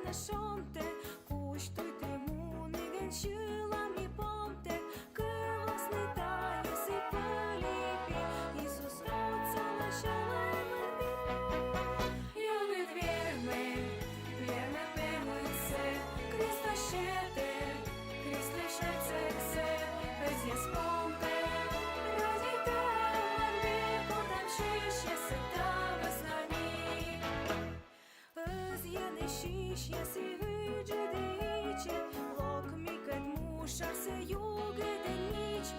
nășomte, cuștui-te munigen și lami pomte, că vlastne taie se pălipi, Iisus oța nașala mărbi. Iubit vierme pe mânse, Христоșete, Христоșețexe, îți ies pomte, radite mărbi, podam și se tavă znani. Îți iene și se hâge de aici, loc mică mușar se iugă de nici,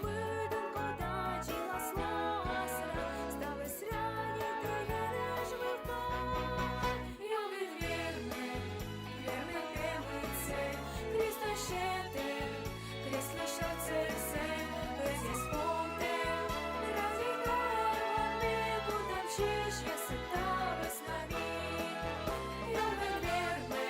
mădân codaci la slasra, stavă sranie de gărăș vârtor. Iubit vierme pe mânse, Христоșete, Христоșețexe, îți ies pomte, radite mărbi, podam și se tavă znani. Iubit vierme,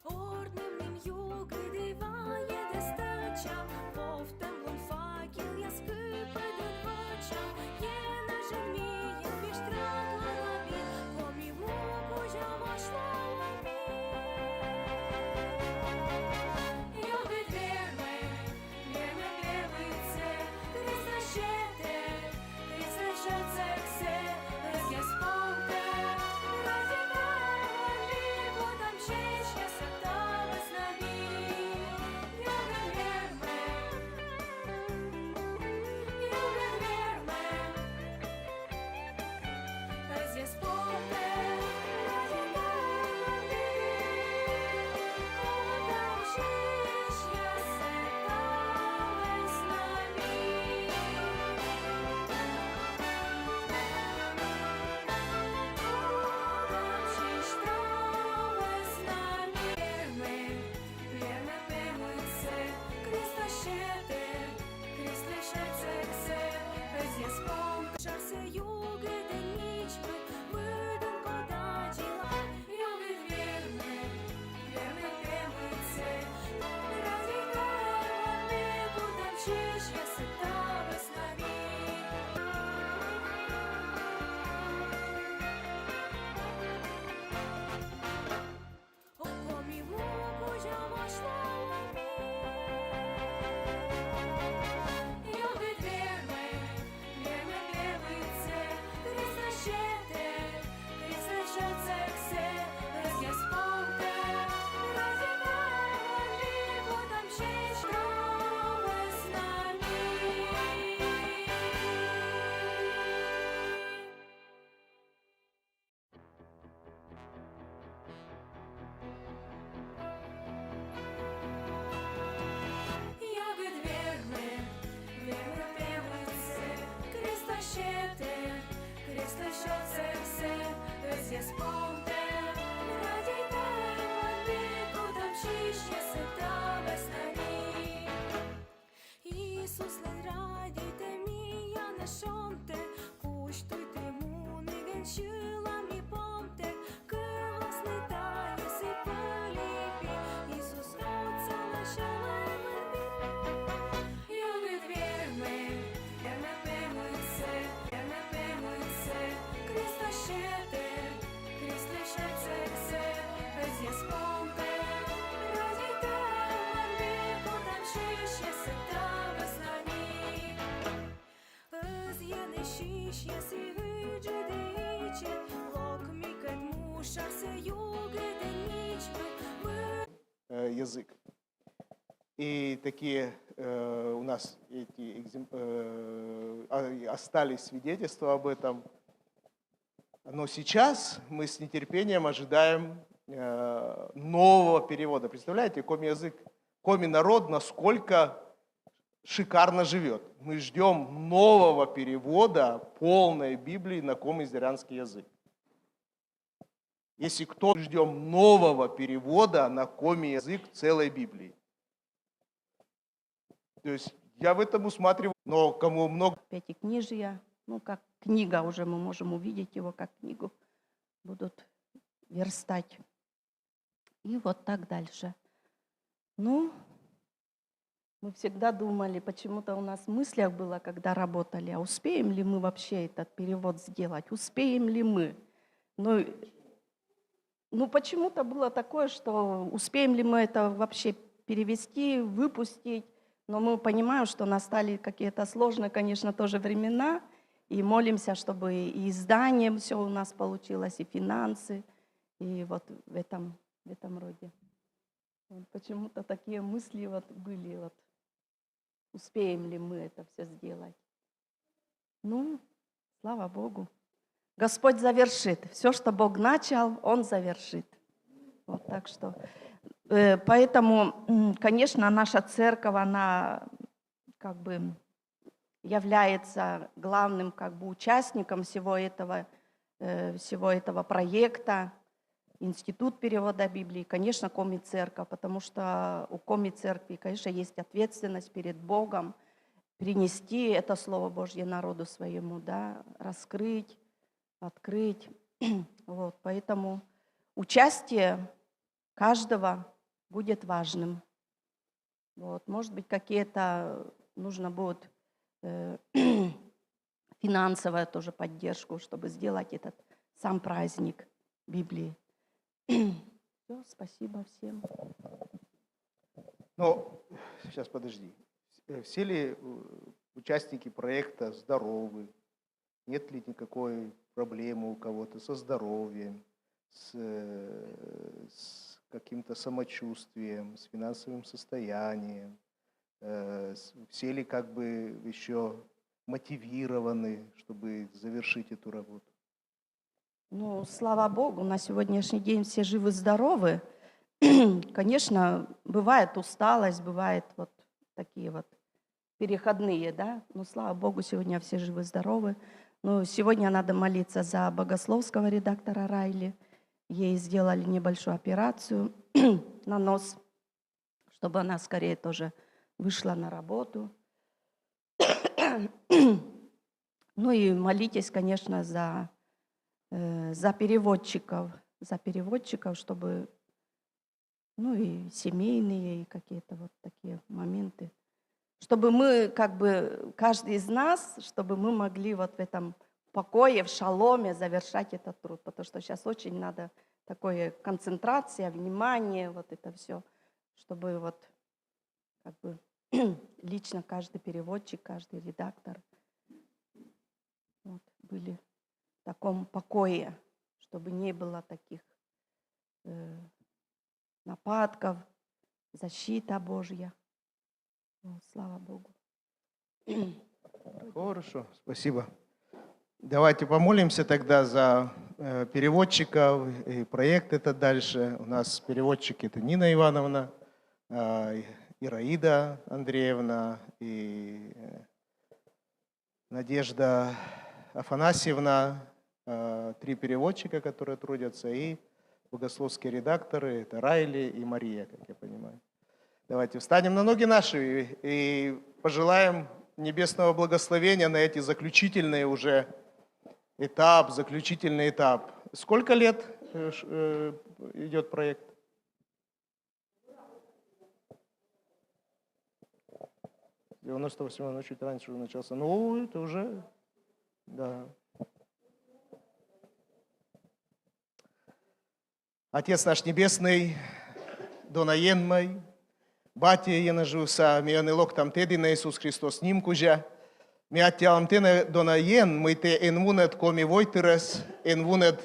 Орним юга диває де стача, вовтем факел я скипи де двача, є на жеміє піштракла лабі, помі муку я вошла лабі. Iubit vierme plevâțe, Христоșete, Христоșețexe, îți ies pomte, radite mărbi, podam și se tavă znani. Iubit vierme, îți ies pomte, radite mărbi, podam și se tavă znani. Vierme pe mânse, Христоșete, Христоșețexe, îți ies pomte, șar se iugă de nici, mădân codaci la. Iubit vierme pe mânse, radite mărbi, podam și se tavă znani. Помі муку я вошла лабі. Iubit vierme plevâțe, Христоșete, Христоșețexe, îți ies pomte, radite mărbi, podam și tavă znani. Iubit vierme pe mânse, Христоșete, Христоșețexe, îți ies pomte, radite mărbi, podam și se tavă znani. Iisus le radite mia nășomte, cuștui-te munigen și lami pomte, că vlastne taie se pălipi, Iisus oța nașala mărbi. Iubit vierme pe mânse, Христоșete, Христоșețexe, îți ies pomte, radite mărbi, podam și se tavă znani. Îți iene și se hâge de aici, loc mică mușar se iugă de nici, язык. И такие у нас остались свидетельства об этом. Но сейчас мы с нетерпением ожидаем нового перевода. Представляете, коми-язык, коми-народ, насколько шикарно живет. Мы ждем нового перевода полной Библии на коми-зырянский язык. Если кто ждем нового перевода на коми-язык целой Библии. То есть я в этом усматриваю, но кому много... Пятикнижия, ну, как книга, уже мы можем увидеть его как книгу, будут верстать. И вот так дальше. Ну, мы всегда думали, почему-то у нас в мыслях было, когда работали, а успеем ли мы вообще этот перевод сделать, успеем ли мы? Ну, почему-то было такое, что успеем ли мы это вообще перевести, выпустить, но мы понимаем, что настали какие-то сложные, конечно, тоже времена, и молимся, чтобы и изданием все у нас получилось, и финансы, и вот в этом роде. Вот почему-то такие мысли вот были, вот, успеем ли мы это все сделать. Ну, слава Богу. Господь завершит. Все, что Бог начал, Он завершит. Вот так что. Поэтому, конечно, наша церковь, она как бы является главным как бы участником всего этого проекта. Институт перевода Библии, конечно, Коми-церковь, потому что у Коми-церкви, конечно, есть ответственность перед Богом принести это Слово Божье народу своему, да, раскрыть, открыть. Вот, поэтому участие каждого будет важным. Вот, может быть, какие-то нужно будет финансовая тоже поддержку, чтобы сделать этот сам праздник Библии. Все, спасибо всем. Но сейчас подожди. Все ли участники проекта здоровы? Нет ли никакой проблемы у кого-то со здоровьем, с каким-то самочувствием, с финансовым состоянием? Все ли как бы еще мотивированы, чтобы завершить эту работу? Ну, слава Богу, на сегодняшний день все живы-здоровы. Конечно, бывает усталость, бывает вот такие вот переходные, да, но слава Богу, сегодня все живы-здоровы. Но сегодня надо молиться за богословского редактора Райли. Ей сделали небольшую операцию на нос, чтобы она скорее тоже вышла на работу. Ну и молитесь, конечно, за переводчиков, чтобы, ну и семейные, и какие-то вот такие моменты, чтобы мы, как бы, каждый из нас, чтобы мы могли вот в этом покое, в шаломе завершать этот труд, потому что сейчас очень надо такое концентрация, внимание, вот это все, чтобы вот как бы лично каждый переводчик, каждый редактор вот, были в таком покое, чтобы не было таких нападков, защита Божья. Вот, слава Богу. Хорошо, спасибо. Давайте помолимся тогда за переводчиков и проект этот дальше. У нас переводчики — это Нина Ивановна, Ираида Андреевна и Надежда Афанасьевна, 3 переводчика, которые трудятся, и богословские редакторы, это Райли и Мария, как я понимаю. Давайте встанем на ноги наши и пожелаем небесного благословения на эти заключительный этап. Сколько лет идет проект? В 98-м, но чуть раньше уже начался. Ну, это уже, да. Отец наш Небесный, Донаен мой, Батя Янажуса, Мианелок там Теди на Иисус Христос Нимкужа, Миатялам Тене Донаен, мы те энвунет коми войтерес, энвунет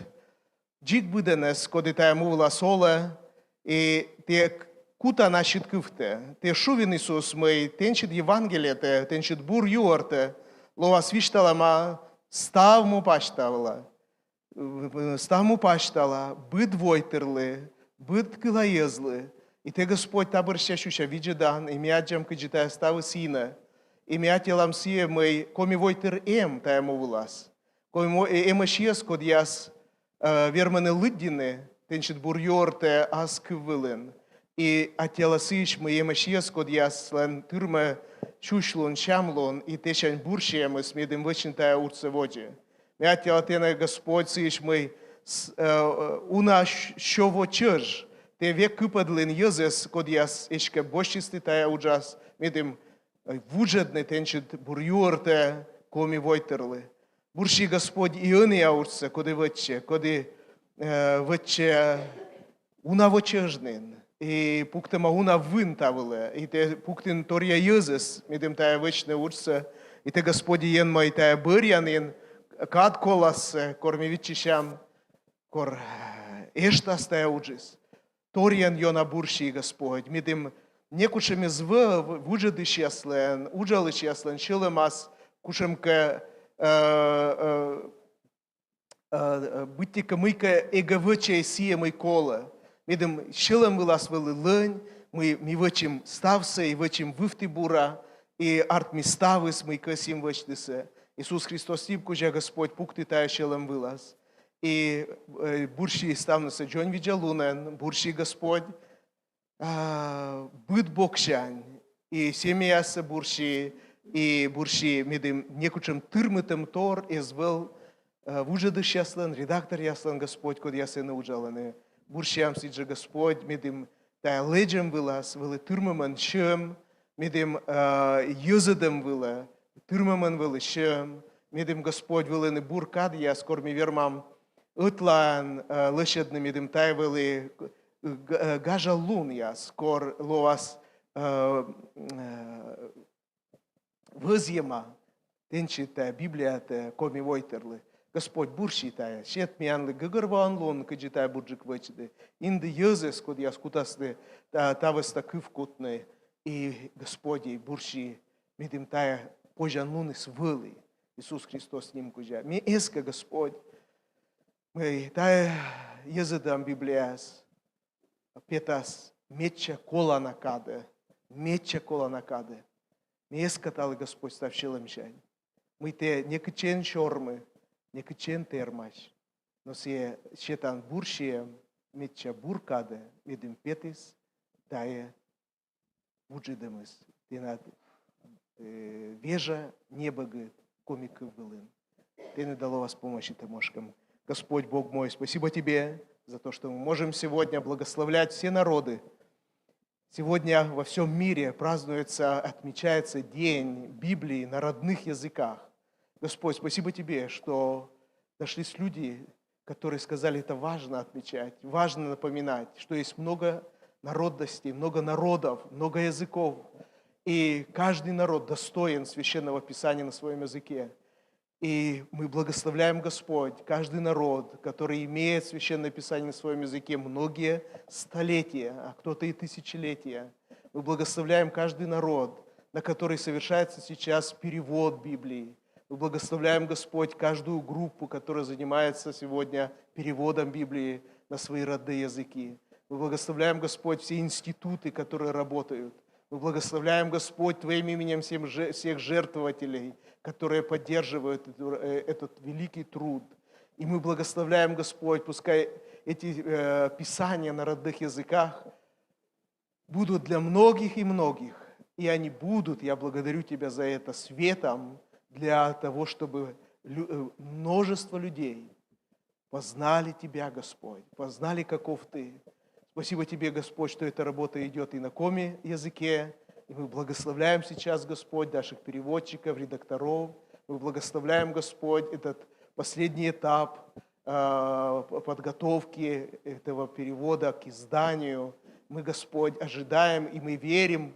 джик буденес, коди тая мувла соле, и те кута нашит кюфте, те шувин Иисус мой, тенчит Евангелие, тенчит бур юорте, лова свишталама, став му паштавла. Ставму паштала, быт войтерли, быт килаезли. И те, Господь, табор щащуща виджедан, и мяджам каджита ставы сина, и мятелам сие мой, коми войтер таему влас, коми эмашиес кодьяс вермене лыддине, тенчит бурьорте асквылен, и атела сыш мой эмашиес кодьяс лен тюрме чушлон шамлон, и тешань буршием с медем вычинтая урцеводе. Мятела тена Господь сыш мой уна шово чырж, те век купадлин Йозес, кодиас ешке бощисти тая уджас, медим вуджедне тенчит бурюрте коми войтерли. Бурши Господь иони аурце, коди вече унавочежнин, и пуктема уна винтавле, и те пуктин тория Йозес, медим тая вечне урце, и те Господи ен мой тая бырянин, кад колас корми вичишам, кор эштас тая уджис. Ториян йона бурши Господь, медим некушем из вуджеды чеслен, уджалы чеслен, шилемас кушемке быттика мыка эговыче сие мой кола. Медим шилем вылас вылы лынь, мы вычим стався и вычим вывти бура, и арт ми ставыс мы косим вычтысе. Иисус Христос тип, кужа Господь пукты тая шилем вылас. И бурши ставнуся Джон Виджалунен, бурши Господь, быт Богшань, и семьяса бурши, и бурши медим некучем тырмытым тор, извел вужеды шаслан, редактор яслан Господь, код ясены уджаланы. Буршиам сиджа Господь, медим тая леджем вылас, вылы тырмыман шем, медим юзадам вылы, тырмыман вылы шем, медим Господь вылыны буркад яс, корми вермам, Утлан лышедны медим тай вылы гажа лун яс, кор лоас вызьема, тенчитая Библия те коми войтерли. Господь бурши тая, шет мианлы гыгырван лун кыджитая бурджик вычды. Инды йозес, код яс кутасты тавыста кывкутны. И Господи бурши медим тая пожан луны свылы. Иисус Христос с ним кужа. Ми эска Господь. Мы тая езыдам Библияс. Петас меча кола накаде. Меча кола накаде. Ми эска талы Господь ставшилым шань. Мы те не кычен шормы. Не кычен термаш, но се щетан буршием, меча буркаде, медим петис, тае вуджидемыс. Тенат вежа небо гыт, комика вылын. Ты не дало вас помощи Тимошкам. Господь Бог мой, спасибо Тебе за то, что мы можем сегодня благословлять все народы. Сегодня во всем мире празднуется, отмечается День Библии на родных языках. Господь, спасибо Тебе, что нашлись люди, которые сказали, это важно отмечать, важно напоминать, что есть много народностей, много народов, много языков. И каждый народ достоин Священного Писания на своем языке. И мы благословляем, Господь, каждый народ, который имеет Священное Писание на своем языке многие столетия, а кто-то и тысячелетия. Мы благословляем каждый народ, на который совершается сейчас перевод Библии. Мы благословляем, Господь, каждую группу, которая занимается сегодня переводом Библии на свои родные языки. Мы благословляем, Господь, все институты, которые работают. Мы благословляем, Господь, Твоим именем всех жертвователей, которые поддерживают этот великий труд. И мы благословляем, Господь, пускай эти писания на родных языках будут для многих и многих. И они будут, я благодарю Тебя за это, светом, для того, чтобы множество людей познали Тебя, Господь, познали, каков Ты. Спасибо Тебе, Господь, что эта работа идет и на коми языке. И мы благословляем сейчас, Господь, наших переводчиков, редакторов. Мы благословляем, Господь, этот последний этап подготовки этого перевода к изданию. Мы, Господь, ожидаем и мы верим.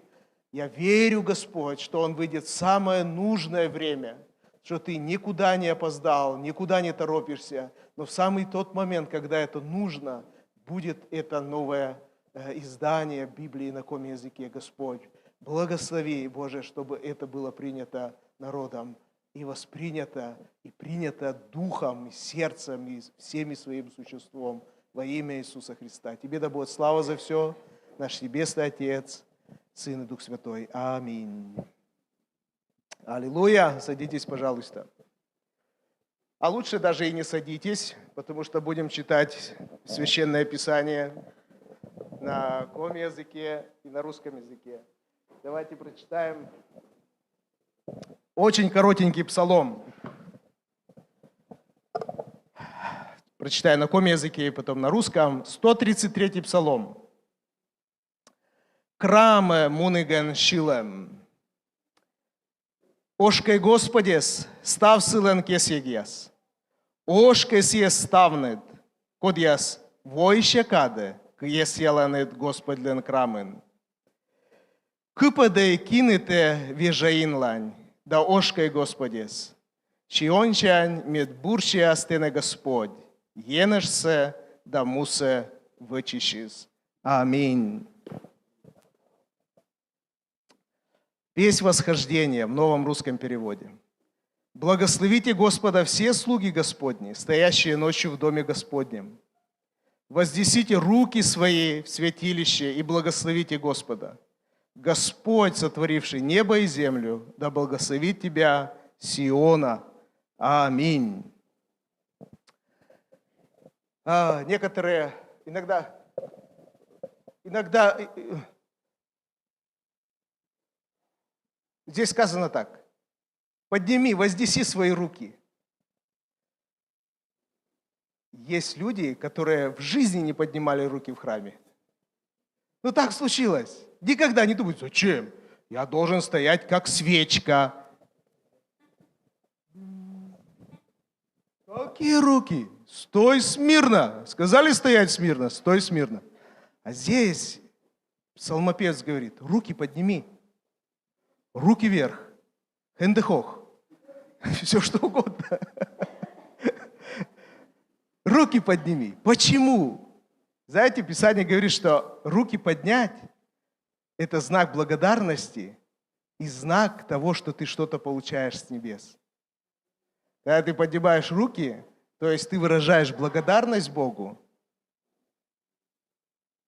Я верю, Господь, что он выйдет в самое нужное время, что Ты никуда не опоздал, никуда не торопишься, но в самый тот момент, когда это нужно, будет это новое издание Библии на коми языке, Господь. Благослови, Боже, чтобы это было принято народом и воспринято, и принято духом, и сердцем, и всеми своим существом во имя Иисуса Христа. Тебе да будет слава за все, наш Небесный Отец, Сын и Дух Святой. Аминь. Аллилуйя. Садитесь, пожалуйста. А лучше даже и не садитесь, потому что будем читать Священное Писание на коми языке и на русском языке. Давайте прочитаем очень коротенький псалом. Прочитаю на коми языке и потом на русском. 133-й псалом. краме муниген шилем. Ошкай Господес, став силен кесегяс. Ошкай сиес ставнет, кодяс войще каде, кес яланет Господлен крамен. Кыпаде кинете вежаин лань, да ошкай Господес. Чиончань мед бурче астене Господь, енешсе да мусе вычищис. Аминь. Песнь восхождения в новом русском переводе. Благословите Господа все слуги Господни, стоящие ночью в доме Господнем. Вознесите руки свои в святилище и благословите Господа. Господь, сотворивший небо и землю, да благословит тебя, Сиона. Аминь. Некоторые иногда здесь сказано так. Подними, вознеси свои руки. Есть люди, которые в жизни не поднимали руки в храме. Ну так случилось. Никогда не думают, зачем? Я должен стоять как свечка. Какие руки? Стой смирно. Сказали стоять смирно? Стой смирно. А здесь псалмопевец говорит, руки подними. Руки вверх. Хендехох. Все что угодно. Руки подними. Почему? Знаете, Писание говорит, что руки поднять – это знак благодарности и знак того, что ты что-то получаешь с небес. Когда ты поднимаешь руки, то есть ты выражаешь благодарность Богу,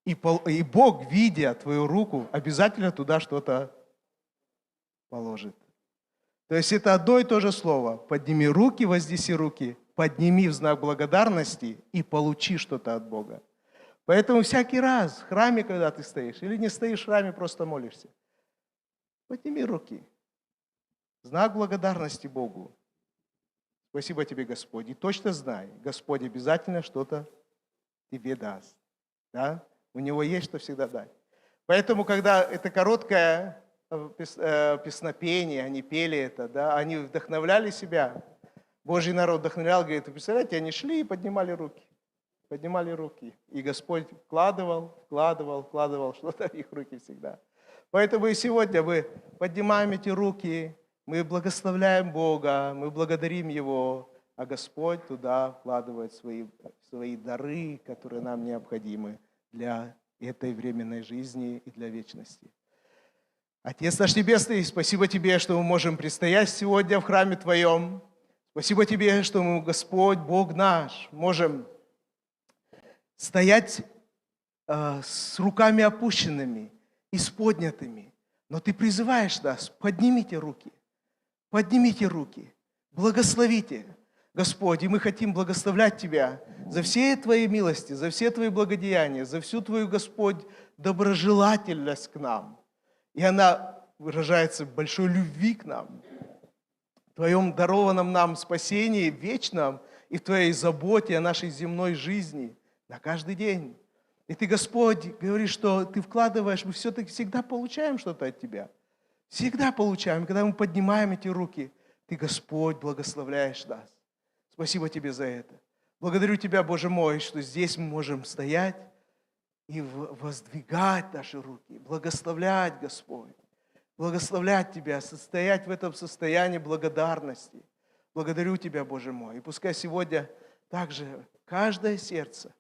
и Бог, видя твою руку, обязательно туда что-то положит. То есть это одно и то же слово. Подними руки, вознеси руки, подними в знак благодарности и получи что-то от Бога. Поэтому всякий раз в храме, когда ты стоишь, или не стоишь в храме, просто молишься, подними руки. Знак благодарности Богу. Спасибо тебе, Господь. И точно знай, Господь обязательно что-то тебе даст. Да? У Него есть что всегда дать. Поэтому, когда это короткое песнопение, они пели это, да, они вдохновляли себя. Божий народ вдохновлял, говорит, вы представляете, они шли и поднимали руки. Поднимали руки. И Господь вкладывал что-то в их руки всегда. Поэтому и сегодня мы поднимаем эти руки, мы благословляем Бога, мы благодарим Его, а Господь туда вкладывает свои дары, которые нам необходимы для этой временной жизни и для вечности. Отец наш Небесный, спасибо Тебе, что мы можем предстоять сегодня в храме Твоем. Спасибо Тебе, что мы, Господь, Бог наш, можем стоять с руками опущенными и с поднятыми. Но Ты призываешь нас, поднимите руки, благословите. Господь, и мы хотим благословлять Тебя за все Твои милости, за все Твои благодеяния, за всю Твою, Господь, доброжелательность к нам. И она выражается в большой любви к нам, в Твоем дарованном нам спасении вечном и в Твоей заботе о нашей земной жизни на каждый день. И Ты, Господь, говоришь, что Ты вкладываешь, мы все-таки всегда получаем что-то от Тебя. Всегда получаем. Когда мы поднимаем эти руки, Ты, Господь, благословляешь нас. Спасибо Тебе за это. Благодарю Тебя, Боже мой, что здесь мы можем стоять и воздвигать наши руки, благословлять, Господь, благословлять Тебя, состоять в этом состоянии благодарности. Благодарю Тебя, Боже мой. И пускай сегодня также каждое сердце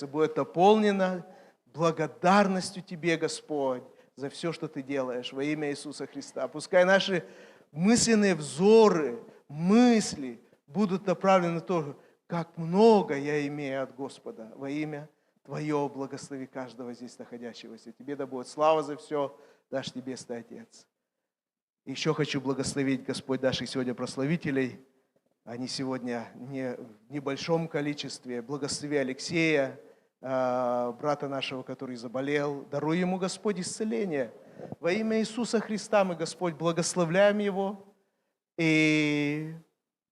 будет наполнено благодарностью Тебе, Господь, за все, что Ты делаешь во имя Иисуса Христа. Пускай наши мысленные взоры, мысли будут направлены на то, как много я имею от Господа во имя Твое. Благослови каждого здесь находящегося. Тебе да будет слава за все, наш Небесный Отец. Еще хочу благословить, Господь, наших сегодня прославителей. Они сегодня не в небольшом количестве. Благослови Алексея, брата нашего, который заболел. Даруй ему, Господь, исцеление. Во имя Иисуса Христа мы, Господь, благословляем его. И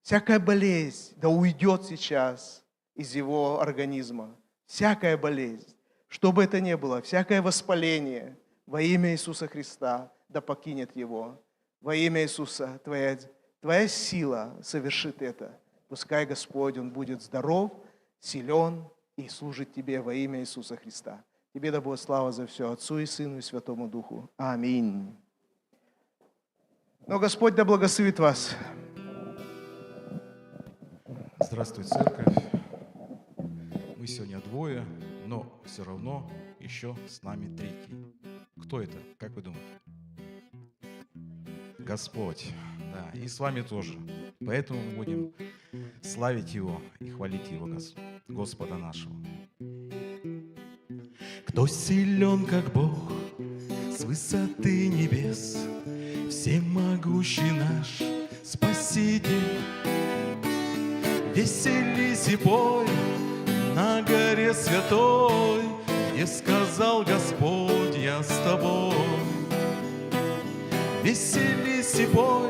всякая болезнь да уйдет сейчас из его организма. Всякая болезнь. Что бы это ни было, всякое воспаление во имя Иисуса Христа да покинет его. Во имя Иисуса Твоя сила совершит это. Пускай Господь, Он будет здоров, силен и служит Тебе во имя Иисуса Христа. Тебе да будет слава за все, Отцу и Сыну и Святому Духу. Аминь. Но Господь да благословит вас. Здравствуй, церковь. Мы сегодня двое, но все равно еще с нами третий. Кто это? Как вы думаете? Господь. Да, и с вами тоже. Поэтому мы будем славить Его и хвалить Его, Господа нашего. Кто силен, как Бог, с высоты небес, всемогущий наш Спаситель. Веселись и пой на горе святой, где сказал Господь, я с тобой. Веселись и пой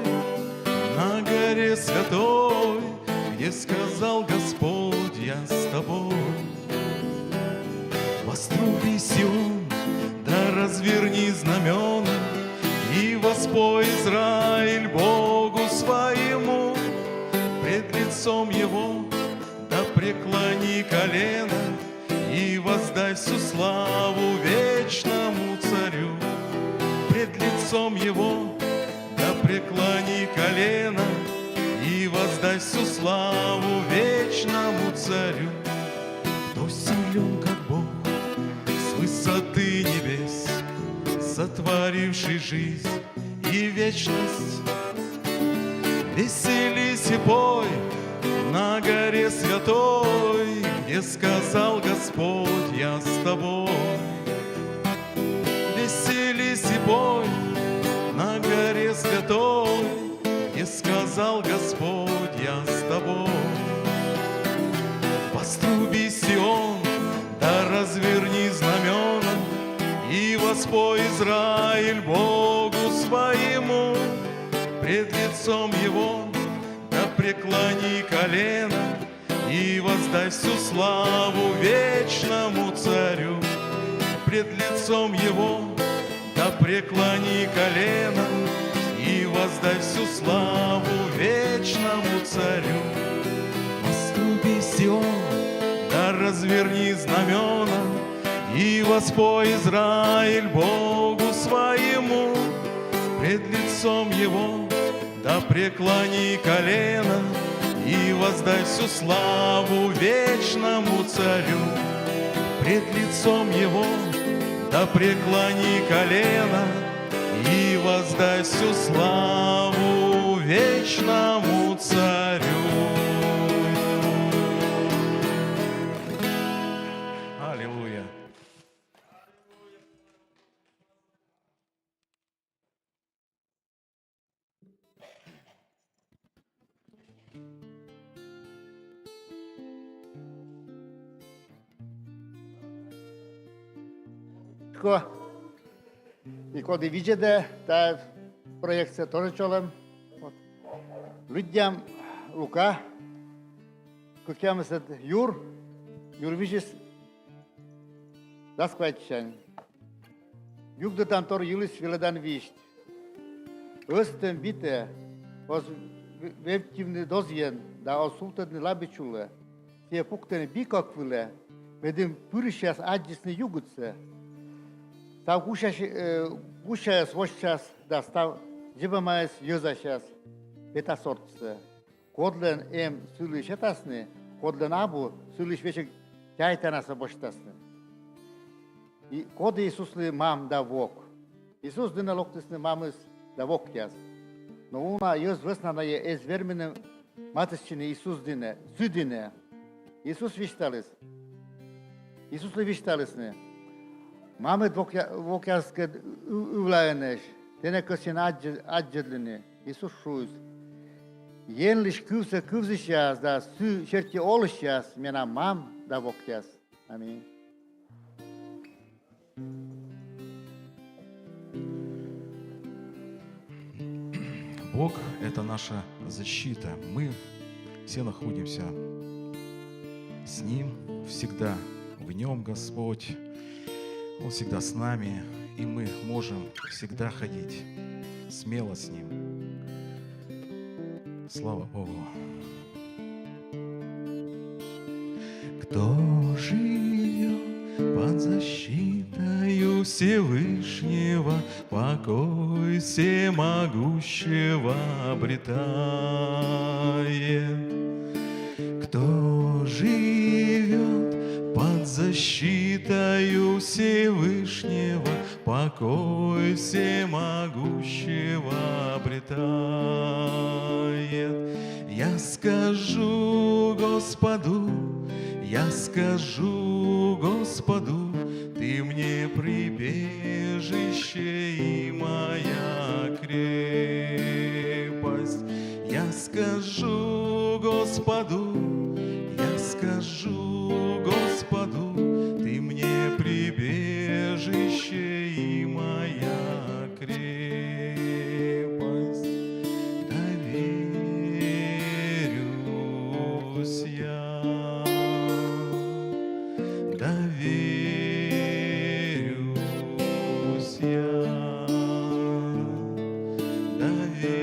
на горе святой, где сказал Господь, я с тобой. Воструби Сион, да разверни знамена, и воспой Израиль Богу своему. Пред лицом Его да преклони колено, и воздай всю славу вечному Царю. Пред лицом Его да преклони колено, и воздай всю славу вечному Царю. Кто силен, как Бог, с высоты небес, сотворивший жизнь и вечность. Веселись и пой на горе святой, где сказал Господь, я с тобой. Веселись и пой на горе святой, где сказал Господь, я с тобой. Поструби Сион, да разверни знамена, и воспой Израиль Богу своему. Пред лицом Его да преклони колено, и воздай всю славу вечному Царю. Пред лицом Его да преклони колено, и воздай всю славу вечному Царю. Поступи Сион, да разверни знамена, и воспой Израиль Богу своему. Пред лицом Его да преклони колено, и воздай всю славу вечному Царю. Пред лицом Его да преклони колено, и воздай всю славу вечному Царю. Аллилуйя. И когда видите, та проекция тоже чолом. Людям Лука, как я мыслю, Юр видишь, да сквачан. Юг до там тор юлис веледан вишт. Östen bitte, was webtivne dozien, da aussultadne labичуле, те пуктene бикаквиле, ведем пуришас аджисне югутсе. Став гушаяс вошчас, да став жибамаяс йозашас, это сортце. Кодлен сулиш этасне, кодлен абу сулиш вечек тяйтанаса боштасне. И коды Иисусли мам да вок. Иисус дина локтесне мамыс да вок яс. Но уна йоз веснана е эз верменем матысчине Иисус дине, südine. Иисус вишталис. Иисус ли вишталисне. Мамет вок яскед увлаенеш. Тене көсен аджедлине. Иисус шуз. Yenliş kıvzış yaz da sü şerti oluş yaz mena мам да вок яс. Аминь. Бог – это наша защита. Мы все находимся с Ним всегда. В Нем Господь. Он всегда с нами, и мы можем всегда ходить смело с Ним. Слава Богу. Кто живет под защитою Всевышнего, покой всемогущего обретает? Кто живет под защитою Всевышнего, покой всемогущего обретает? Я скажу Господу, я скажу Господу, Ты мне прибежище и моя крепость. Я скажу Господу, я скажу Господу, Ты мне прибежище и моя крепость. Доверюсь я, доверюсь я, доверюсь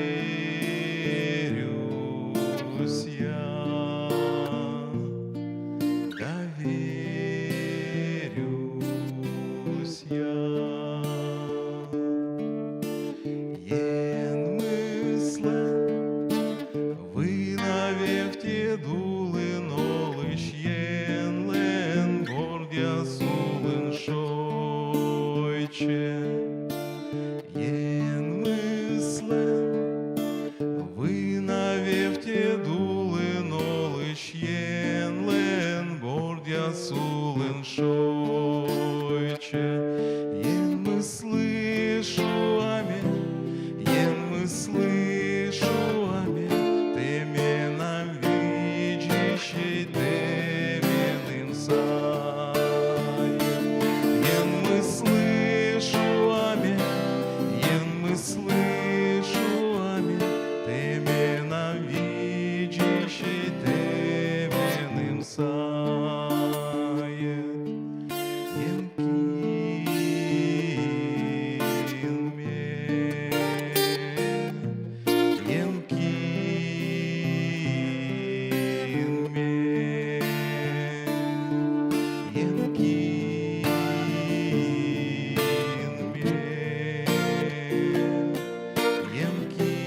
я, доверюсь я. Ен мыслен, вы навек те дулы нолыш, ен лен гордя сулын шойче. Ен мыслен, вы навек те дулы нолыш, ен лен гордя сулын шойче. Ен мы слышу аминь, ен мы слышу аминь, Ты нам видящий, Ты саем. Ен мы слышу аминь, ен мы слышу аминь, Ты нам видящий, Ты саем. Ен кин ме, ен кин ме, ен кин ме, ен кин ме.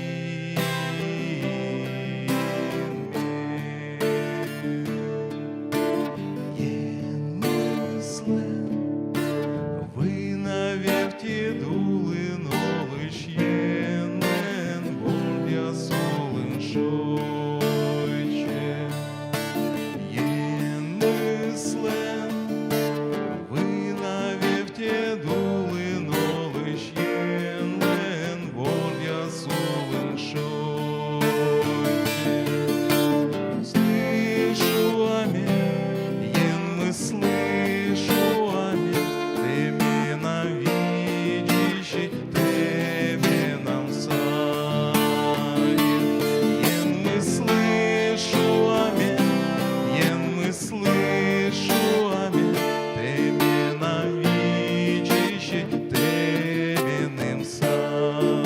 Ен мыслен, вы навек те дулы нолыш, ен лен гордя сулын шойче. Ен мыслен, вы навек те дулы нолыш, ен лен гордя сулын шойче. Слышу аминь, ен мы слышу аминь, Ты нам видящий, Ты нам саем. Ен мы слышу аминь, ен мы слышу аминь, Ты нам видящий, Ты нам саем.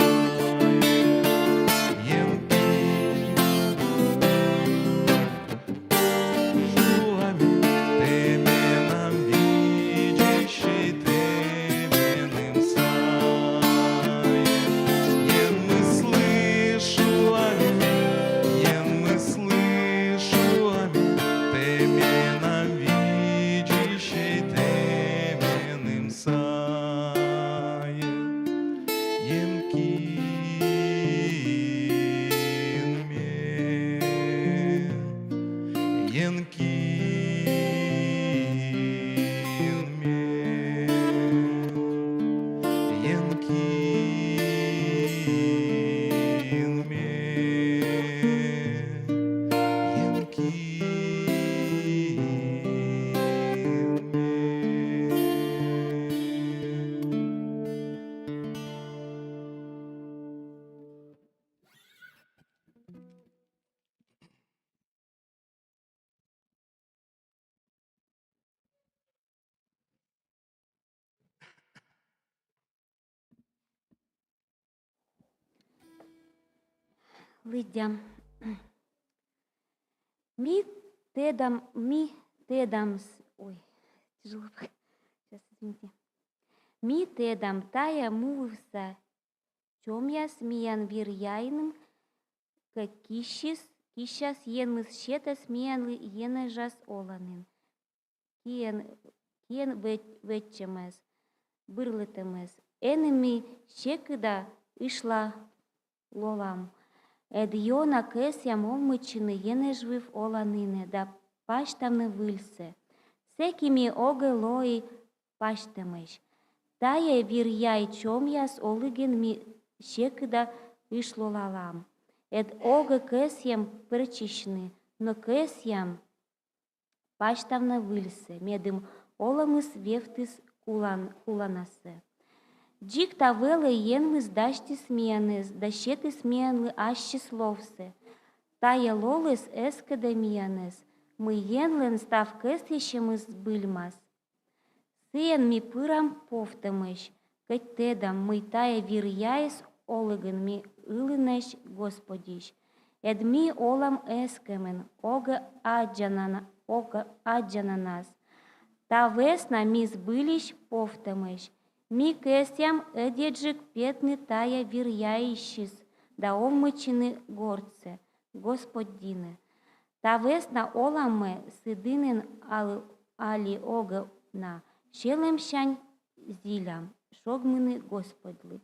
Ен Лидя. Ой, тяжело. Сейчас, извините. Ми тедам тая мувса, чем я смеян виряйным, как кищас енмыс щета смеянлы ены жас оланын. Киен ветчемес, бырлытемес. Энеми щекыда ишла лолам. Эд йона кэсям олмычыны ены жвыв оланыны, да паштамны выльсы. Секими огэ лои паштемеш. Тая виряй чем яс олыген ми щекыда ишлолалам. Эд ога кэсьям перчищны, но кэсьям паштавна выльсы, медым оламыс вевтыс куланасы. Джик тавелы енмыс дашти сменыс, дащеты сменлы ащи словсы. Тая лолыс эскада мияныс, мы енлен став кэсьещемыс быльмас. Сыян ми пырам повтамыш, кэттедам мы тая виряйс олыгын ми ылынеш Господиш. Эд ми олам эскемен, ога аджананас. Та весна ми сбылищ повтамыш. Ми кэсям эдеджик петны тая виряйщис, да овмычыны горце, Господины. Та весна оламе сыдынын али ога на, щелемщань зилям, шогмыны Господлы.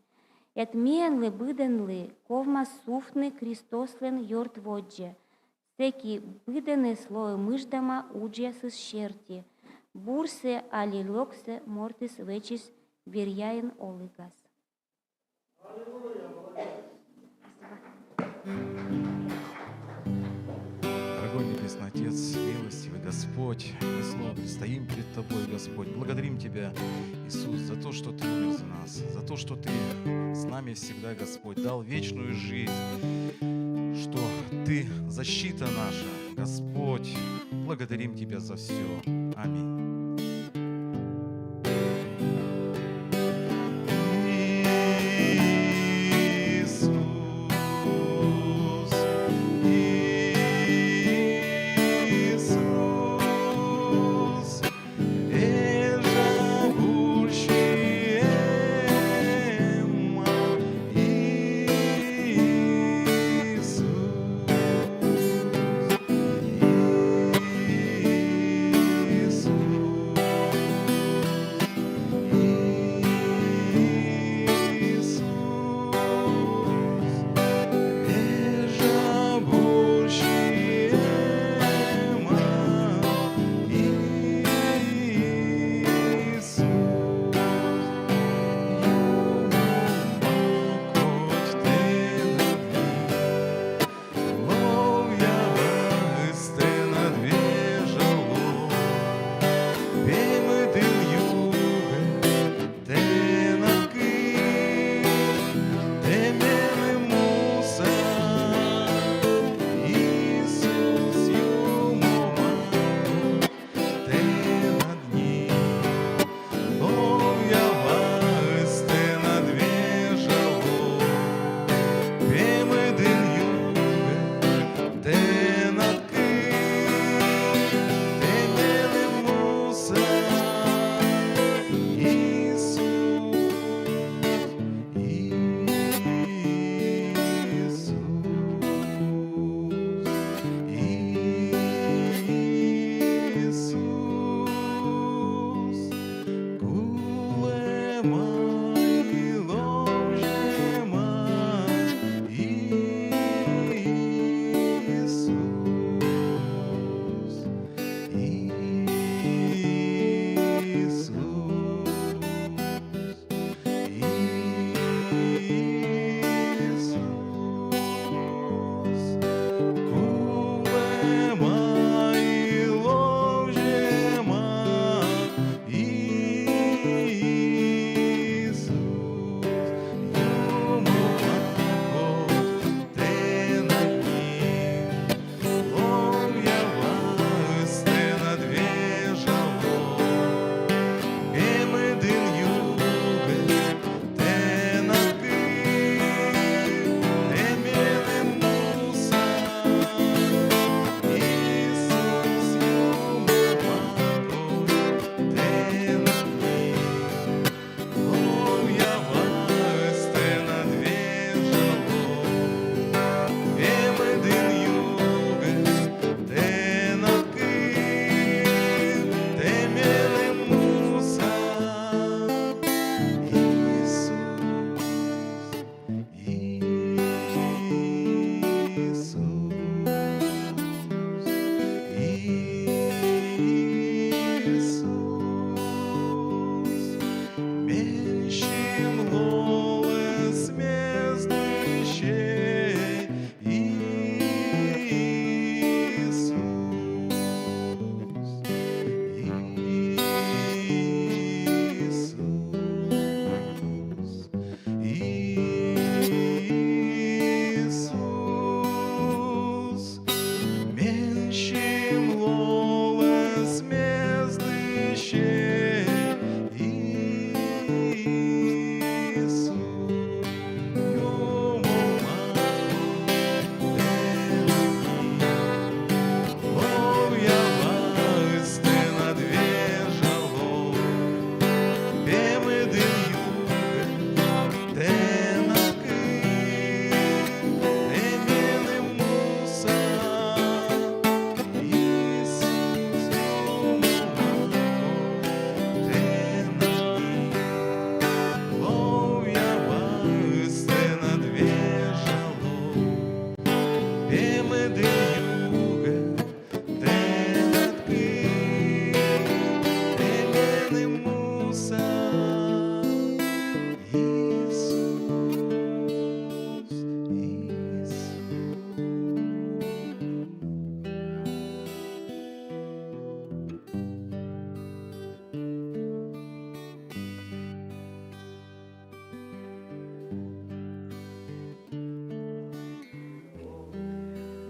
Эт миенлы быденлы, ковма суфны Кристослен йорт водже. Секи быдены слой мыждама уджя сыс щерти. Бурсе али локсе мортис вечис виряин олыгас. Дорогой Небесный Отец, милостивый Господь, мы снова предстоим перед Тобой, Господь. Благодарим Тебя, Иисус, за то, что Ты умер за нас, за то, что Ты с нами всегда, Господь, дал вечную жизнь, что Ты защита наша, Господь. Благодарим Тебя за все. Аминь. Иисус.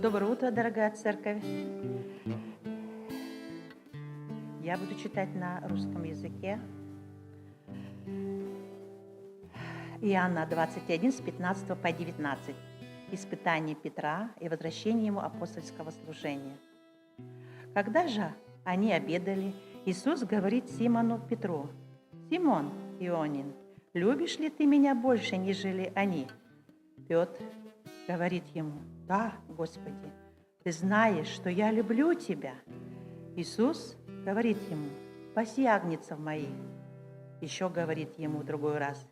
Доброе утро, дорогая церковь. Я буду читать на русском языке. Иоанна 21, с 15 по 19. Испытание Петра и возвращение ему апостольского служения. Когда же они обедали, Иисус говорит Симону Петру: «Симон Ионин, любишь ли ты меня больше, нежели они?» Петр говорит ему: «Да, Господи, ты знаешь, что я люблю тебя». Иисус говорит ему: «Паси агнцев моих». Еще говорит ему в другой раз: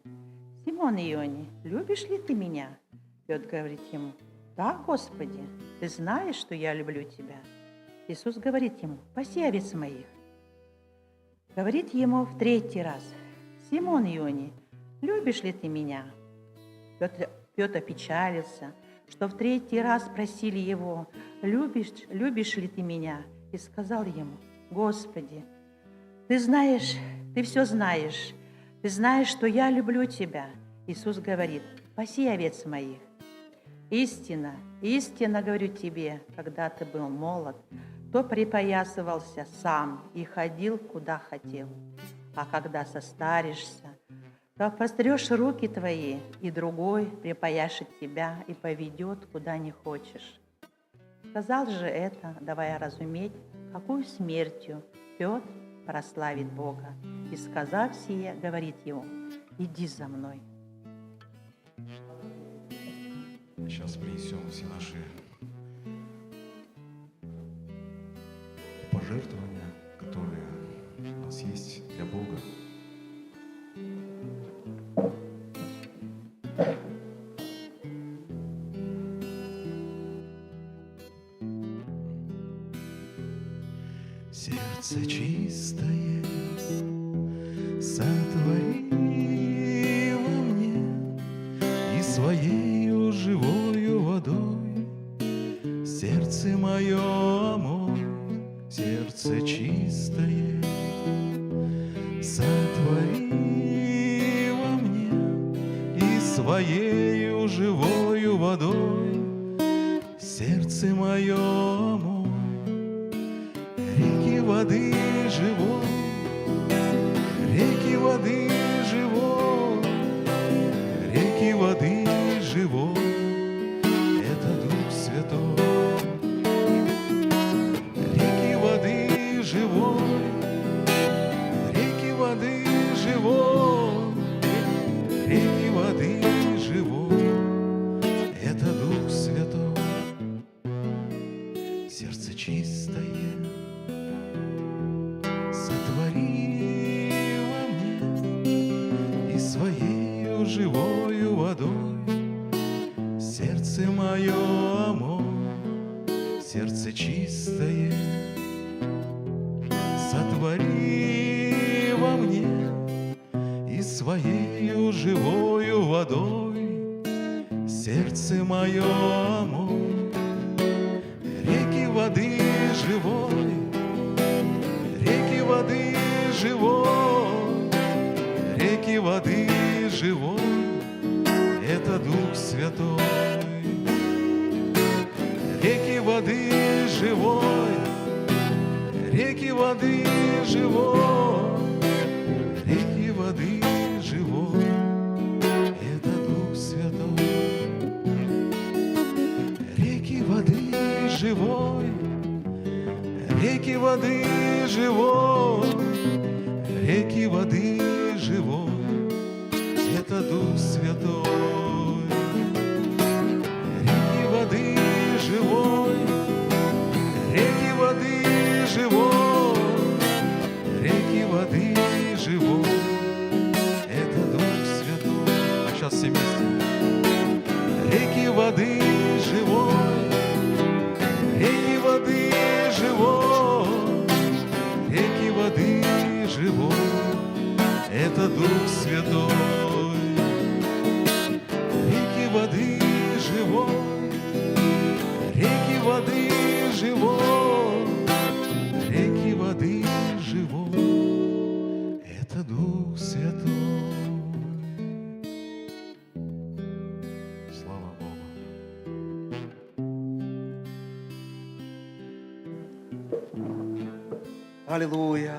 «Симон Иони, любишь ли ты меня?» Петр говорит ему: «Да, Господи, ты знаешь, что я люблю тебя». Иисус говорит ему: «Паси овец моих». Говорит ему в третий раз: «Симон Иони, любишь ли ты меня?» Петр опечалился, что в третий раз спросили его: любишь ли ты меня? И сказал ему: «Господи, ты знаешь, ты все знаешь, ты знаешь, что я люблю тебя». Иисус говорит: «Паси овец моих». Истинно, истинно говорю тебе, когда ты был молод, то припоясывался сам и ходил, куда хотел. А когда состаришься, то прострешь руки твои, и другой припояшет тебя и поведет, куда не хочешь. Сказал же это, давая разуметь, какую смертью Петр прославит Бога. И, сказав сие, говорит ему: «Иди за мной». Сейчас принесем все наши пожертвования, которые у нас есть для Бога. Сердце чистое сотвори во мне, и своею живою водой сердце мое омой. Сердце чистое сотвори во мне, и своею живою водой сердце мое омой. Реки воды живой, реки воды живой, реки воды живой, это Дух Святой. Реки воды живой, реки воды живой, реки воды живой, это Дух Святой. Сердце чистое сотвори во мне, и своею живою водой сердце мое омой. Сердце чистое сотвори во мне, и своею живою водой сердце мое омой. Реки воды живой, реки воды живой, реки воды живой, это Дух Святой. Реки воды живой, реки воды живой, реки воды живой, это Дух Святой. Реки воды живой, реки воды живой, реки воды живой, это Дух Святой. Реки воды живой, реки воды живой, реки воды живой, это Дух Святой. А сейчас все вместе. Реки воды живой, реки воды живой, реки воды живой, это Дух Святой. Реки воды живой, реки воды живой, реки воды живой, это Дух Святой. Слава Богу. Аллилуйя,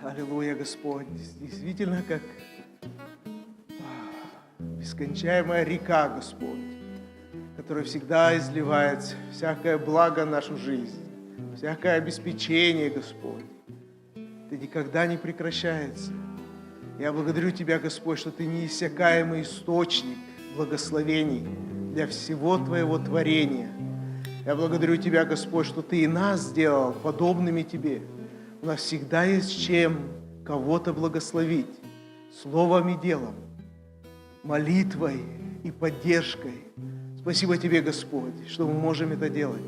аллилуйя, Господь. Действительно, как бескончаемая река, Господь, которая всегда изливает всякое благо в нашу жизнь, всякое обеспечение, Господь. Ты никогда не прекращается. Я благодарю Тебя, Господь, что Ты неиссякаемый источник благословений для всего Твоего творения. Я благодарю Тебя, Господь, что Ты и нас сделал подобными Тебе. У нас всегда есть чем кого-то благословить словом и делом, молитвой и поддержкой. Спасибо Тебе, Господь, что мы можем это делать.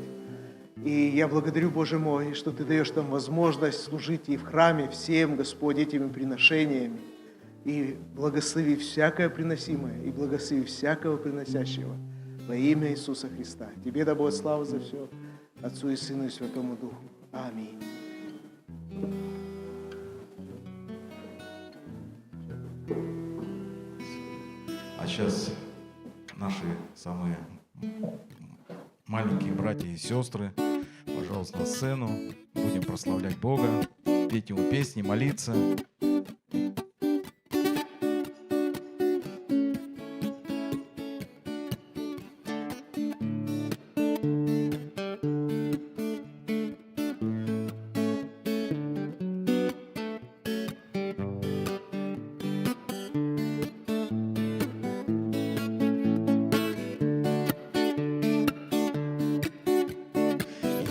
И я благодарю, Боже мой, что Ты даешь нам возможность служить и в храме всем, Господь, этими приношениями. И благослови всякое приносимое, и благослови всякого приносящего во имя Иисуса Христа. Тебе да будет слава за все, Отцу и Сыну и Святому Духу. Аминь. А сейчас наши самые маленькие братья и сестры, пожалуйста, на сцену. Будем прославлять Бога, петь Ему песни, молиться.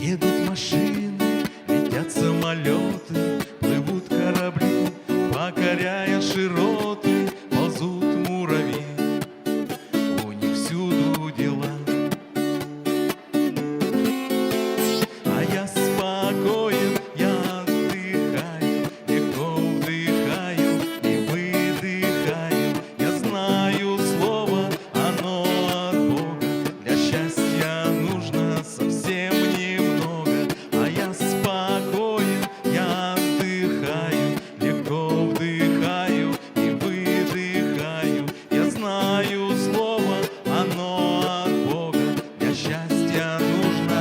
Едут машины, летят самолеты, плывут корабли, покоряя широты, ползут муравьи, у них всюду дела. А я спокоен, я отдыхаю, легко вдыхаю и выдыхаю. Я знаю слово, оно от Бога, для счастья нужно совсем немного. А я спокоен, я отдыхаю, легко вдыхаю и выдыхаю. Я знаю слово, оно от Бога, для счастья нужно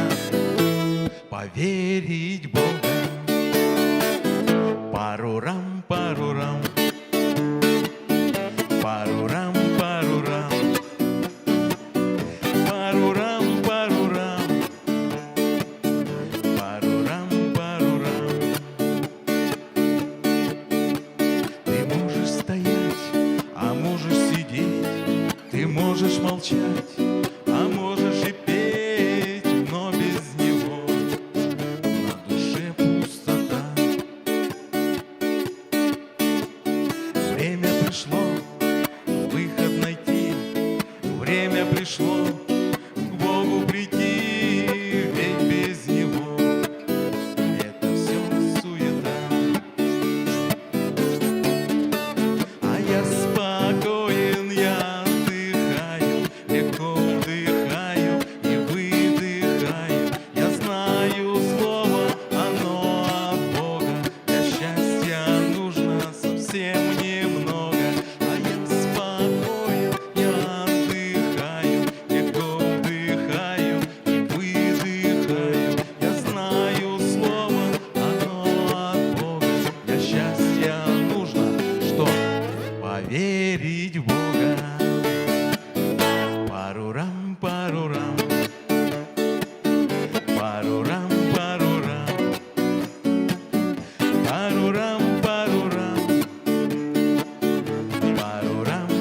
поверить в Бога. Парурам, парурам, парурам, парурам, парурам, парурам, парурам, парурам. Ты можешь стоять, а можешь сидеть, ты можешь молчать, а можешь и петь, но без него на душе пустота. Время пришло выход найти, время пришло к Богу прийти, ведь без Него это все суета. А я спокоен, я отдыхаю, легко вдыхаю и выдыхаю. Я знаю слово, оно от Бога, для счастья нужно совсем немного. А я спокоен, я отдыхаю, легко вдыхаю и выдыхаю. Я знаю слово, оно от Бога, для счастья нужно что? Поверить в Бога. Парурам, парурам, парурам, парурам, парурам, парурам, парурам, парурам,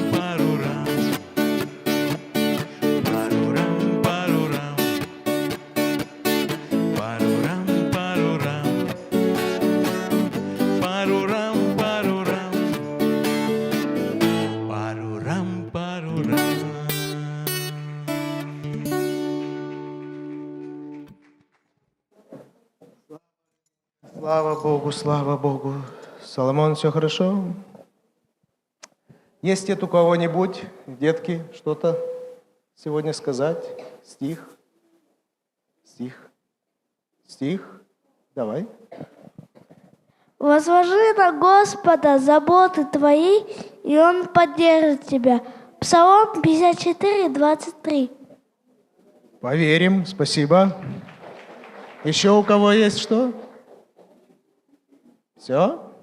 парурам, парурам, парурам, парурам, парурам, парурам, парурам, парурам. Слава Богу, слава Богу. Соломон, все хорошо? Есть у кого-нибудь, детки, что-то сегодня сказать? Стих? Стих? Стих? Давай. Возложи на Господа заботы твои, и Он поддержит тебя. Псалом 54, 23. Поверим, спасибо. Еще у кого есть что? Все?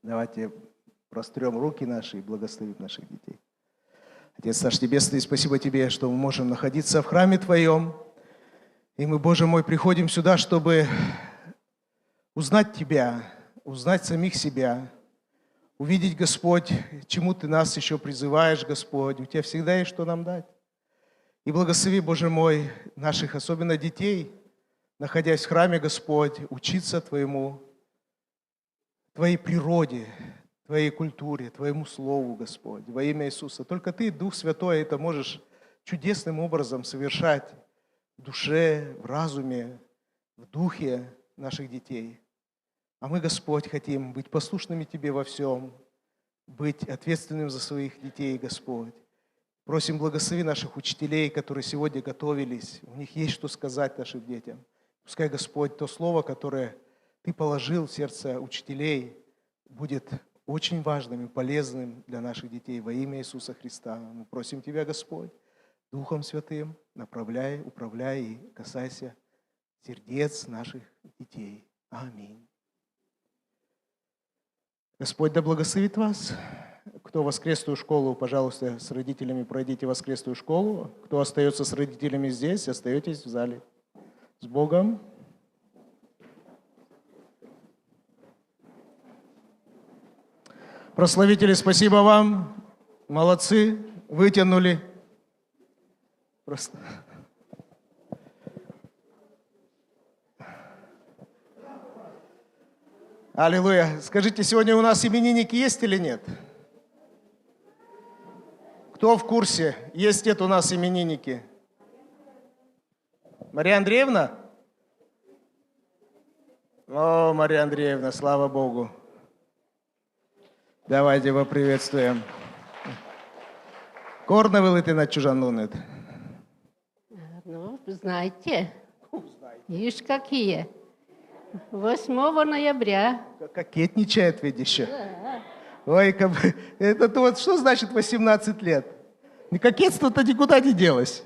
Давайте прострем руки наши и благословим наших детей. Отец наш Небесный, спасибо Тебе, что мы можем находиться в храме Твоем. И мы, Боже мой, приходим сюда, чтобы узнать Тебя, узнать самих себя, увидеть, Господь, чему Ты нас еще призываешь, Господь. У Тебя всегда есть что нам дать. И благослови, Боже мой, наших, особенно детей, находясь в храме, Господь, учиться Твоему, Твоей природе, Твоей культуре, Твоему Слову, Господь, во имя Иисуса. Только Ты, Дух Святой, это можешь чудесным образом совершать в душе, в разуме, в духе наших детей. А мы, Господь, хотим быть послушными Тебе во всем, быть ответственным за своих детей, Господь. Просим, благослови наших учителей, которые сегодня готовились. У них есть что сказать нашим детям. Пускай, Господь, то слово, которое Ты положил в сердце учителей, будет очень важным и полезным для наших детей во имя Иисуса Христа. Мы просим Тебя, Господь, Духом Святым, направляй, управляй и касайся сердец наших детей. Аминь. Господь да благословит вас. Кто в воскресную школу, пожалуйста, с родителями пройдите воскресную школу. Кто остается с родителями здесь, остаетесь в зале. С Богом. Прославители, спасибо вам. Молодцы, вытянули. Просто. Аллилуйя. Скажите, сегодня у нас именинники есть или нет? Кто в курсе? Есть нет у нас именинники? Мария Андреевна? О, Мария Андреевна, слава Богу. Давайте поприветствуем. Корна вилити на чужанунет. Ну, знаете, видишь, какие. 8 ноября. Кокетничает, видишь еще. Ой, это вот что значит 18 лет? Кокетство-то никуда не делось.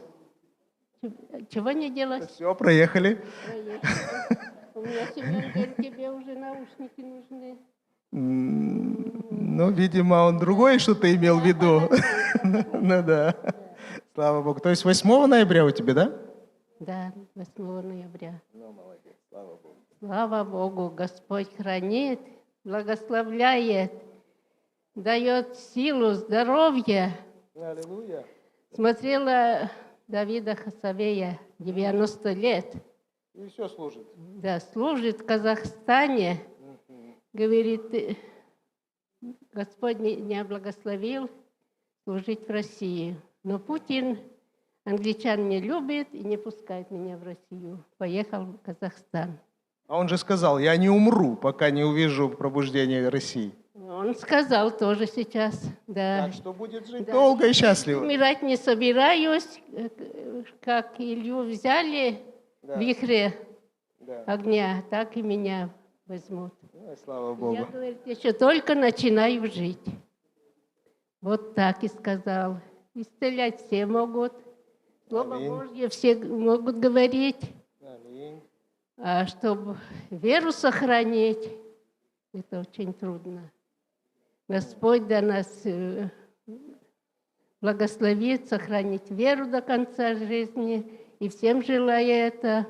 Чего не делать? Все, проехали. У меня Семен говорит, тебе уже наушники нужны. Ну, видимо, он другое что-то имел в виду. Ну да. Слава Богу. То есть 8 ноября у тебя, да? Да, 8 ноября. Ну, молодец, слава Богу. Слава Богу, Господь хранит, благословляет, дает силу, здоровье. Аллилуйя. Смотрела Давида Хасавея, 90 лет. И все служит. Да, служит в Казахстане. Говорит, Господь меня благословил служить в России. Но Путин, англичан не любит и не пускает меня в Россию. Поехал в Казахстан. А он же сказал, я не умру, пока не увижу пробуждение России. Он сказал тоже сейчас, да. Так что будет жить Да. долго и счастливо. Умирать не собираюсь, как Илью взяли в вихре огня, так и меня возьмут. Ой, слава Богу. Я, говорит, еще только начинаю жить. Вот так и сказал. Исцелять все могут. Слово Аминь. Божье все могут говорить. Аминь. А чтобы веру сохранить, это очень трудно. Господь да нас благословит сохранить веру до конца жизни. И всем желаю это.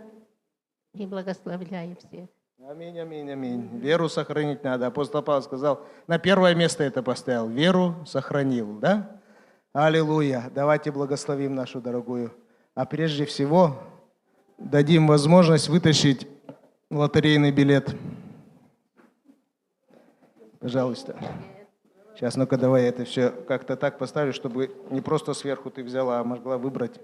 И благословляю всех. Аминь, аминь, аминь. Веру сохранить надо. Апостол Павел сказал, на первое место это поставил. Веру сохранил, да? Аллилуйя. Давайте благословим нашу дорогую. А прежде всего дадим возможность вытащить лотерейный билет. Пожалуйста. Сейчас, ну-ка, давай это все как-то так поставлю, чтобы не просто сверху ты взяла, а могла выбрать.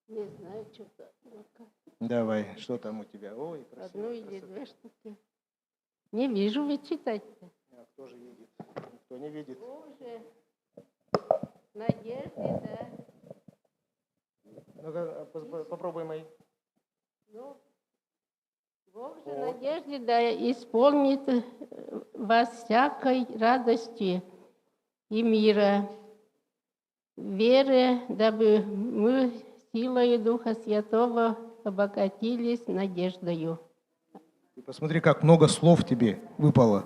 Не знаю, что-то. Давай, что там у тебя? Ой, красиво. Одну или две штуки. Не вижу, вы читайте. А кто же видит? Никто не видит. Боже, надежды, да. Ну-ка, попробуй мои. Ну, Бог же надежды, да, исполнит вас всякой радости и мира, веры, дабы мы силой Духа Святого обогатились надеждою. Ты посмотри, как много слов тебе выпало.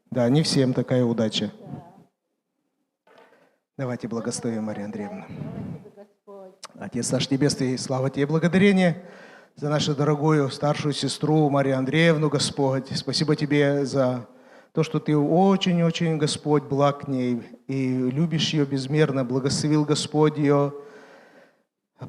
Да, не всем такая удача. Давайте благословим Марию Андреевну. Отец наш Небесный, слава Тебе, благодарение за нашу дорогую старшую сестру Марию Андреевну, Господь. Спасибо Тебе за то, что Ты очень-очень, Господь, благ к ней и любишь ее безмерно. Благословил Господь ее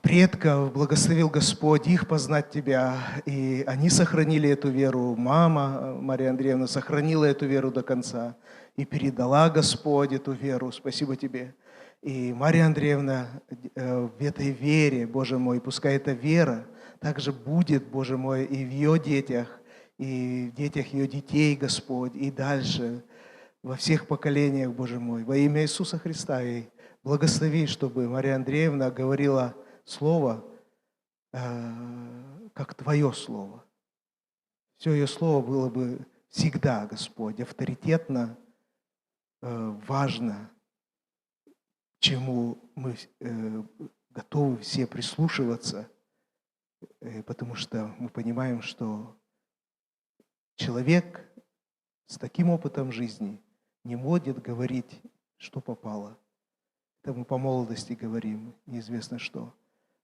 предков, благословил Господь их познать Тебя. И они сохранили эту веру. Мама Мария Андреевна сохранила эту веру до конца и передала Господь эту веру. Спасибо Тебе. И Мария Андреевна в этой вере, Боже мой, пускай эта вера также будет, Боже мой, и в ее детях, и в детях ее детей, Господь, и дальше, во всех поколениях, Боже мой. Во имя Иисуса Христа и благослови, чтобы Мария Андреевна говорила Слово, как Твое Слово. Все ее Слово было бы всегда, Господь, авторитетно, важно, чему мы готовы все прислушиваться, потому что мы понимаем, что человек с таким опытом жизни не может говорить, что попало. Это мы по молодости говорим, неизвестно что.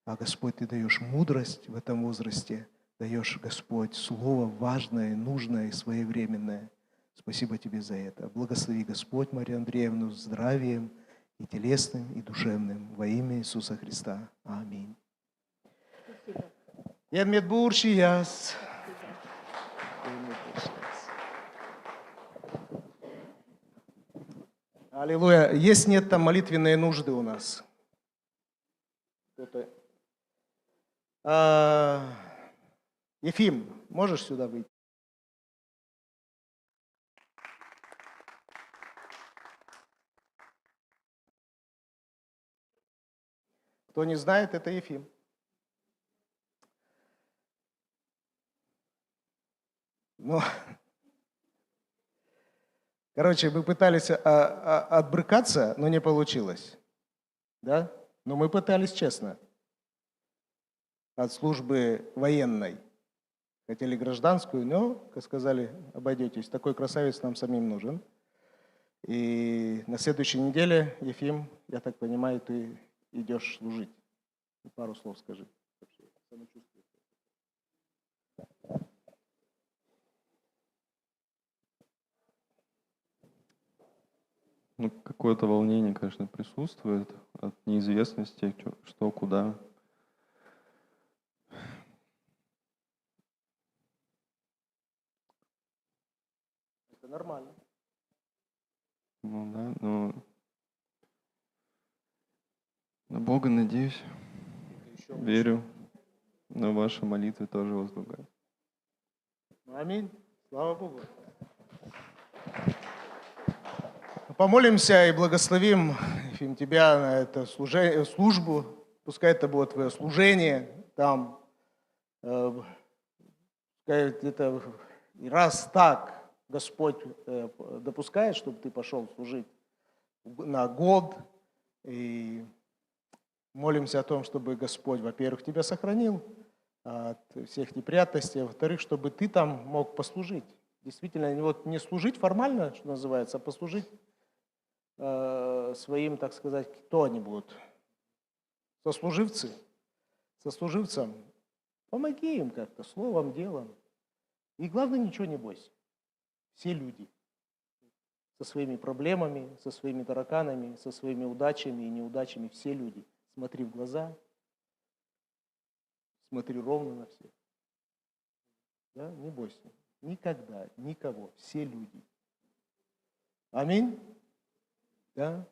А Господь, Ты даешь мудрость в этом возрасте, даешь, Господь, слово важное, нужное и своевременное. Спасибо Тебе за это. Благослови, Господь, Марию Андреевну здравием, и телесным, и душевным. Во имя Иисуса Христа. Аминь. Аллилуйя. Есть, нет там молитвенные нужды у нас? Кто-то? Ефим, можешь сюда выйти? Кто не знает, это Ефим. Ну, короче, мы пытались отбрыкаться, но не получилось. Да? Но мы пытались честно. От службы военной. Хотели гражданскую, но, как сказали, обойдетесь. Такой красавец нам самим нужен. И на следующей неделе, Ефим, я так понимаю, ты идешь служить. Пару слов скажи. Ну, какое-то волнение, конечно, присутствует от неизвестности, что, куда. Это нормально. Ну да, но на Бога надеюсь, верю, но ваши молитвы тоже возлагаю. Аминь. Слава Богу. Помолимся и благословим, Ефим, тебя на это службу. Пускай это будет твое служение там. Пускай это раз так Господь допускает, чтобы ты пошел служить на год. И молимся о том, чтобы Господь, во-первых, тебя сохранил от всех неприятностей, а во-вторых, чтобы ты там мог послужить. Действительно, вот не служить формально, что называется, а послужить своим, так сказать, кто они будут? Сослуживцам. Помоги им как-то, словом, делом. И главное, ничего не бойся. Все люди со своими проблемами, со своими тараканами, со своими удачами и неудачами, все люди. Смотри в глаза, смотри ровно на всех. Да? Не бойся. Никогда, никого. Все люди. Аминь. Да?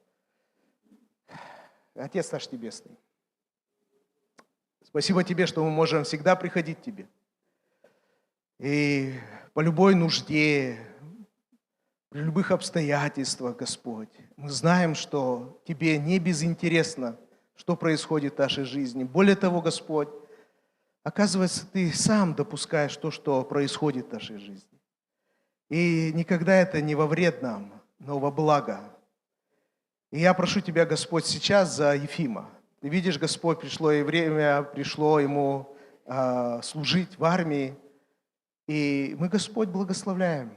Отец наш Небесный, спасибо Тебе, что мы можем всегда приходить к Тебе. И по любой нужде, при любых обстоятельствах, Господь, мы знаем, что Тебе не безинтересно, что происходит в нашей жизни. Более того, Господь, оказывается, Ты сам допускаешь то, что происходит в нашей жизни. И никогда это не во вред нам, но во благо. И я прошу Тебя, Господь, сейчас за Ефима. Ты видишь, Господь, пришло и время, пришло ему служить в армии. И мы, Господь, благословляем.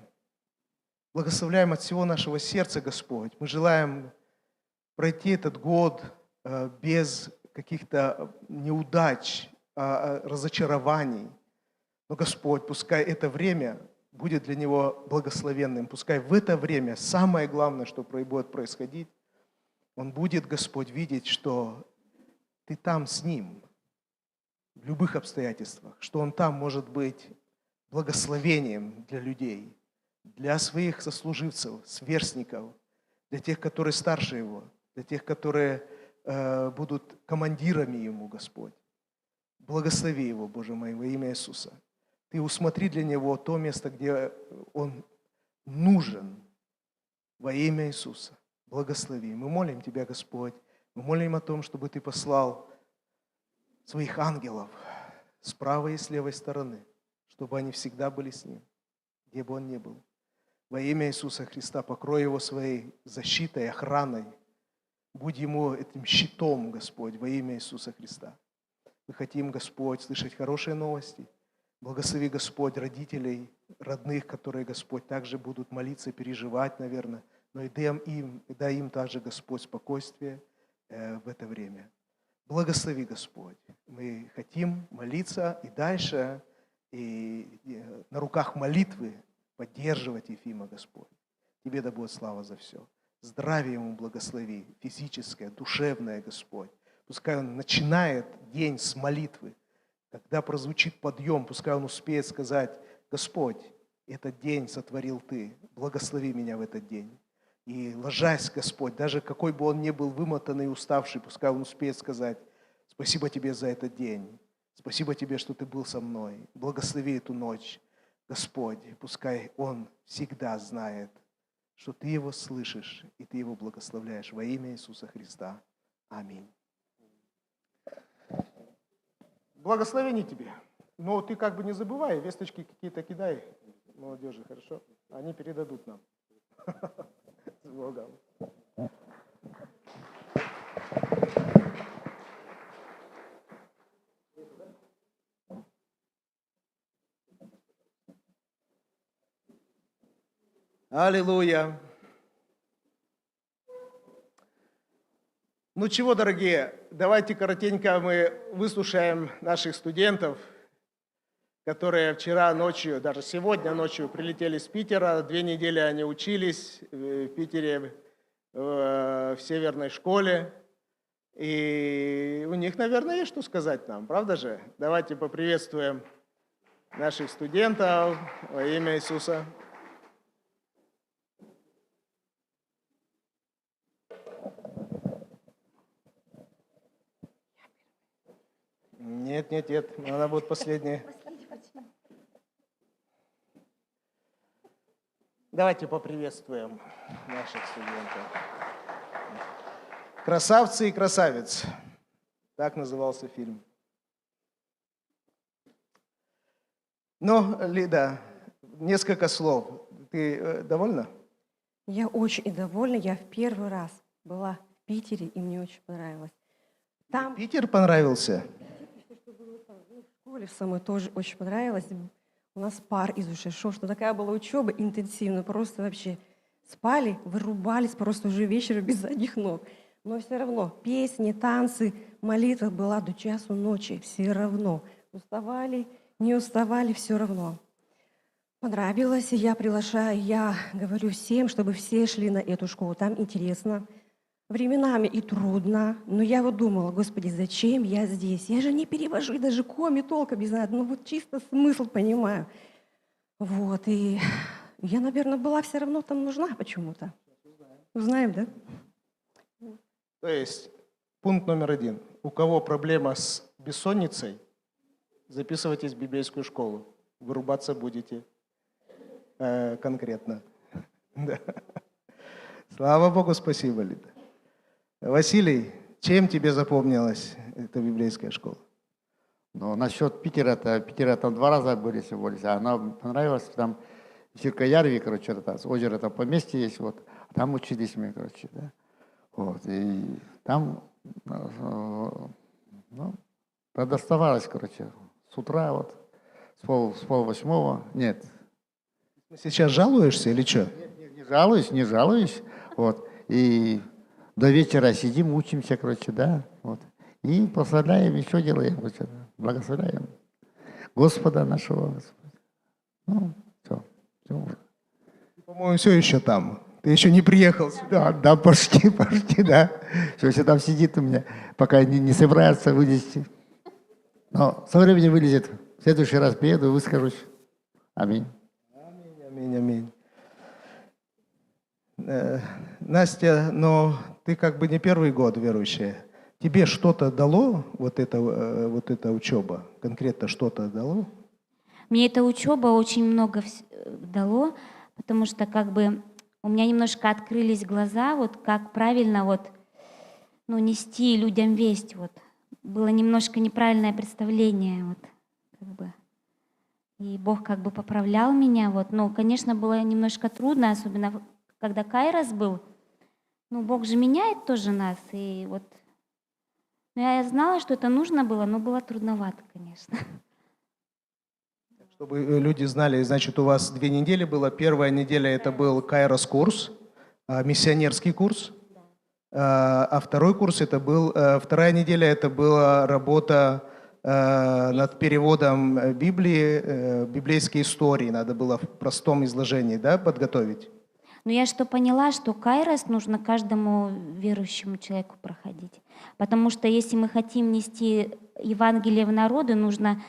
Благословляем от всего нашего сердца, Господь. Мы желаем пройти этот год без каких-то неудач, разочарований. Но, Господь, пускай это время будет для него благословенным. Пускай в это время самое главное, что будет происходить, он будет, Господь, видеть, что ты там с ним в любых обстоятельствах, что он там может быть благословением для людей, для своих сослуживцев, сверстников, для тех, которые старше его, для тех, которые будут командирами ему, Господь. Благослови его, Боже мой, во имя Иисуса. Ты усмотри для него то место, где он нужен во имя Иисуса. Благослови. Мы молим Тебя, Господь. Мы молим о том, чтобы Ты послал своих ангелов с правой и с левой стороны, чтобы они всегда были с ним, где бы он ни был. Во имя Иисуса Христа покрой его своей защитой, охраной. Будь ему этим щитом, Господь, во имя Иисуса Христа. Мы хотим, Господь, слышать хорошие новости. Благослови, Господь, родителей, родных, которые, Господь, также будут молиться, переживать, наверное, но и дай им также, Господь, спокойствие в это время. Благослови, Господь. Мы хотим молиться и дальше, и на руках молитвы поддерживать Ефима, Господь. Тебе да будет слава за все. Здравие ему благослови, физическое, душевное, Господь. Пускай он начинает день с молитвы. Когда прозвучит подъем, пускай он успеет сказать: Господь, этот день сотворил Ты, благослови меня в этот день. И ложась, Господь, даже какой бы он ни был вымотанный и уставший, пускай он успеет сказать: спасибо Тебе за этот день, спасибо Тебе, что Ты был со мной, благослови эту ночь. Господь, пускай он всегда знает, что Ты его слышишь и Ты его благословляешь во имя Иисуса Христа. Аминь. Благословение тебе. Но ты как бы не забывай, весточки какие-то кидай молодежи, хорошо? Они передадут нам. С Богом. Аллилуйя. Ну чего, дорогие, давайте коротенько мы выслушаем наших студентов, которые вчера ночью, даже сегодня ночью прилетели с Питера. 2 недели они учились в Питере в северной школе. И у них, наверное, есть что сказать нам, правда же? Давайте поприветствуем наших студентов во имя Иисуса. Нет, она будет последняя. Давайте поприветствуем наших студентов. «Красавцы и красавиц». Так назывался фильм. Ну, Лида, несколько слов. Ты довольна? Я очень довольна. Я в первый раз была в Питере, и мне очень понравилось. Там Питер понравился? в школе в самой тоже очень понравилось. У нас пар из ушей шел, что такая была учеба интенсивная, просто вообще спали, вырубались просто уже вечером без задних ног. Но все равно песни, танцы, молитва была до часу ночи, все равно. Уставали, не уставали, все равно. Понравилось, я приглашаю, я говорю всем, чтобы все шли на эту школу, там интересно. Временами и трудно, но я вот думала: Господи, зачем я здесь? Я же не перевожу, и даже коми толком не знаю, ну вот чисто смысл понимаю. Вот, и я, наверное, была все равно там нужна почему-то. Узнаем, да? То есть, пункт номер 1. У кого проблема с бессонницей, записывайтесь в библейскую школу. Вырубаться будете конкретно. Да. Слава Богу, спасибо, Лида. Василий, чем тебе запомнилась эта библейская школа? Но насчет Питера там 2 раза были всего лишь, а она понравилась, там в Сиркоярве, короче, это озеро, там поместье есть, вот, там учились мы, короче, да. Вот, и там, ну, предоставалось, короче, с утра вот, с полвосьмого, нет. Сейчас жалуешься или что? Не жалуюсь, вот. И до вечера сидим, учимся, короче, да, вот. И прославляем, еще делаем, короче, благословляем Господа нашего. Ну, все. По-моему, все еще там. Ты еще не приехал сюда. Да, почти, да. Все там сидит у меня, пока не собирается вылезти. Но со временем вылезет. В следующий раз приеду, выскажусь. Аминь. Аминь. Настя, но ты как бы не первый год верующая. Тебе что-то дало вот эта учеба? Конкретно что-то дало? Мне эта учеба очень много дало, потому что как бы у меня немножко открылись глаза, вот как правильно вот, ну, нести людям весть. Вот. Было немножко неправильное представление. Вот, как бы. И Бог как бы поправлял меня. Вот. Ну, конечно, было немножко трудно, особенно когда Кайрос был. Ну, Бог же меняет тоже нас. И вот, ну, я знала, что это нужно было, но было трудновато, конечно. Чтобы люди знали, значит, у вас 2 недели было. Первая неделя это был Кайрос курс, миссионерский курс. А второй курс это был, вторая неделя это была работа над переводом Библии, библейской истории. Надо было в простом изложении, да, подготовить. Но я что поняла, что Кайрос нужно каждому верующему человеку проходить. Потому что если мы хотим нести Евангелие в народы, нужно,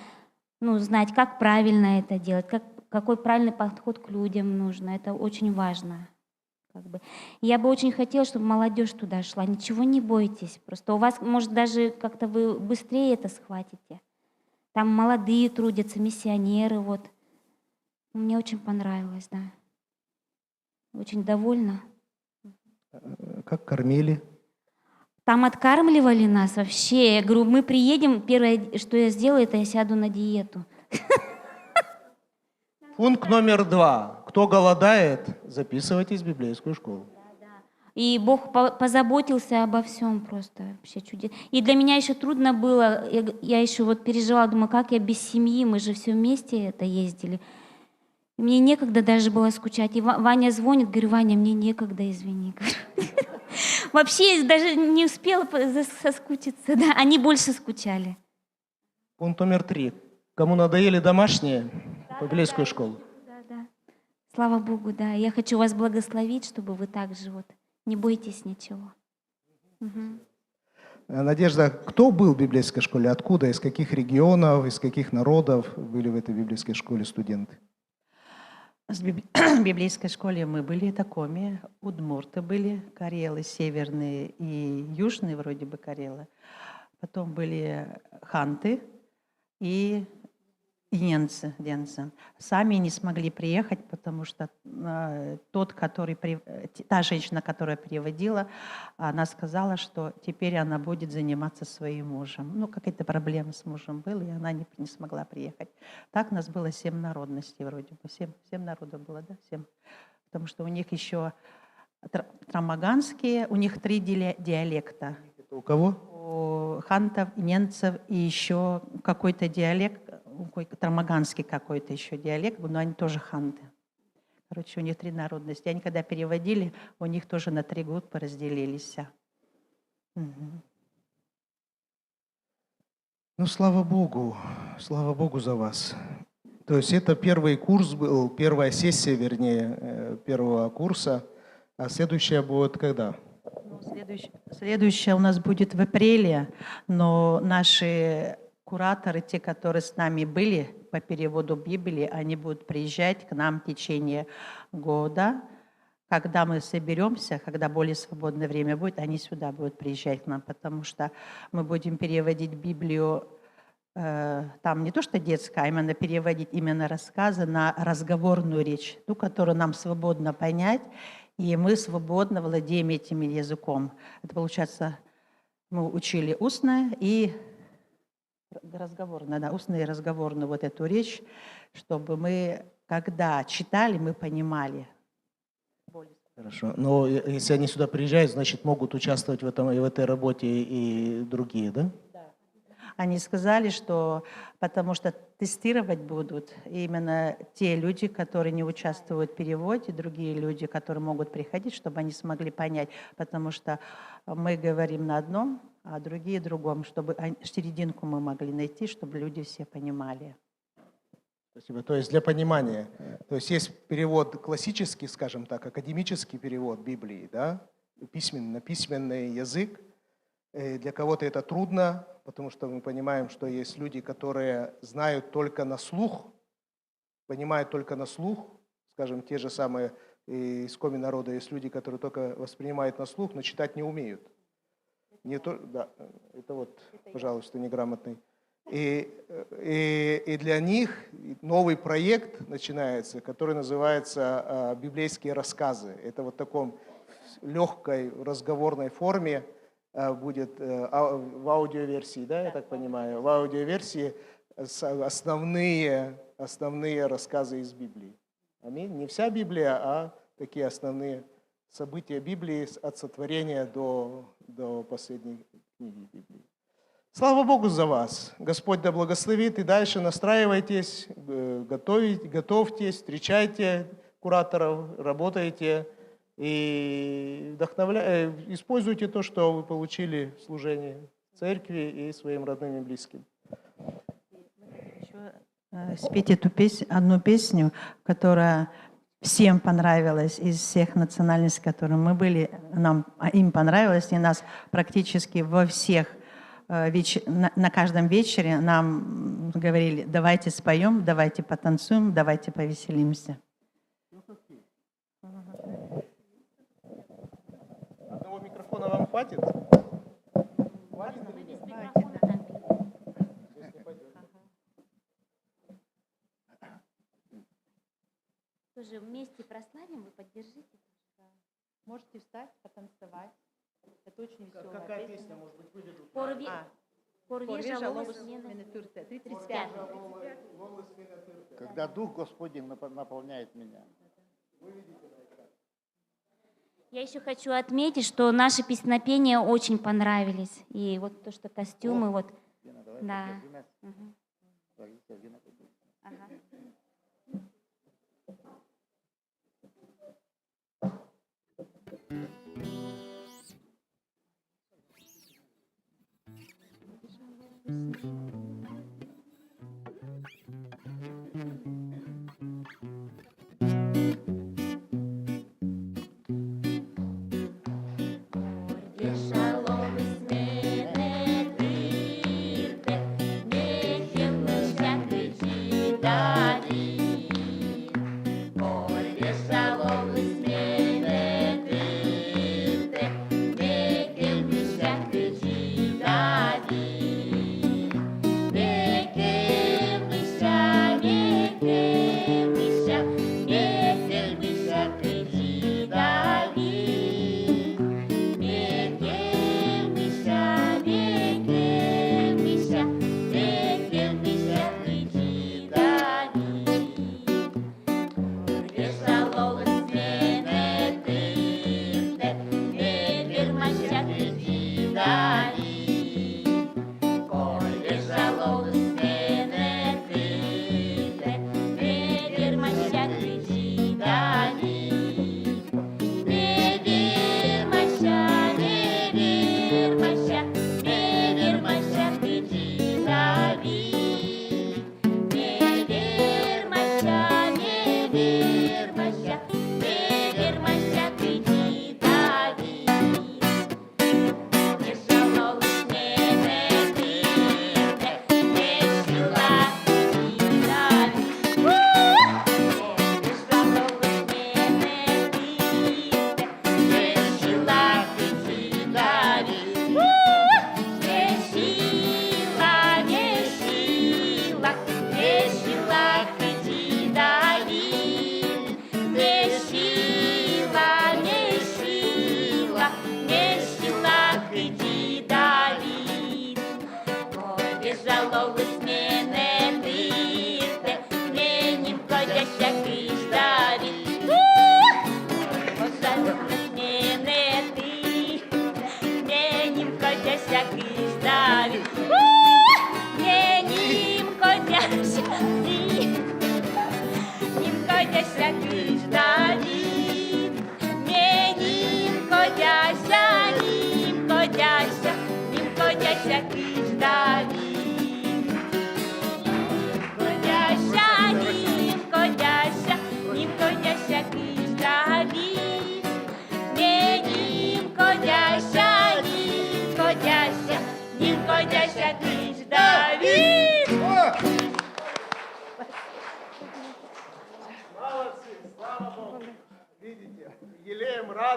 ну, знать, как правильно это делать, какой правильный подход к людям нужно. Это очень важно. Как бы. Я бы очень хотела, чтобы молодежь туда шла. Ничего не бойтесь. Просто у вас, может, даже как-то вы быстрее это схватите. Там молодые трудятся, миссионеры. Вот. Мне очень понравилось, да. Очень довольна. Как кормили? Там откармливали нас вообще. Я говорю, мы приедем, первое, что я сделаю, это я сяду на диету. Пункт номер 2. Кто голодает, записывайтесь в библейскую школу. И Бог позаботился обо всем просто. Вообще чудесно. И для меня еще трудно было, я еще вот переживала, думаю, как я без семьи, мы же все вместе это ездили. И мне некогда даже было скучать. И Ваня звонит, говорю, Ваня, мне некогда, извини. Вообще даже не успела соскучиться, да, они больше скучали. Пункт номер 3. Кому надоели домашние, в библейскую школу. Да. Слава Богу, да. Я хочу вас благословить, чтобы вы также вот не бойтесь ничего. Угу. Надежда, кто был в библейской школе? Откуда? Из каких регионов, из каких народов были в этой библейской школе студенты? В библейской школе мы были такоми, удмурты были, карелы северные и южные вроде бы карелы. Потом были ханты и денцы. Сами не смогли приехать, потому что та женщина, которая переводила, она сказала, что теперь она будет заниматься своим мужем. Ну, какие-то проблемы с мужем были, и она не смогла приехать. Так нас было 7 народностей вроде бы. 7 народов было, да? 7. Потому что у них еще трамаганские, у них 3 диалекта. Это у кого? У хантов, немцев и еще какой-то диалект, трамаганский какой-то еще диалект, но они тоже ханты. Короче, у них 3 народности. Они когда переводили, у них тоже на 3 группы разделились. Угу. Ну, слава Богу за вас. То есть это первый курс был, первая сессия, вернее, первого курса, а следующая будет когда? Следующая у нас будет в апреле, но наши кураторы, те, которые с нами были по переводу Библии, они будут приезжать к нам в течение года. Когда мы соберемся, когда более свободное время будет, они сюда будут приезжать к нам, потому что мы будем переводить Библию, там не то что детская, а именно переводить именно рассказы на разговорную речь, ту, которую нам свободно понять, и мы свободно владеем этим языком. Это получается, мы учили устное и разговорную, да, устную и разговорную вот эту речь, чтобы мы, когда читали, мы понимали. Хорошо. Но если они сюда приезжают, значит, могут участвовать в этой работе и другие, да? Да. Они сказали, что потому что тестировать будут именно те люди, которые не участвуют в переводе, другие люди, которые могут приходить, чтобы они смогли понять, потому что мы говорим на одном, а другие другом, чтобы серединку мы могли найти, чтобы люди все понимали. Спасибо. То есть для понимания. То есть перевод классический, скажем так, академический перевод Библии, да, на письменный язык. Для кого-то это трудно, потому что мы понимаем, что есть люди, которые знают только на слух, понимают только на слух, скажем, те же самые из коми народа, есть люди, которые только воспринимают на слух, но читать не умеют. Не то, да, это вот, пожалуйста, неграмотный. И для них новый проект начинается, который называется «Библейские рассказы». Это вот в таком легкой разговорной форме будет в аудиоверсии, да, я так понимаю, в аудиоверсии основные рассказы из Библии. Аминь. Не вся Библия, а такие основные события Библии от сотворения до последней книги Библии. Слава Богу за вас. Господь да благословит. И дальше настраивайтесь, готовьтесь, встречайте кураторов, работайте и используйте то, что вы получили в служении церкви и своим родным и близким. Еще спеть одну песню, которая всем понравилась из всех национальностей, которые мы были, им понравилось, и нас практически во всех на каждом вечере нам говорили: давайте споем, давайте потанцуем, давайте повеселимся. Одного микрофона вам хватит? Тоже вместе прославим, вы поддержите. Можете встать, потанцевать. Это очень веселая Какая песня, может быть, выйдет? Порвежа ловус мене. 35. Когда Дух Господень наполняет меня. Я еще хочу отметить, что наши песнопения очень понравились. И вот то, что костюмы, вот. Да. Мгм. Ага. Шалом из мене вірте, не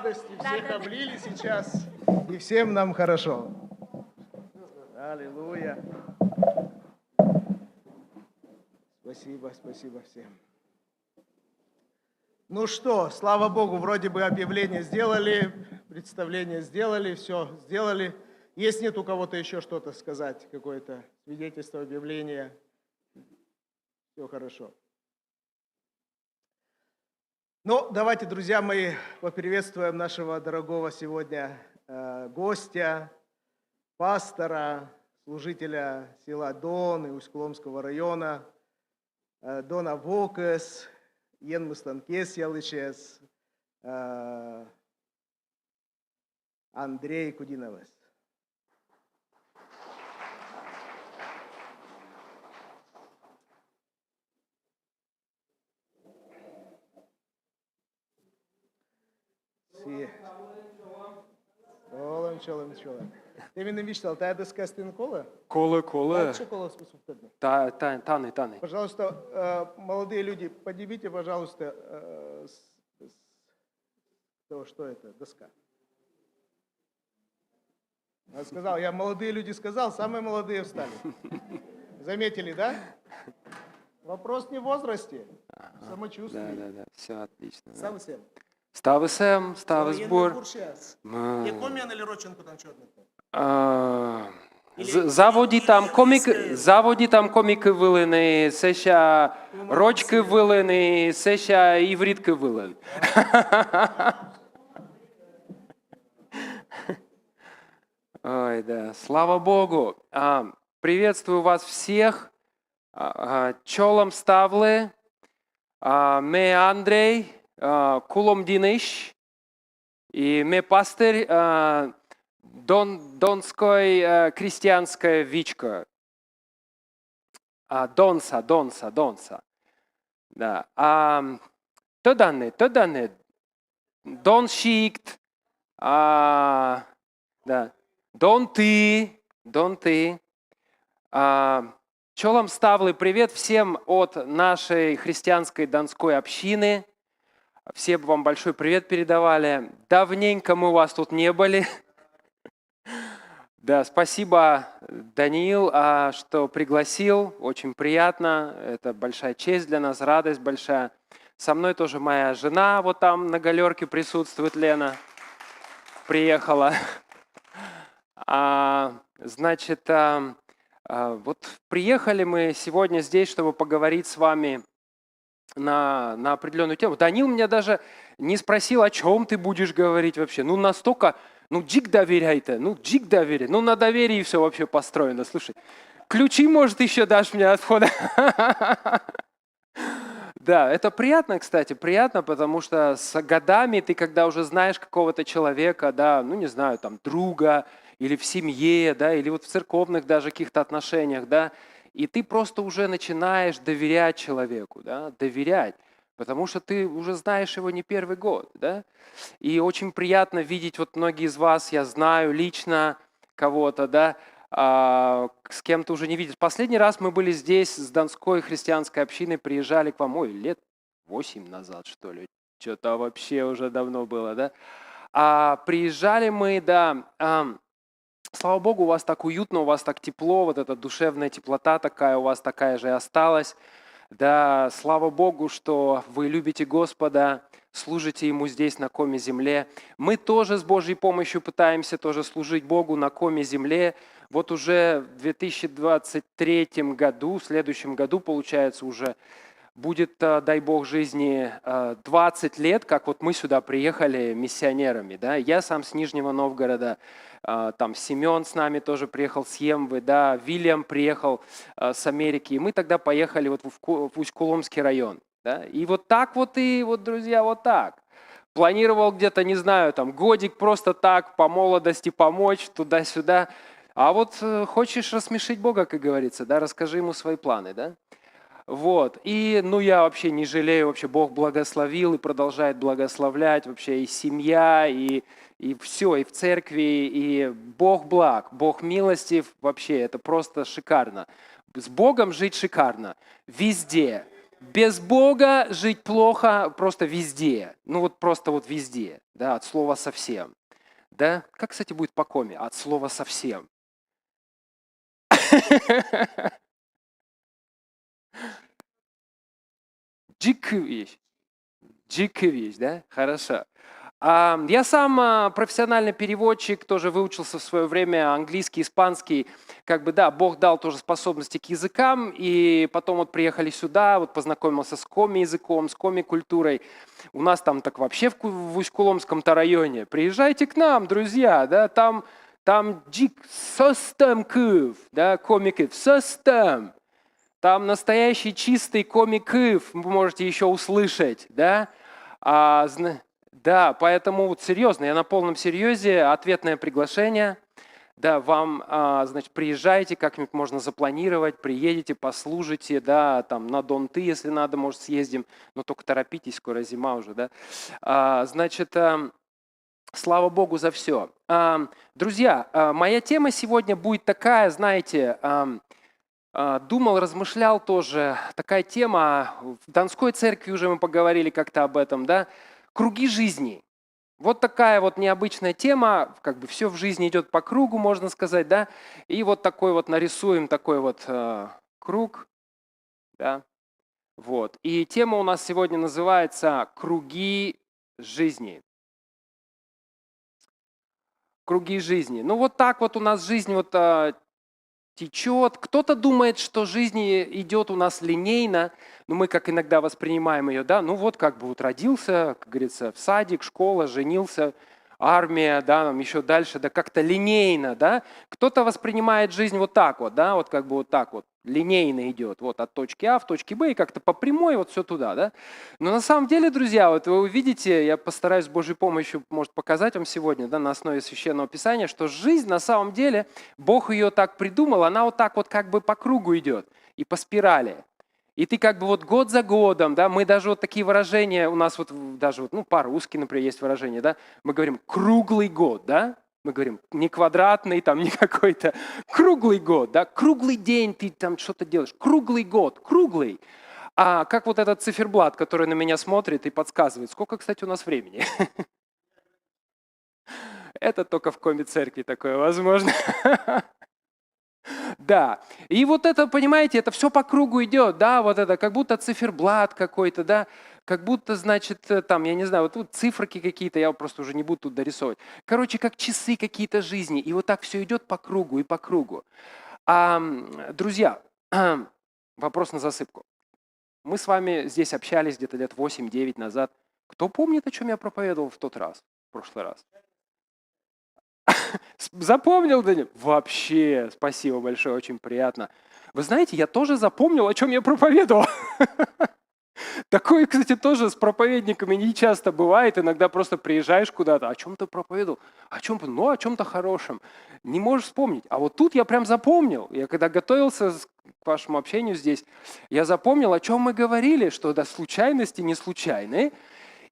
радости, всех облили сейчас, и всем нам хорошо. Аллилуйя. Спасибо, спасибо всем. Ну что, слава Богу, вроде бы объявление сделали, представление сделали, все сделали. Есть нет у кого-то еще что-то сказать, какое-то свидетельство, объявление? Все хорошо. Ну, давайте, друзья мои, поприветствуем нашего дорогого сегодня гостя, пастора, служителя села Дон и Усть-Коломского района, Дона Вокес, Йенмустанкес Ялычес, Андрей Кудиновес. Sí. Çolum. Demin demiştim, tayda skastın kola? Колы. Что кола способны? Таны. Пожалуйста, молодые люди, поднимите, пожалуйста, что это, доска. Я сказал, я молодые люди сказал, самые молодые встали. Заметили, да? Вопрос не в возрасте, в самочувствии. Да, все отлично. Сам всем. Стави збор. Яком я Роченко там чорний? Заводі там коміки вилини, це ще рочки вилини, це ще івритки вилини. Ой, да, слава Богу. Приветствую вас всех. Чолом ставли. Ме Андрей Куломдиниш. И ме пастырь Донской крестьянская вичка. Донса. Да. То дане. Дон шикт. Да. Дон ты. Чолом ставлы, привет всем от нашей христианской донской общины. Все вам большой привет передавали. Давненько мы у вас тут не были. Да, спасибо, Даниил, что пригласил. Очень приятно. Это большая честь для нас, радость большая. Со мной тоже моя жена, вот там на галерке присутствует, Лена. Приехала. Значит, вот приехали мы сегодня здесь, чтобы поговорить с вами на определенную тему. Данил меня даже не спросил, о чем ты будешь говорить вообще. Ну, настолько, джик доверяй-то, джик доверяй. На доверии все вообще построено. Слушай, ключи, может, еще дашь мне от входа? Да, это приятно, кстати, приятно, потому что с годами ты, когда уже знаешь какого-то человека, да, не знаю, там, друга, или в семье, да, или вот в церковных даже каких-то отношениях, да, и ты просто уже начинаешь доверять человеку, да, доверять, потому что ты уже знаешь его не первый год, да, и очень приятно видеть, вот многие из вас, я знаю лично кого-то, да, с кем-то уже не видишь. Последний раз мы были здесь с Донской христианской общиной, приезжали к вам, лет 8 назад, что ли, что-то вообще уже давно было, да, приезжали мы, да, слава Богу, у вас так уютно, у вас так тепло, вот эта душевная теплота такая, у вас такая же и осталась. Да, слава Богу, что вы любите Господа, служите Ему здесь, на коме земле. Мы тоже с Божьей помощью пытаемся тоже служить Богу на коме земле. Вот уже в 2023 году, в следующем году, получается, уже будет, дай Бог жизни, 20 лет, как вот мы сюда приехали миссионерами. Да? Я сам с Нижнего Новгорода, там Семен с нами тоже приехал с Емвы, да, Вильям приехал с Америки. И мы тогда поехали вот в Усть-Коломский район. Да? И вот так вот, друзья, вот так. Планировал где-то, не знаю, там годик просто так, по молодости помочь, туда-сюда. А вот хочешь рассмешить Бога, как говорится, да, расскажи Ему свои планы, да. Вот, и, я вообще не жалею, вообще Бог благословил и продолжает благословлять, вообще и семья, и все, и в церкви, и Бог благ, Бог милостив, вообще это просто шикарно. С Богом жить шикарно, везде, Без Бога жить плохо просто везде. Ну вот просто вот везде, да, от слова совсем. Да? Как, кстати, будет по коме? От слова совсем. Дикая вещь. Дикая вещь, да? Хорошо. Я сам профессиональный переводчик, тоже выучился в свое время английский, испанский. Как бы, да, Бог дал тоже способности к языкам, и потом вот приехали сюда, вот познакомился с коми-языком, с коми-культурой. У нас там так вообще в Усть-Куломском-то районе. Приезжайте к нам, друзья, да, там дик состем кыв, да, комиков, состем. Там настоящий чистый комикыв вы можете еще услышать, да. Да, поэтому вот серьезно, я на полном серьезе, ответное приглашение. Да, вам, значит, приезжайте, как-нибудь можно запланировать, приедете, послужите, да, там на Дон-Ты, если надо, может, съездим, но только торопитесь, скоро зима уже, да. Значит, слава Богу за все. Друзья, моя тема сегодня будет такая, знаете, думал, размышлял тоже, такая тема, в Донской церкви уже мы поговорили как-то об этом, да, круги жизни. Вот такая вот необычная тема, как бы все в жизни идет по кругу, можно сказать, да, и вот такой вот нарисуем такой вот круг, да, вот. И тема у нас сегодня называется «Круги жизни». Круги жизни. Ну вот так вот у нас жизнь вот течет. Кто-то думает, что жизнь идет у нас линейно, но мы как иногда воспринимаем ее, да, ну вот как бы вот родился, как говорится, в садик, школа, женился, армия, да, там еще дальше, да, как-то линейно, да. Кто-то воспринимает жизнь вот так вот, да, вот как бы вот так вот, линейно идет, вот от точки А в точке Б и как-то по прямой вот все туда, да. Но на самом деле, друзья, вот вы увидите, я постараюсь с Божьей помощью, может, показать вам сегодня, да, на основе Священного Писания, что жизнь на самом деле, Бог ее так придумал, она вот так вот как бы по кругу идет и по спирали. И ты как бы вот год за годом, да, мы даже вот такие выражения, у нас вот даже вот, ну, по-русски, например, есть выражение, да, мы говорим круглый год, да, мы говорим не квадратный, там, не какой-то, круглый год, да, круглый день ты там что-то делаешь, круглый год, круглый. А как вот этот циферблат, который на меня смотрит и подсказывает, сколько, кстати, у нас времени? Это только в коми-церкви такое возможно. Да, и вот это, понимаете, это все по кругу идет, да, вот это, как будто циферблат какой-то, да, как будто, значит, там, я не знаю, вот тут циферки какие-то, я просто уже не буду тут дорисовывать. Короче, как часы какие-то жизни, и вот так все идет по кругу и по кругу. Друзья, вопрос на засыпку. Мы с вами здесь общались где-то лет 8-9 назад. Кто помнит, о чем я проповедовал в тот раз, в прошлый раз? Запомнил, Данил? Вообще, спасибо большое, очень приятно. Вы знаете, я тоже запомнил, о чем я проповедовал. Такое, кстати, тоже с проповедниками не часто бывает. Иногда просто приезжаешь куда-то, о чем ты проповедовал? О чем? Ну, о чем-то хорошем. Не можешь вспомнить. А вот тут я прям запомнил. Я когда готовился к вашему общению здесь, я запомнил, о чем мы говорили, что да, случайности не случайны.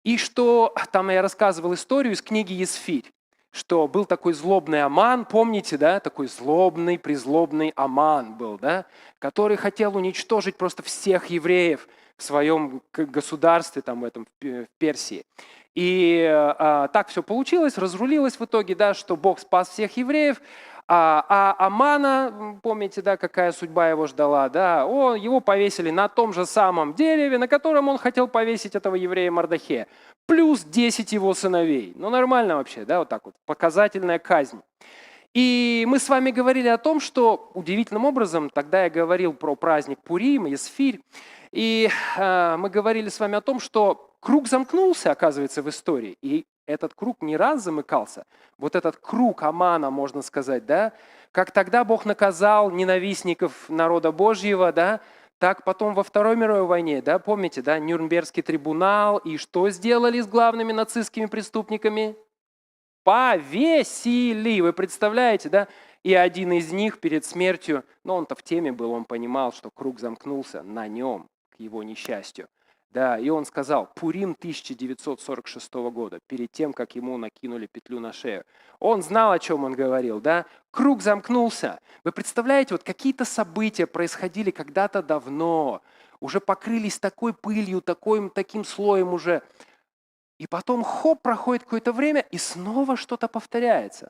И что, там я рассказывал историю из книги «Есфирь», что был такой злобный Аман, помните, да, такой злобный, призлобный Аман был, да, который хотел уничтожить просто всех евреев в своем государстве, там, в этом, в Персии. И так все получилось, разрулилось в итоге, да, что Бог спас всех евреев, а Амана, помните, да, какая судьба его ждала, да, его повесили на том же самом дереве, на котором он хотел повесить этого еврея Мордохея, плюс 10 его сыновей. Ну, нормально вообще, да, вот так вот, показательная казнь. И мы с вами говорили о том, что удивительным образом, тогда я говорил про праздник Пурим, Есфирь, и мы говорили с вами о том, что круг замкнулся, оказывается, в истории, и этот круг не раз замыкался. Вот этот круг Амана, можно сказать, да, как тогда Бог наказал ненавистников народа Божьего, да, так потом во Второй мировой войне, да, помните, да, Нюрнбергский трибунал, и что сделали с главными нацистскими преступниками? Повесили, вы представляете, да? И один из них перед смертью, но он-то в теме был, он понимал, что круг замкнулся на нем, к его несчастью. Да, и он сказал, Пурим 1946 года, перед тем, как ему накинули петлю на шею. Он знал, о чем он говорил, да? Круг замкнулся. Вы представляете, вот какие-то события происходили когда-то давно, уже покрылись такой пылью, таким слоем уже. И потом, хоп, проходит какое-то время, и снова что-то повторяется.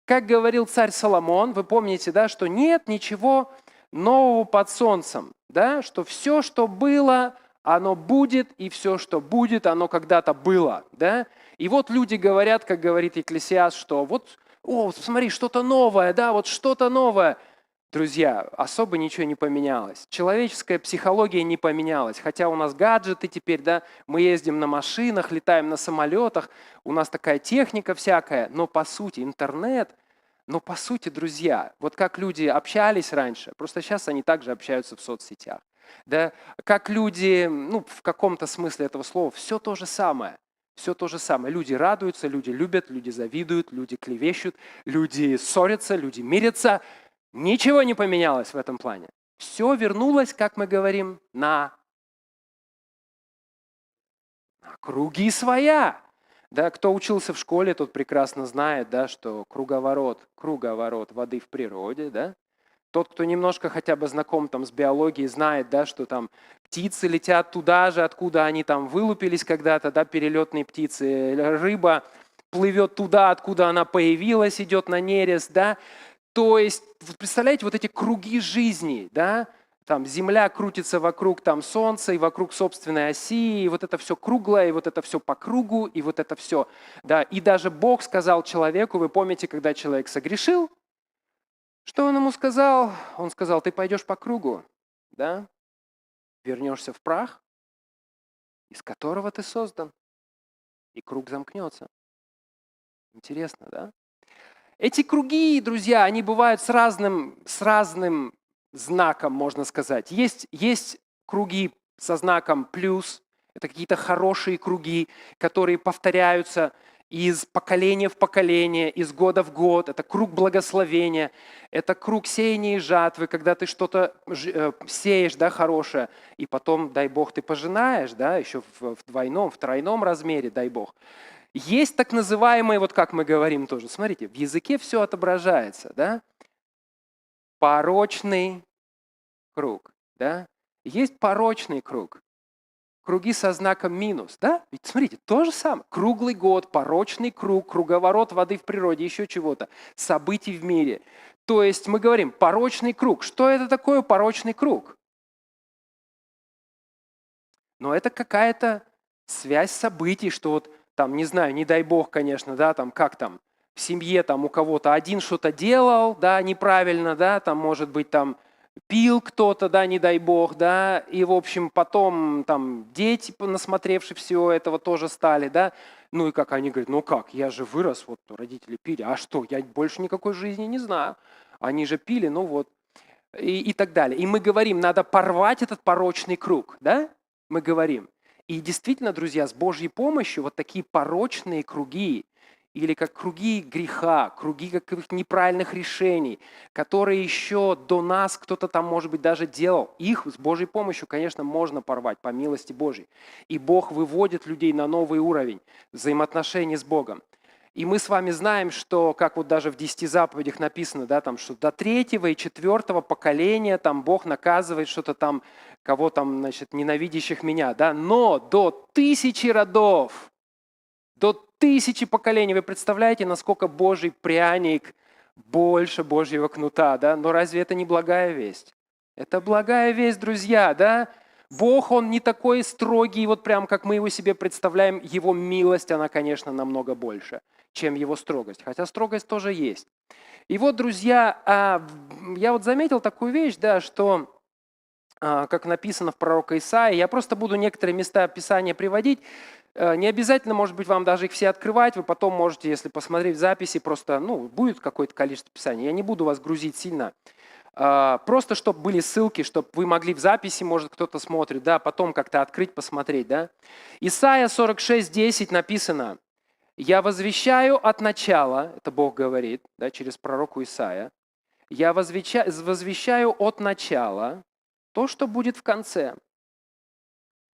Как говорил царь Соломон, вы помните, да, что нет ничего нового под солнцем, да, что все, что было, оно будет, и все, что будет, оно когда-то было. Да? И вот люди говорят, как говорит Екклесиаст, что вот, смотри, что-то новое, да, вот что-то новое. Друзья, особо ничего не поменялось. Человеческая психология не поменялась. Хотя у нас гаджеты теперь, да, мы ездим на машинах, летаем на самолетах, у нас такая техника всякая, но по сути интернет, друзья, вот как люди общались раньше, просто сейчас они также общаются в соцсетях. Да? Как люди, в каком-то смысле этого слова, все то же самое. Все то же самое. Люди радуются, люди любят, люди завидуют, люди клевещут, люди ссорятся, люди мирятся. Ничего не поменялось в этом плане. Все вернулось, как мы говорим, на круги своя. Да, кто учился в школе, тот прекрасно знает, да, что круговорот воды в природе. Да? Тот, кто немножко хотя бы знаком там, с биологией, знает, да, что там птицы летят туда же, откуда они там вылупились когда-то, да, перелетные птицы. Рыба плывет туда, откуда она появилась, идет на нерест. Да? То есть, представляете, вот эти круги жизни, да, там Земля крутится вокруг там, Солнца и вокруг собственной оси, и вот это все круглое, и вот это все по кругу, и вот это все. Да. И даже Бог сказал человеку, вы помните, когда человек согрешил, что он ему сказал? Он сказал, ты пойдешь по кругу, да, вернешься в прах, из которого ты создан, и круг замкнется. Интересно, да? Эти круги, друзья, они бывают с разным знаком, можно сказать. Есть круги со знаком плюс, это какие-то хорошие круги, которые повторяются из поколения в поколение, из года в год. Это круг благословения, это круг сеяния и жатвы, когда ты что-то сеешь, да, хорошее, и потом, дай Бог, ты пожинаешь, да, еще в двойном, в тройном размере, дай Бог. Есть так называемые, вот как мы говорим тоже, смотрите, в языке все отображается, да? Порочный круг, да? Есть порочный круг, круги со знаком минус, да? Ведь смотрите, то же самое, круглый год, порочный круг, круговорот воды в природе, еще чего-то, событий в мире. То есть мы говорим порочный круг. Что это такое порочный круг? Но это какая-то связь событий, что вот там, не знаю, не дай Бог, конечно, да, там, как там, в семье там у кого-то один что-то делал, да, неправильно, да, там, может быть, там, пил кто-то, да, не дай Бог, да, и, в общем, потом, там, дети, насмотревшие всего этого, тоже стали, да, ну, и как они говорят, ну, как, я же вырос, вот, родители пили, а что, я больше никакой жизни не знаю, они же пили, ну, вот, и так далее. И мы говорим, надо порвать этот порочный круг, да, мы говорим. И действительно, друзья, с Божьей помощью вот такие порочные круги, или как круги греха, круги каких-то неправильных решений, которые еще до нас кто-то там, может быть, даже делал, их с Божьей помощью, конечно, можно порвать по милости Божьей. И Бог выводит людей на новый уровень взаимоотношений с Богом. И мы с вами знаем, что, как вот даже в 10 заповедях написано, да, там, что до 3-го и 4-го поколения там Бог наказывает что-то там, кого там, значит, ненавидящих меня, да, но до 1000 родов, до 1000 поколений, вы представляете, насколько Божий пряник больше Божьего кнута, да, но разве это не благая весть? Это благая весть, друзья, да. Бог, Он не такой строгий, вот прям как мы его себе представляем. Его милость, она, конечно, намного больше, чем его строгость. Хотя строгость тоже есть. И вот, друзья, я вот заметил такую вещь, да, что, как написано в пророка Исаии, я просто буду некоторые места Писания приводить. Не обязательно, может быть, вам даже их все открывать. Вы потом можете, если посмотреть в записи, просто, будет какое-то количество Писаний. Я не буду вас грузить сильно. Просто, чтобы были ссылки, чтобы вы могли в записи, может, кто-то смотрит, да, потом как-то открыть, посмотреть, да. Исайя 46:10 написано: «Я возвещаю от начала», это Бог говорит, да, через пророку Исаия, «Я возвещаю от начала то, что будет в конце».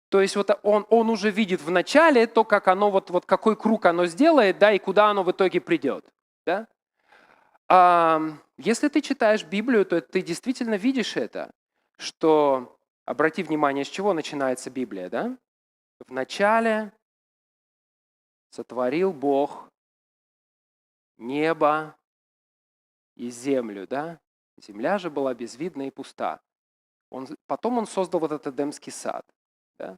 То есть вот он уже видит в начале то, как оно, вот какой круг оно сделает, да, и куда оно в итоге придет, да. Если ты читаешь Библию, то ты действительно видишь это, что Обрати внимание, с чего начинается Библия, да? Вначале сотворил Бог небо и землю, да? Земля же была безвидна и пуста. Потом он создал вот этот Эдемский сад. Да?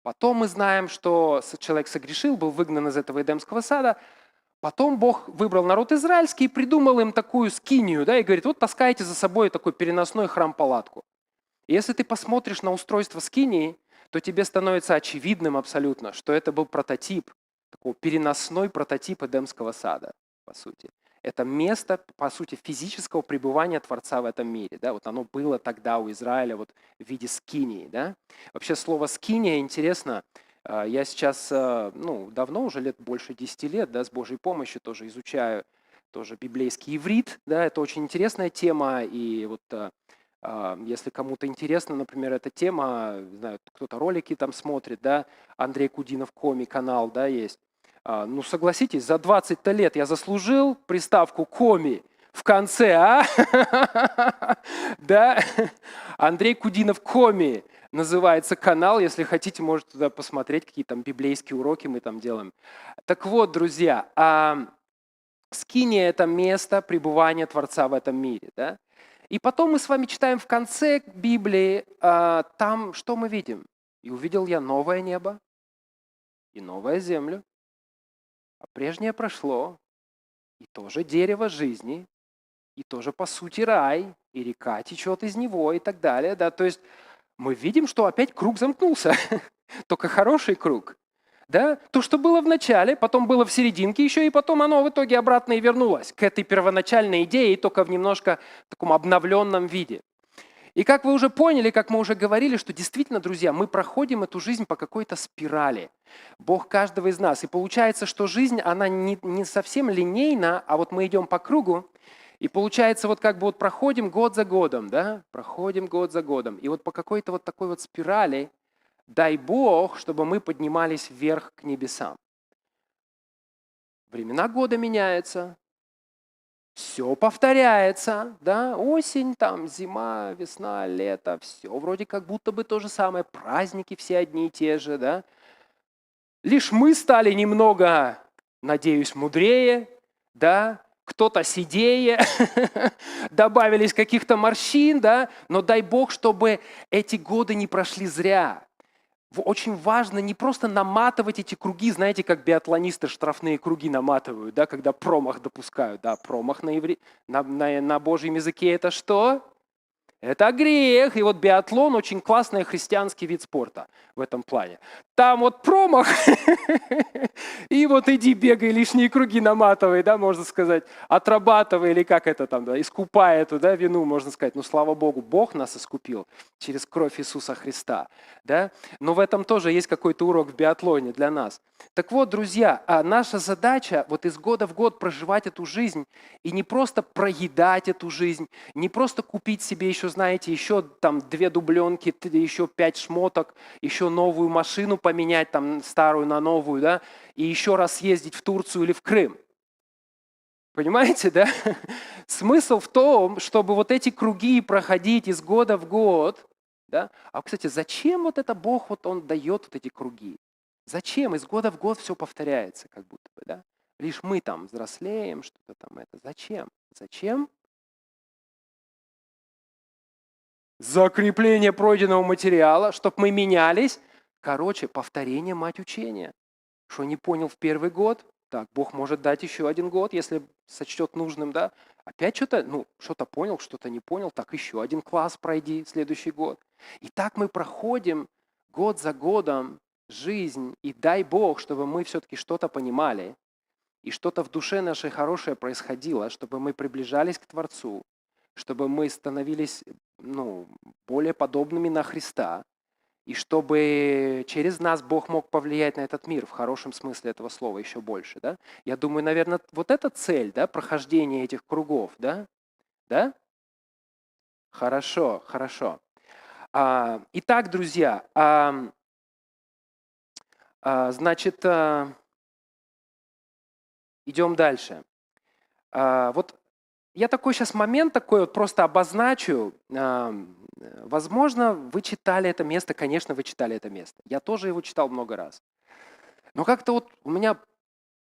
Потом мы знаем, что человек согрешил, был выгнан из этого Эдемского сада. Потом Бог выбрал народ израильский и придумал им такую скинию, да, и говорит, вот таскайте за собой такой переносной храм-палатку. И если ты посмотришь на устройство скинии, то тебе становится очевидным абсолютно, что это был прототип, такой переносной прототип Эдемского сада, по сути. Это место, по сути, физического пребывания Творца в этом мире. Да? Вот оно было тогда у Израиля вот в виде скинии. Да? Вообще слово «скиния» интересно. Я сейчас, давно, уже лет больше 10 лет, да, с Божьей помощью тоже изучаю тоже библейский иврит. Да? Это очень интересная тема. И вот если кому-то интересна, например, эта тема, не знаю, кто-то ролики там смотрит, да, Андрей Кудинов Коми канал, да, есть. Ну, согласитесь, за 20-то лет я заслужил приставку «коми» в конце, а? Да? Андрей Кудинов Коми называется канал. Если хотите, можете туда посмотреть, какие там библейские уроки мы там делаем. Так вот, друзья, скиния – это место пребывания Творца в этом мире, да? И потом мы с вами читаем в конце Библии, там что мы видим? «И увидел я новое небо и новую землю, а прежнее прошло, и тоже дерево жизни, и тоже, по сути, рай, и река течет из него, и так далее». Да? То есть мы видим, что опять круг замкнулся, только хороший круг. Да? То, что было в начале, потом было в серединке еще, и потом оно в итоге обратно и вернулось к этой первоначальной идее, только в немножко таком обновленном виде. И как вы уже поняли, как мы уже говорили, что действительно, друзья, мы проходим эту жизнь по какой-то спирали. Бог каждого из нас. И получается, что жизнь, она не совсем линейна, а вот мы идем по кругу, и получается, вот как бы вот проходим год за годом, да? Проходим год за годом. И вот по какой-то вот такой вот спирали, дай Бог, чтобы мы поднимались вверх к небесам. Времена года меняются, все повторяется, да, осень, там, зима, весна, лето, все вроде как будто бы то же самое, праздники все одни и те же, да. Лишь мы стали немного, надеюсь, мудрее, да, кто-то седее, добавились каких-то морщин, да, но дай Бог, чтобы эти годы не прошли зря. Очень важно не просто наматывать эти круги, знаете, как биатлонисты штрафные круги наматывают, да, когда промах допускают. Да, промах на Божьем языке – это что? Это грех. И вот биатлон – очень классный христианский вид спорта в этом плане. Там вот промах, и вот иди бегай, лишние круги наматывай, да, можно сказать, отрабатывай, или как это там, да, искупай эту, да, вину, можно сказать. Ну, слава Богу, Бог нас искупил через кровь Иисуса Христа, да. Но в этом тоже есть какой-то урок в биатлоне для нас. Так вот, друзья, наша задача вот из года в год проживать эту жизнь и не просто проедать эту жизнь, не просто купить себе еще, знаете, еще там 2 дубленки, еще 5 шмоток, еще новую машину поменять, там старую на новую, да, и еще раз съездить в Турцию или в Крым. Понимаете, да? Смысл в том, чтобы вот эти круги проходить из года в год, да? А, кстати, зачем вот это Бог, вот Он дает вот эти круги? Зачем? Из года в год все повторяется, как будто бы, да? Лишь мы там взрослеем, что-то там это. Зачем? Зачем? Закрепление пройденного материала, чтобы мы менялись. Короче, повторение – мать учения. Что не понял в первый год? Так, Бог может дать еще 1 год, если сочтет нужным, да? Опять что-то понял, что-то не понял, так еще 1 класс пройди, следующий год. И так мы проходим год за годом жизнь, и дай Бог, чтобы мы все-таки что-то понимали, и что-то в душе нашей хорошее происходило, чтобы мы приближались к Творцу, чтобы мы становились более подобными на Христа, и чтобы через нас Бог мог повлиять на этот мир в хорошем смысле этого слова еще больше. Да? Я думаю, наверное, вот эта цель, да, прохождения этих кругов. Да? Да? Хорошо, хорошо. Итак, друзья, значит, идем дальше. Вот я такой сейчас момент такой вот просто обозначу. Возможно, вы читали это место, конечно, вы читали это место. Я тоже его читал много раз. Но как-то вот у меня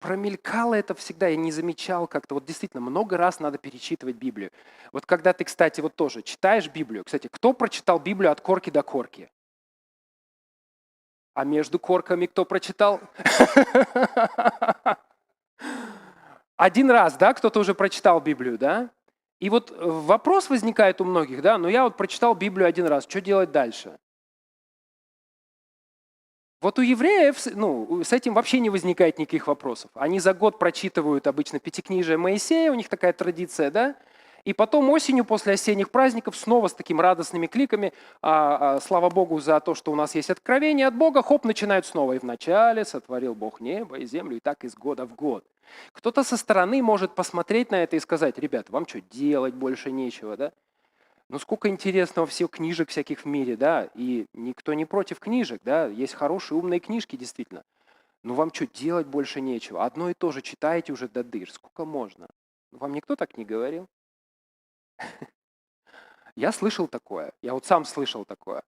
промелькало это всегда, я не замечал как-то. Вот действительно, много раз надо перечитывать Библию. Вот когда ты, кстати, вот тоже читаешь Библию. Кстати, кто прочитал Библию от корки до корки? А между корками кто прочитал? Один раз, да, кто-то уже прочитал Библию, да? И вот вопрос возникает у многих, да, но я вот прочитал Библию один раз, что делать дальше? Вот у евреев, с этим вообще не возникает никаких вопросов. Они за год прочитывают обычно Пятикнижие Моисея, у них такая традиция, да? И потом осенью, после осенних праздников, снова с такими радостными кликами, слава Богу за то, что у нас есть откровение от Бога, хоп, начинают снова. И вначале сотворил Бог небо и землю, и так из года в год. Кто-то со стороны может посмотреть на это и сказать: ребят, вам что, делать больше нечего, да? Ну сколько интересного всех книжек всяких в мире, да? И никто не против книжек, да? Есть хорошие, умные книжки, действительно. Ну вам что, делать больше нечего? Одно и то же читаете уже до дыр. Сколько можно? Вам никто так не говорил? Я слышал такое, я вот сам слышал такое.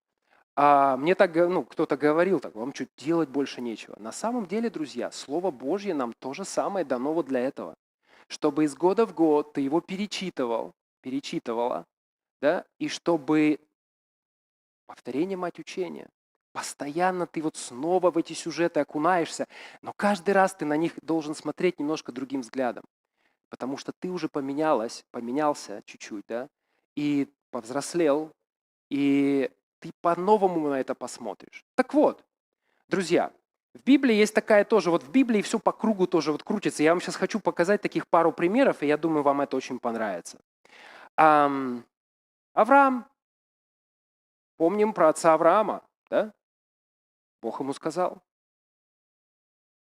А мне так, кто-то говорил, так, вам что, делать больше нечего. На самом деле, друзья, Слово Божье нам то же самое дано вот для этого. Чтобы из года в год ты его перечитывала, да, и чтобы, повторение мать учения, постоянно ты вот снова в эти сюжеты окунаешься, но каждый раз ты на них должен смотреть немножко другим взглядом. Потому что ты уже поменялся чуть-чуть, да, и повзрослел, и ты по-новому на это посмотришь. Так вот, друзья, в Библии есть такая тоже, вот в Библии все по кругу тоже вот крутится. Я вам сейчас хочу показать таких пару примеров, и я думаю, вам это очень понравится. Авраам. Помним про отца Авраама, да? Бог ему сказал: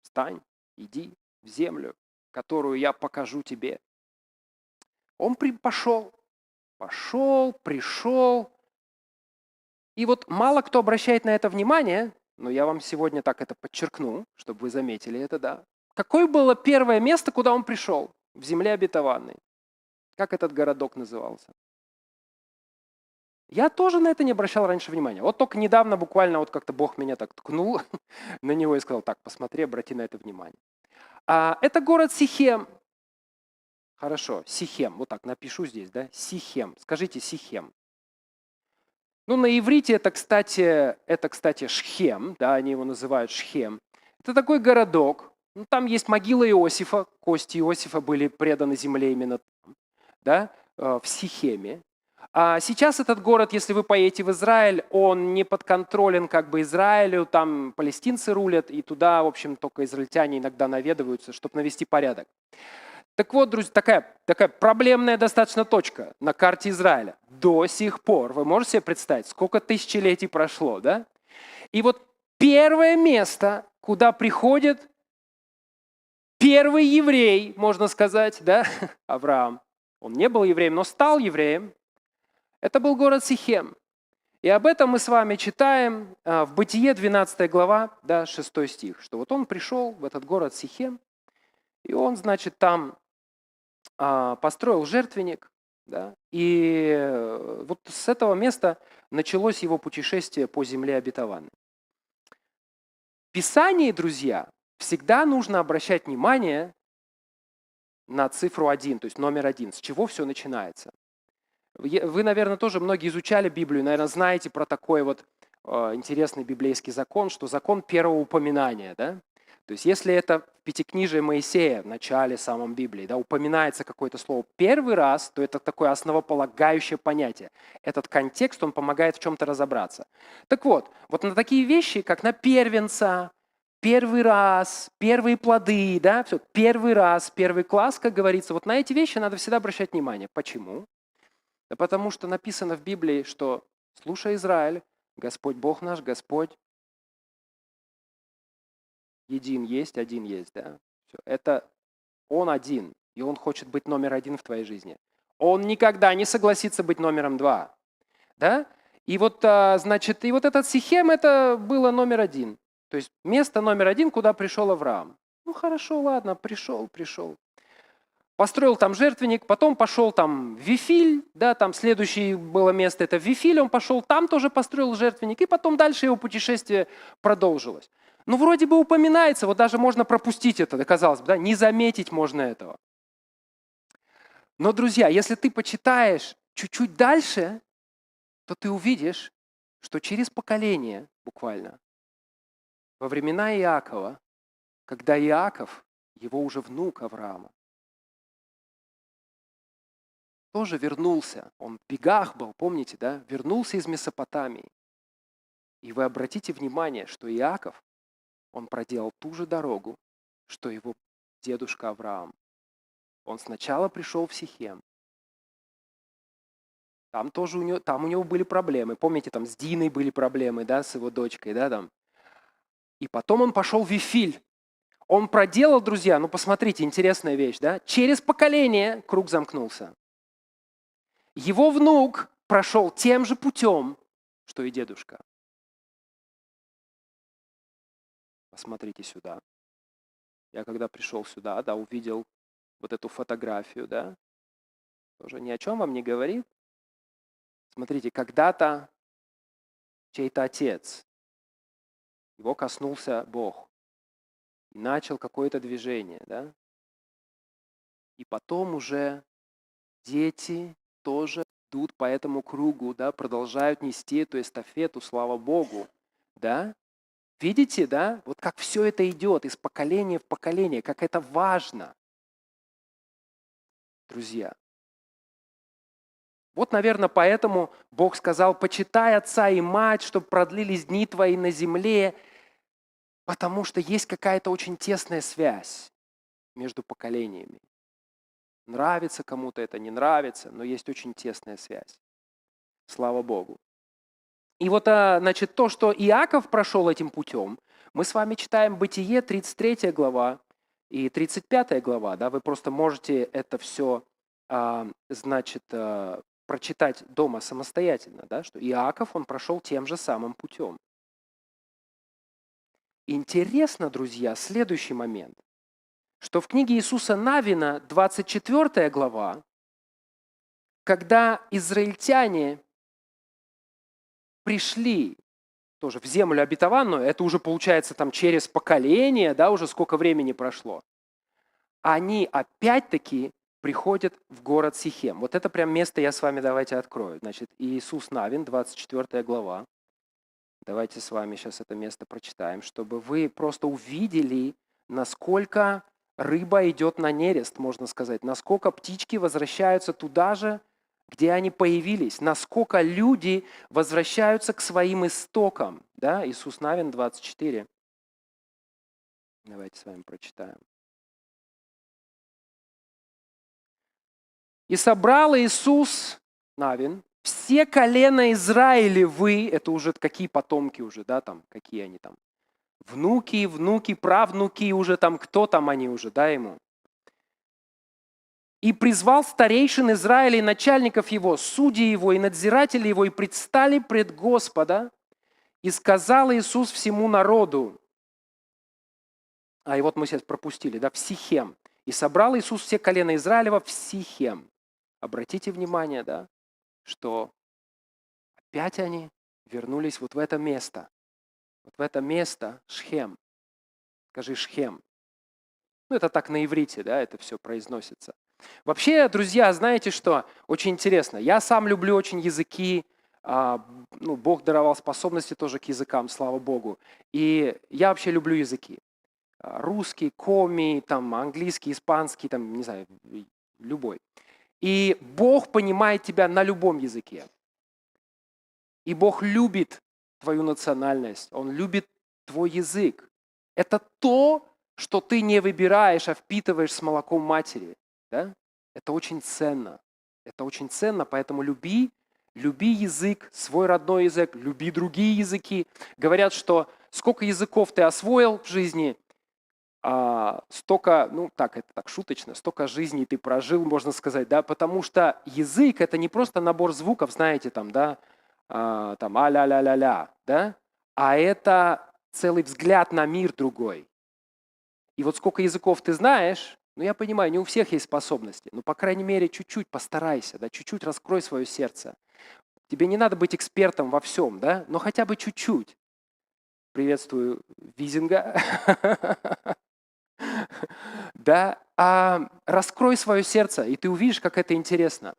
встань, иди в землю, которую я покажу тебе. Он пришел, и вот мало кто обращает на это внимание, но я вам сегодня так это подчеркну, чтобы вы заметили это, да. Какое было первое место, куда он пришел? В земле обетованной. Как этот городок назывался? Я тоже на это не обращал раньше внимания. Вот только недавно буквально вот как-то Бог меня так ткнул на него и сказал: так, посмотри, обрати на это внимание. Это город Сихем. Хорошо, Сихем. Вот так напишу здесь, да? Сихем. Скажите Сихем. Ну, на иврите это, кстати, Шхем, да, они его называют Шхем. Это такой городок. Ну, там есть могила Иосифа, кости Иосифа были преданы земле именно там, да, в Сихеме. А сейчас этот город, если вы поедете в Израиль, он не подконтролен как бы Израилю, там палестинцы рулят, и туда, в общем, только израильтяне иногда наведываются, чтобы навести порядок. Так вот, друзья, такая проблемная достаточно точка на карте Израиля. До сих пор. Вы можете себе представить, сколько тысячелетий прошло, да? И вот первое место, куда приходит первый еврей, можно сказать, да, Авраам. Он не был евреем, но стал евреем. Это был город Сихем. И об этом мы с вами читаем в Бытие, 12 глава, да, 6 стих, что вот он пришел в этот город Сихем, и он, значит, там построил жертвенник, да, и вот с этого места началось его путешествие по земле обетованной. В Писании, друзья, всегда нужно обращать внимание на цифру 1, то есть номер 1, с чего все начинается. Вы, наверное, тоже многие изучали Библию, наверное, знаете про такой вот интересный библейский закон, что закон первого упоминания, да? То есть если это в Пятикнижие Моисея, в начале самом Библии, да, упоминается какое-то слово первый раз, то это такое основополагающее понятие. Этот контекст, он помогает в чем-то разобраться. Так вот на такие вещи, как на первенца, первый раз, первые плоды, да, все, первый раз, первый класс, как говорится, вот на эти вещи надо всегда обращать внимание. Почему? Да потому что написано в Библии, что «Слушай, Израиль, Господь Бог наш, Господь один есть, да». Все. Это Он один, и Он хочет быть номер один в твоей жизни. Он никогда не согласится быть номером 2. Да? И вот, значит, и вот этот Сихем, это было номер 1. То есть место номер 1, куда пришел Авраам. Ну хорошо, ладно, пришел. построил там жертвенник, потом пошел там в Вифиль, да, там следующее было место, это Вифиль, он пошел, там тоже построил жертвенник, и потом дальше его путешествие продолжилось. Ну, вроде бы упоминается, вот даже можно пропустить это, казалось бы, да, не заметить можно этого. Но, друзья, если ты почитаешь чуть-чуть дальше, то ты увидишь, что через поколение, буквально, во времена Иакова, когда Иаков, его уже внук Авраама, тоже вернулся, он в бегах был, помните, да, вернулся из Месопотамии. И вы обратите внимание, что Иаков, он проделал ту же дорогу, что его дедушка Авраам. Он сначала пришел в Сихем. Там тоже у него были проблемы. Помните, там с Диной были проблемы, да, с его дочкой, да, там. И потом он пошел в Вифиль. Он проделал, друзья, ну посмотрите, интересная вещь, да, через поколение круг замкнулся. Его внук прошел тем же путем, что и дедушка. Посмотрите сюда. Я когда пришел сюда, да, увидел вот эту фотографию, да, тоже ни о чем вам не говорит. Смотрите, когда-то чей-то отец, его коснулся Бог, и начал какое-то движение, да. И потом уже дети тоже идут по этому кругу, да, продолжают нести эту эстафету, слава Богу, да. Видите, да, вот как все это идет из поколения в поколение, как это важно, друзья. Вот, наверное, поэтому Бог сказал: почитай отца и мать, чтобы продлились дни твои на земле, потому что есть какая-то очень тесная связь между поколениями. Нравится кому-то это, не нравится, но есть очень тесная связь. Слава Богу. И вот, значит, то, что Иаков прошел этим путем, мы с вами читаем Бытие, 33 глава и 35 глава. Да? Вы просто можете это все, значит, прочитать дома самостоятельно, да? Что Иаков, он прошел тем же самым путем. Интересно, друзья, следующий момент, что в книге Иисуса Навина, 24 глава, когда израильтяне пришли тоже в землю обетованную, это уже получается там через поколение, да, уже сколько времени прошло, они опять-таки приходят в город Сихем. Вот это прям место я с вами давайте открою. Значит, Иисус Навин, 24 глава. Давайте с вами сейчас это место прочитаем, чтобы вы просто увидели, насколько рыба идет на нерест, можно сказать, насколько птички возвращаются туда же, где они появились, насколько люди возвращаются к своим истокам. Да? Иисус Навин, 24. Давайте с вами прочитаем. «И собрал Иисус Навин все колена Израилевы», это уже какие потомки уже, да, там, какие они там, внуки, правнуки, уже там, кто там они уже, да, ему. «И призвал старейшин Израиля и начальников его, судей его и надзирателей его, и предстали пред Господа, и сказал Иисус всему народу». И вот мы сейчас пропустили, да, в Сихем. «И собрал Иисус все колена Израилева в Сихем». Обратите внимание, да, что опять они вернулись вот в это место. Вот в это место Шхем. Скажи Шхем. Ну, это так на иврите, да, это все произносится. Вообще, друзья, знаете что? Очень интересно. Я сам люблю очень языки. Бог даровал способности тоже к языкам, слава Богу. И я вообще люблю языки. Русский, коми, там, английский, испанский, там, не знаю, любой. И Бог понимает тебя на любом языке. И Бог любит твою национальность. Он любит твой язык. Это то, что ты не выбираешь, а впитываешь с молоком матери. Да? Это очень ценно. Это очень ценно, поэтому люби язык, свой родной язык, люби другие языки. Говорят, что сколько языков ты освоил в жизни, столько, это так шуточно, столько жизней ты прожил, можно сказать, да, потому что язык — это не просто набор звуков, знаете, там, да, там а-ля-ля-ля-ля, да, а это целый взгляд на мир другой. И вот сколько языков ты знаешь, Ну, я понимаю, не у всех есть способности, но, по крайней мере, чуть-чуть постарайся, да, чуть-чуть раскрой свое сердце. Тебе не надо быть экспертом во всем, да, но хотя бы чуть-чуть. Приветствую Визинга. Да, раскрой свое сердце, и ты увидишь, как это интересно.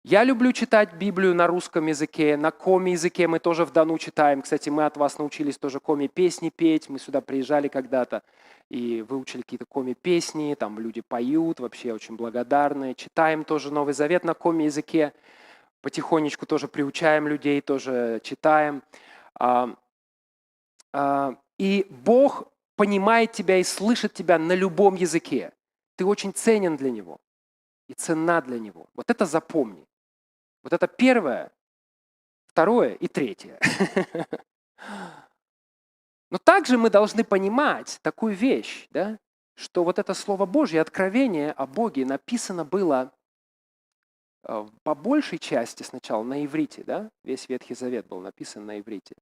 Я люблю читать Библию на русском языке, на коми-языке мы тоже в Дону читаем. Кстати, мы от вас научились тоже коми-песни петь, мы сюда приезжали когда-то и выучили какие-то коми-песни, там люди поют, вообще очень благодарны. Читаем тоже Новый Завет на коми-языке, потихонечку тоже приучаем людей, тоже читаем. И Бог понимает тебя и слышит тебя на любом языке. Ты очень ценен для Него и ценна для Него. Вот это запомни. Вот это первое, второе и третье. Но также мы должны понимать такую вещь, да, что вот это Слово Божье, откровение о Боге написано было по большей части сначала на иврите, да, весь Ветхий Завет был написан на иврите.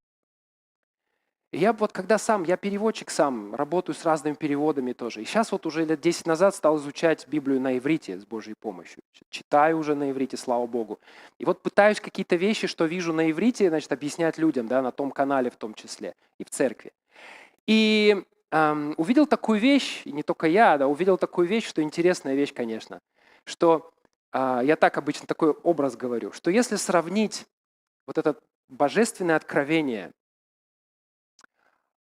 И я вот когда я переводчик сам, работаю с разными переводами тоже. И сейчас вот уже лет 10 назад стал изучать Библию на иврите с Божьей помощью. Читаю уже на иврите, слава Богу. И вот пытаюсь какие-то вещи, что вижу на иврите, значит, объяснять людям, да, на том канале в том числе, и в церкви. И увидел такую вещь, и не только я, да, увидел такую вещь, что интересная вещь, конечно, что я так обычно такой образ говорю, что если сравнить вот это божественное откровение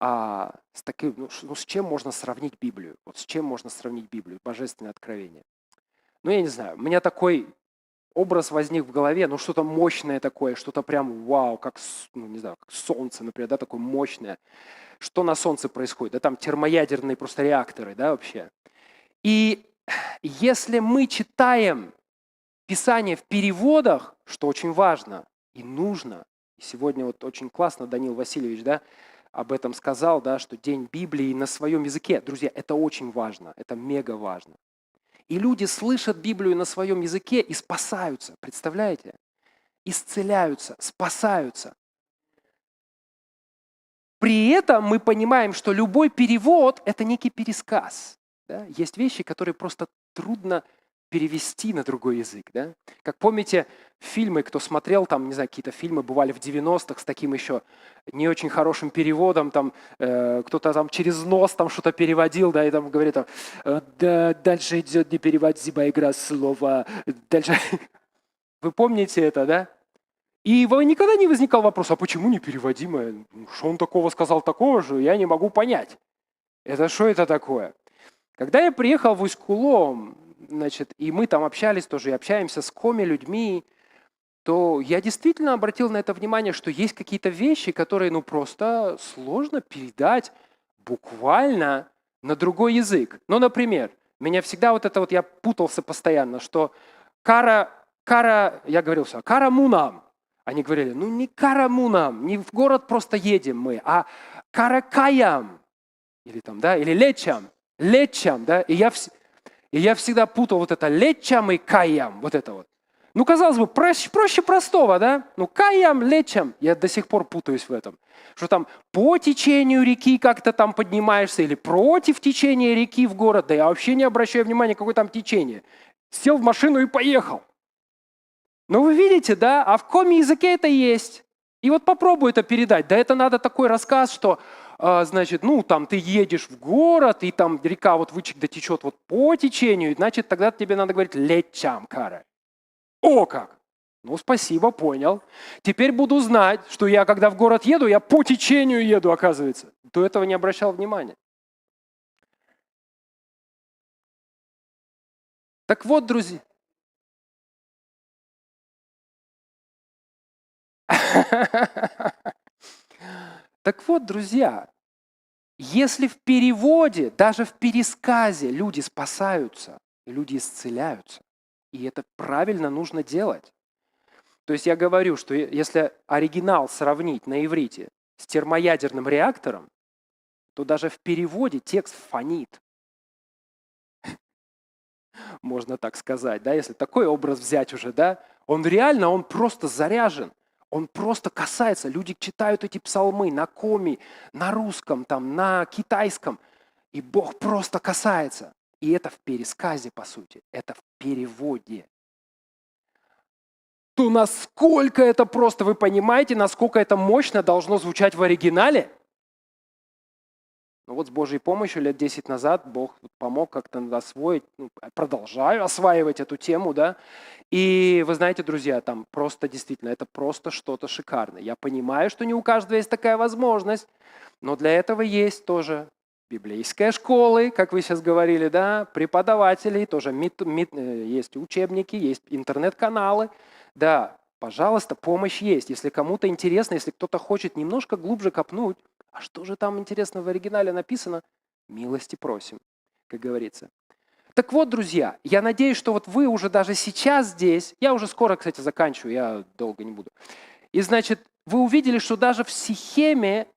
с таким, с чем можно сравнить Библию? Вот с чем можно сравнить Библию, божественное откровение? Ну, я не знаю, у меня такой образ возник в голове, что-то мощное такое, что-то прям вау, как, не знаю, как солнце, например, да, такое мощное. Что на солнце происходит? Да, там термоядерные просто реакторы, да, вообще. И если мы читаем Писание в переводах, что очень важно и нужно, и сегодня вот очень классно Данил Васильевич, да, об этом сказал, да, что День Библии на своем языке. Друзья, это очень важно, это мега важно. И люди слышат Библию на своем языке и спасаются, представляете? Исцеляются, спасаются. При этом мы понимаем, что любой перевод – это некий пересказ. Да? Есть вещи, которые просто трудно перевести на другой язык. Да? Как помните, фильмы, кто смотрел, там, не знаю, какие-то фильмы бывали в 90-х с таким еще не очень хорошим переводом, там кто-то там через нос там что-то переводил, да, и там говорит, там, да, дальше идет непереводимая игра слова, дальше. Вы помните это, да? И никогда не возникал вопрос, а почему непереводимое? Что он такого сказал такого же, я не могу понять. Это что это такое? Когда я приехал в Усть-Кулом, значит, и мы там общались тоже, и общаемся с коми-людьми, то я действительно обратил на это внимание, что есть какие-то вещи, которые, просто сложно передать буквально на другой язык. Ну, например, меня всегда я путался постоянно, что я говорил все, карамунам. Они говорили, не карамунам, не в город просто едем мы, а каракаям. Или там, да, или лечам, да. И я всегда путал вот это лечам и каям, вот это вот. Казалось бы, проще простого, да? Каям, лечам. Я до сих пор путаюсь в этом. Что там по течению реки как-то там поднимаешься или против течения реки в город. Да я вообще не обращаю внимания, какое там течение. Сел в машину и поехал. Но вы видите, да? А в коми-языке это есть. И вот попробуй это передать. Да это надо такой рассказ, что, значит, там ты едешь в город, и там река течет по течению, значит, тогда тебе надо говорить лечам, кара. О как! Спасибо, понял. Теперь буду знать, что я, когда в город еду, я по течению еду, оказывается. До этого не обращал внимания. Так вот, друзья. Так вот, друзья, если в переводе, даже в пересказе люди спасаются, и люди исцеляются, и это правильно нужно делать. То есть я говорю, что если оригинал сравнить на иврите с термоядерным реактором, то даже в переводе текст фонит. Можно так сказать, да, если такой образ взять уже, да, он просто заряжен, он просто касается. Люди читают эти псалмы на коми, на русском, там, на китайском, и Бог просто касается. И это в пересказе, по сути, это в переводе. То насколько это просто, вы понимаете, насколько это мощно должно звучать в оригинале? Ну вот с Божьей помощью лет 10 назад Бог помог как-то освоить, продолжаю осваивать эту тему, да. И вы знаете, друзья, там просто действительно, это просто что-то шикарное. Я понимаю, что не у каждого есть такая возможность, но для этого есть тоже библейские школы, как вы сейчас говорили, да, преподаватели, тоже есть учебники, есть интернет-каналы, да, пожалуйста, помощь есть. Если кому-то интересно, если кто-то хочет немножко глубже копнуть, а что же там интересно в оригинале написано, милости просим, как говорится. Так вот, друзья, я надеюсь, что вот вы уже даже сейчас здесь, я уже скоро, кстати, заканчиваю, я долго не буду. И значит, вы увидели, что даже в Сихеме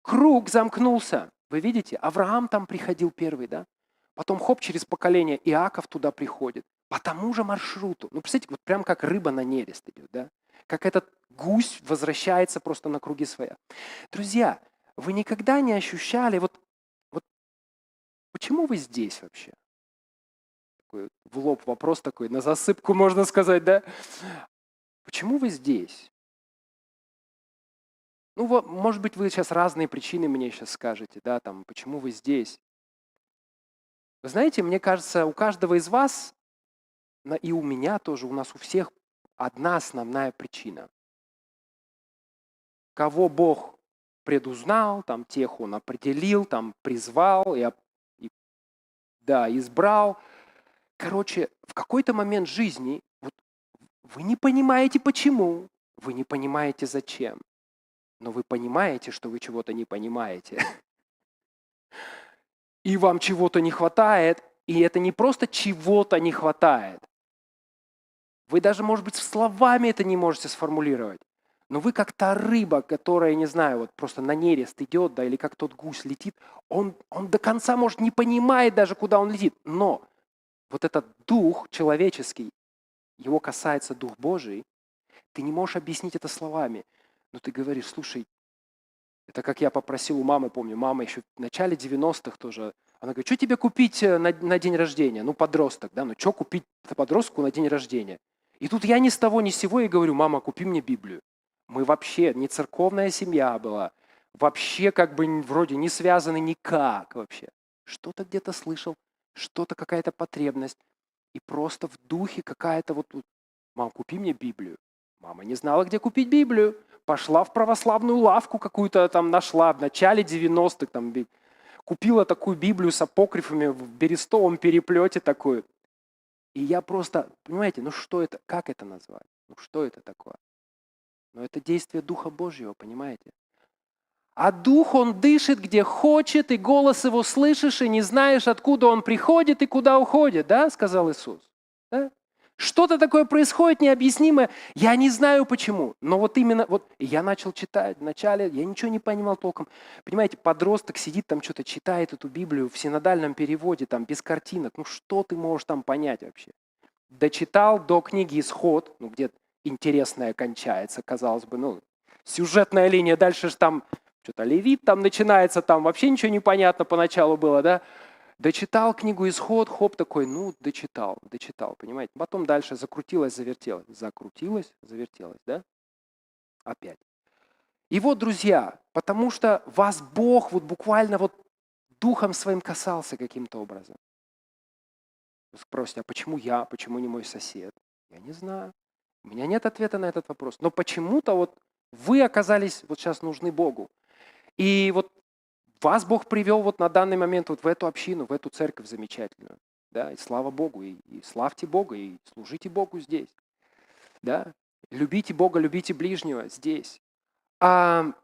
круг замкнулся. Вы видите, Авраам там приходил первый, да? Потом хоп, через поколение Иаков туда приходит. По тому же маршруту. Ну, представьте, вот прям как рыба на нерест идет, да? Как этот гусь возвращается просто на круги своя. Друзья, вы никогда не ощущали, вот почему вы здесь вообще? Такой в лоб вопрос такой, на засыпку можно сказать, да? Почему вы здесь? Ну, вот, может быть, вы сейчас разные причины мне сейчас скажете, да, там, почему вы здесь. Вы знаете, мне кажется, у каждого из вас, и у меня тоже, у нас у всех одна основная причина. Кого Бог предузнал, там, тех Он определил, там, призвал, избрал. Короче, в какой-то момент жизни вот, вы не понимаете почему, вы не понимаете зачем, но вы понимаете, что вы чего-то не понимаете. И вам чего-то не хватает, и это не просто чего-то не хватает. Вы даже, может быть, словами это не можете сформулировать. Но вы как та рыба, которая, не знаю, вот просто на нерест идет, да, или как тот гусь летит, он до конца, может, не понимает даже, куда он летит. Но вот этот дух человеческий, его касается Дух Божий, ты не можешь объяснить это словами. Но ты говоришь, слушай, это как я попросил у мамы, помню, мама еще в начале 90-х тоже, она говорит, что тебе купить на день рождения? Ну, подросток, да, ну, что купить подростку на день рождения? И тут я ни с того ни с сего и говорю, мама, купи мне Библию. Мы вообще не церковная семья была, вообще как бы вроде не связаны никак вообще. Что-то где-то слышал, что-то какая-то потребность. И просто в духе какая-то вот, мам, купи мне Библию. Мама не знала, где купить Библию. Пошла в православную лавку какую-то там нашла в начале 90-х. Там, купила такую Библию с апокрифами в берестовом переплете такую. И я просто, понимаете, ну что это, как это назвать? Ну что это такое? Но это действие Духа Божьего, понимаете? А Дух, Он дышит, где хочет, и голос Его слышишь, и не знаешь, откуда Он приходит и куда уходит, да, сказал Иисус. Да? Что-то такое происходит необъяснимое, я не знаю почему, но вот именно, вот я начал читать вначале, я ничего не понимал толком. Понимаете, подросток сидит там, что-то читает эту Библию в синодальном переводе, там, без картинок, ну что ты можешь там понять вообще? Дочитал до книги «Исход», ну где интересная кончается, казалось бы, ну, сюжетная линия, дальше же там что-то Левит там начинается, там вообще ничего не понятно поначалу было, да? Дочитал книгу «Исход», хоп, такой, ну, дочитал, понимаете? Потом дальше закрутилось, завертелось, да? Опять. И вот, друзья, потому что вас Бог вот буквально вот духом своим касался каким-то образом. Вы спросите, а почему я, почему не мой сосед? Я не знаю. У меня нет ответа на этот вопрос. Но почему-то вот вы оказались вот сейчас нужны Богу. И вот вас Бог привел вот на данный момент вот в эту общину, в эту церковь замечательную. Да, и слава Богу, и славьте Бога, и служите Богу здесь. Да? Любите Бога, любите ближнего здесь. Но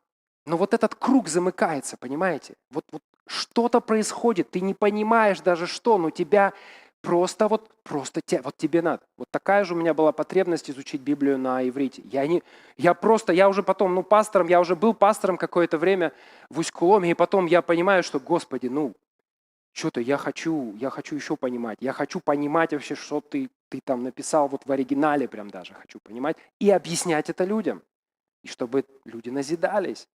вот этот круг замыкается, понимаете? Вот что-то происходит, ты не понимаешь даже что, но тебя просто тебе надо. Вот такая же у меня была потребность изучить Библию на иврите. Я уже потом, пастором, я уже был пастором какое-то время в Усть-Куломе, и потом я понимаю, что, Господи, что-то я хочу еще понимать. Я хочу понимать вообще, что ты там написал вот в оригинале прям даже хочу понимать, и объяснять это людям, и чтобы люди назидались.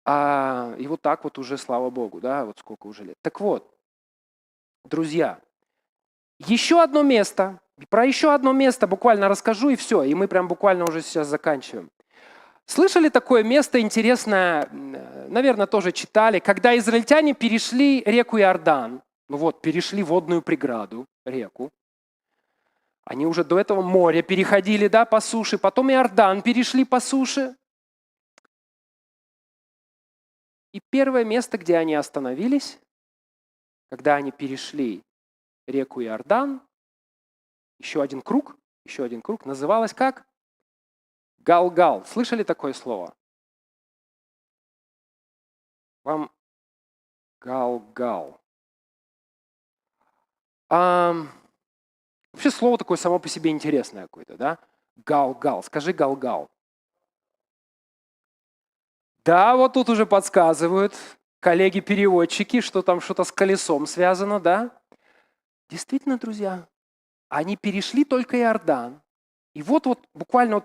И вот так вот уже, слава Богу, да, вот сколько уже лет. Так вот, друзья, еще одно место, про еще одно место буквально расскажу и все, и мы прям буквально уже сейчас заканчиваем. Слышали такое место интересное, наверное, тоже читали, когда израильтяне перешли реку Иордан, перешли водную преграду, реку. Они уже до этого море переходили, да, по суше, потом Иордан перешли по суше. И первое место, где они остановились, когда они перешли реку Иордан, еще один круг, называлось как? Галгал. Слышали такое слово? Вам Галгал. Вообще слово такое само по себе интересное какое-то, да? Галгал. Скажи Галгал. Да, вот тут уже подсказывают коллеги-переводчики, что там что-то с колесом связано, да? Действительно, друзья, они перешли только Иордан. И вот буквально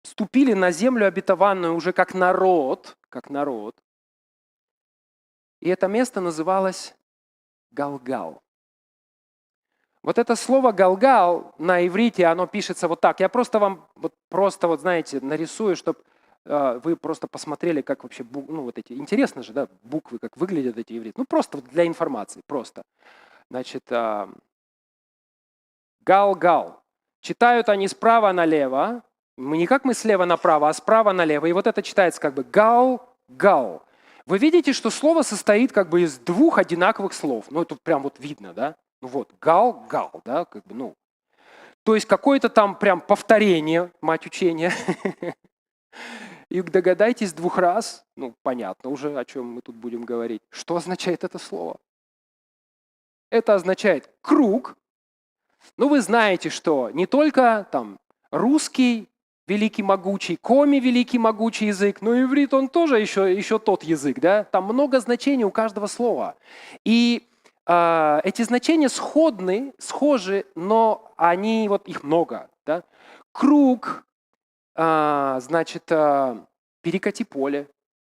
вступили на землю обетованную уже как народ. И это место называлось Галгал. Вот это слово «галгал» на иврите, оно пишется вот так. Я просто вам, знаете, нарисую, чтобы вы просто посмотрели, как вообще, интересно же, да, буквы, как выглядят эти ивриты. Просто для информации, просто. Значит, галгал. Читают они справа налево. Не как мы слева направо, а справа налево. И вот это читается как бы гал-гал. Вы видите, что слово состоит как бы из двух одинаковых слов. Это прям видно, да? Гал-гал, да, То есть какое-то там прям повторение, мать учения. И догадайтесь 2 раз, понятно уже, о чем мы тут будем говорить. Что означает это слово? Это означает круг. Вы знаете, что не только там русский великий могучий, коми великий могучий язык, но иврит он тоже еще тот язык, да? Там много значений у каждого слова. И эти значения схожи, но они, их много. Да? Круг, значит, перекати поле,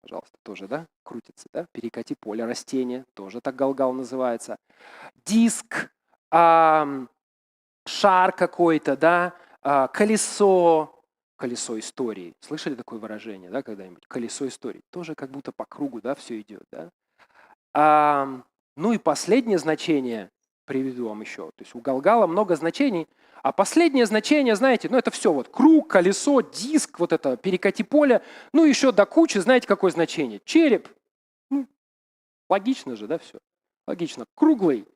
пожалуйста, тоже, да, крутится, да, перекати поле, растение, тоже так галгал называется. Диск, шар какой-то, да, колесо истории. Слышали такое выражение, да, когда-нибудь? Колесо истории. Тоже как будто по кругу, да, все идет, да. И последнее значение приведу вам еще. То есть у галгала много значений, а последнее значение, знаете, это все круг, колесо, диск, это перекати поле, еще до кучи, знаете, какое значение? Череп. Логично же, да, все? Логично. Круглый.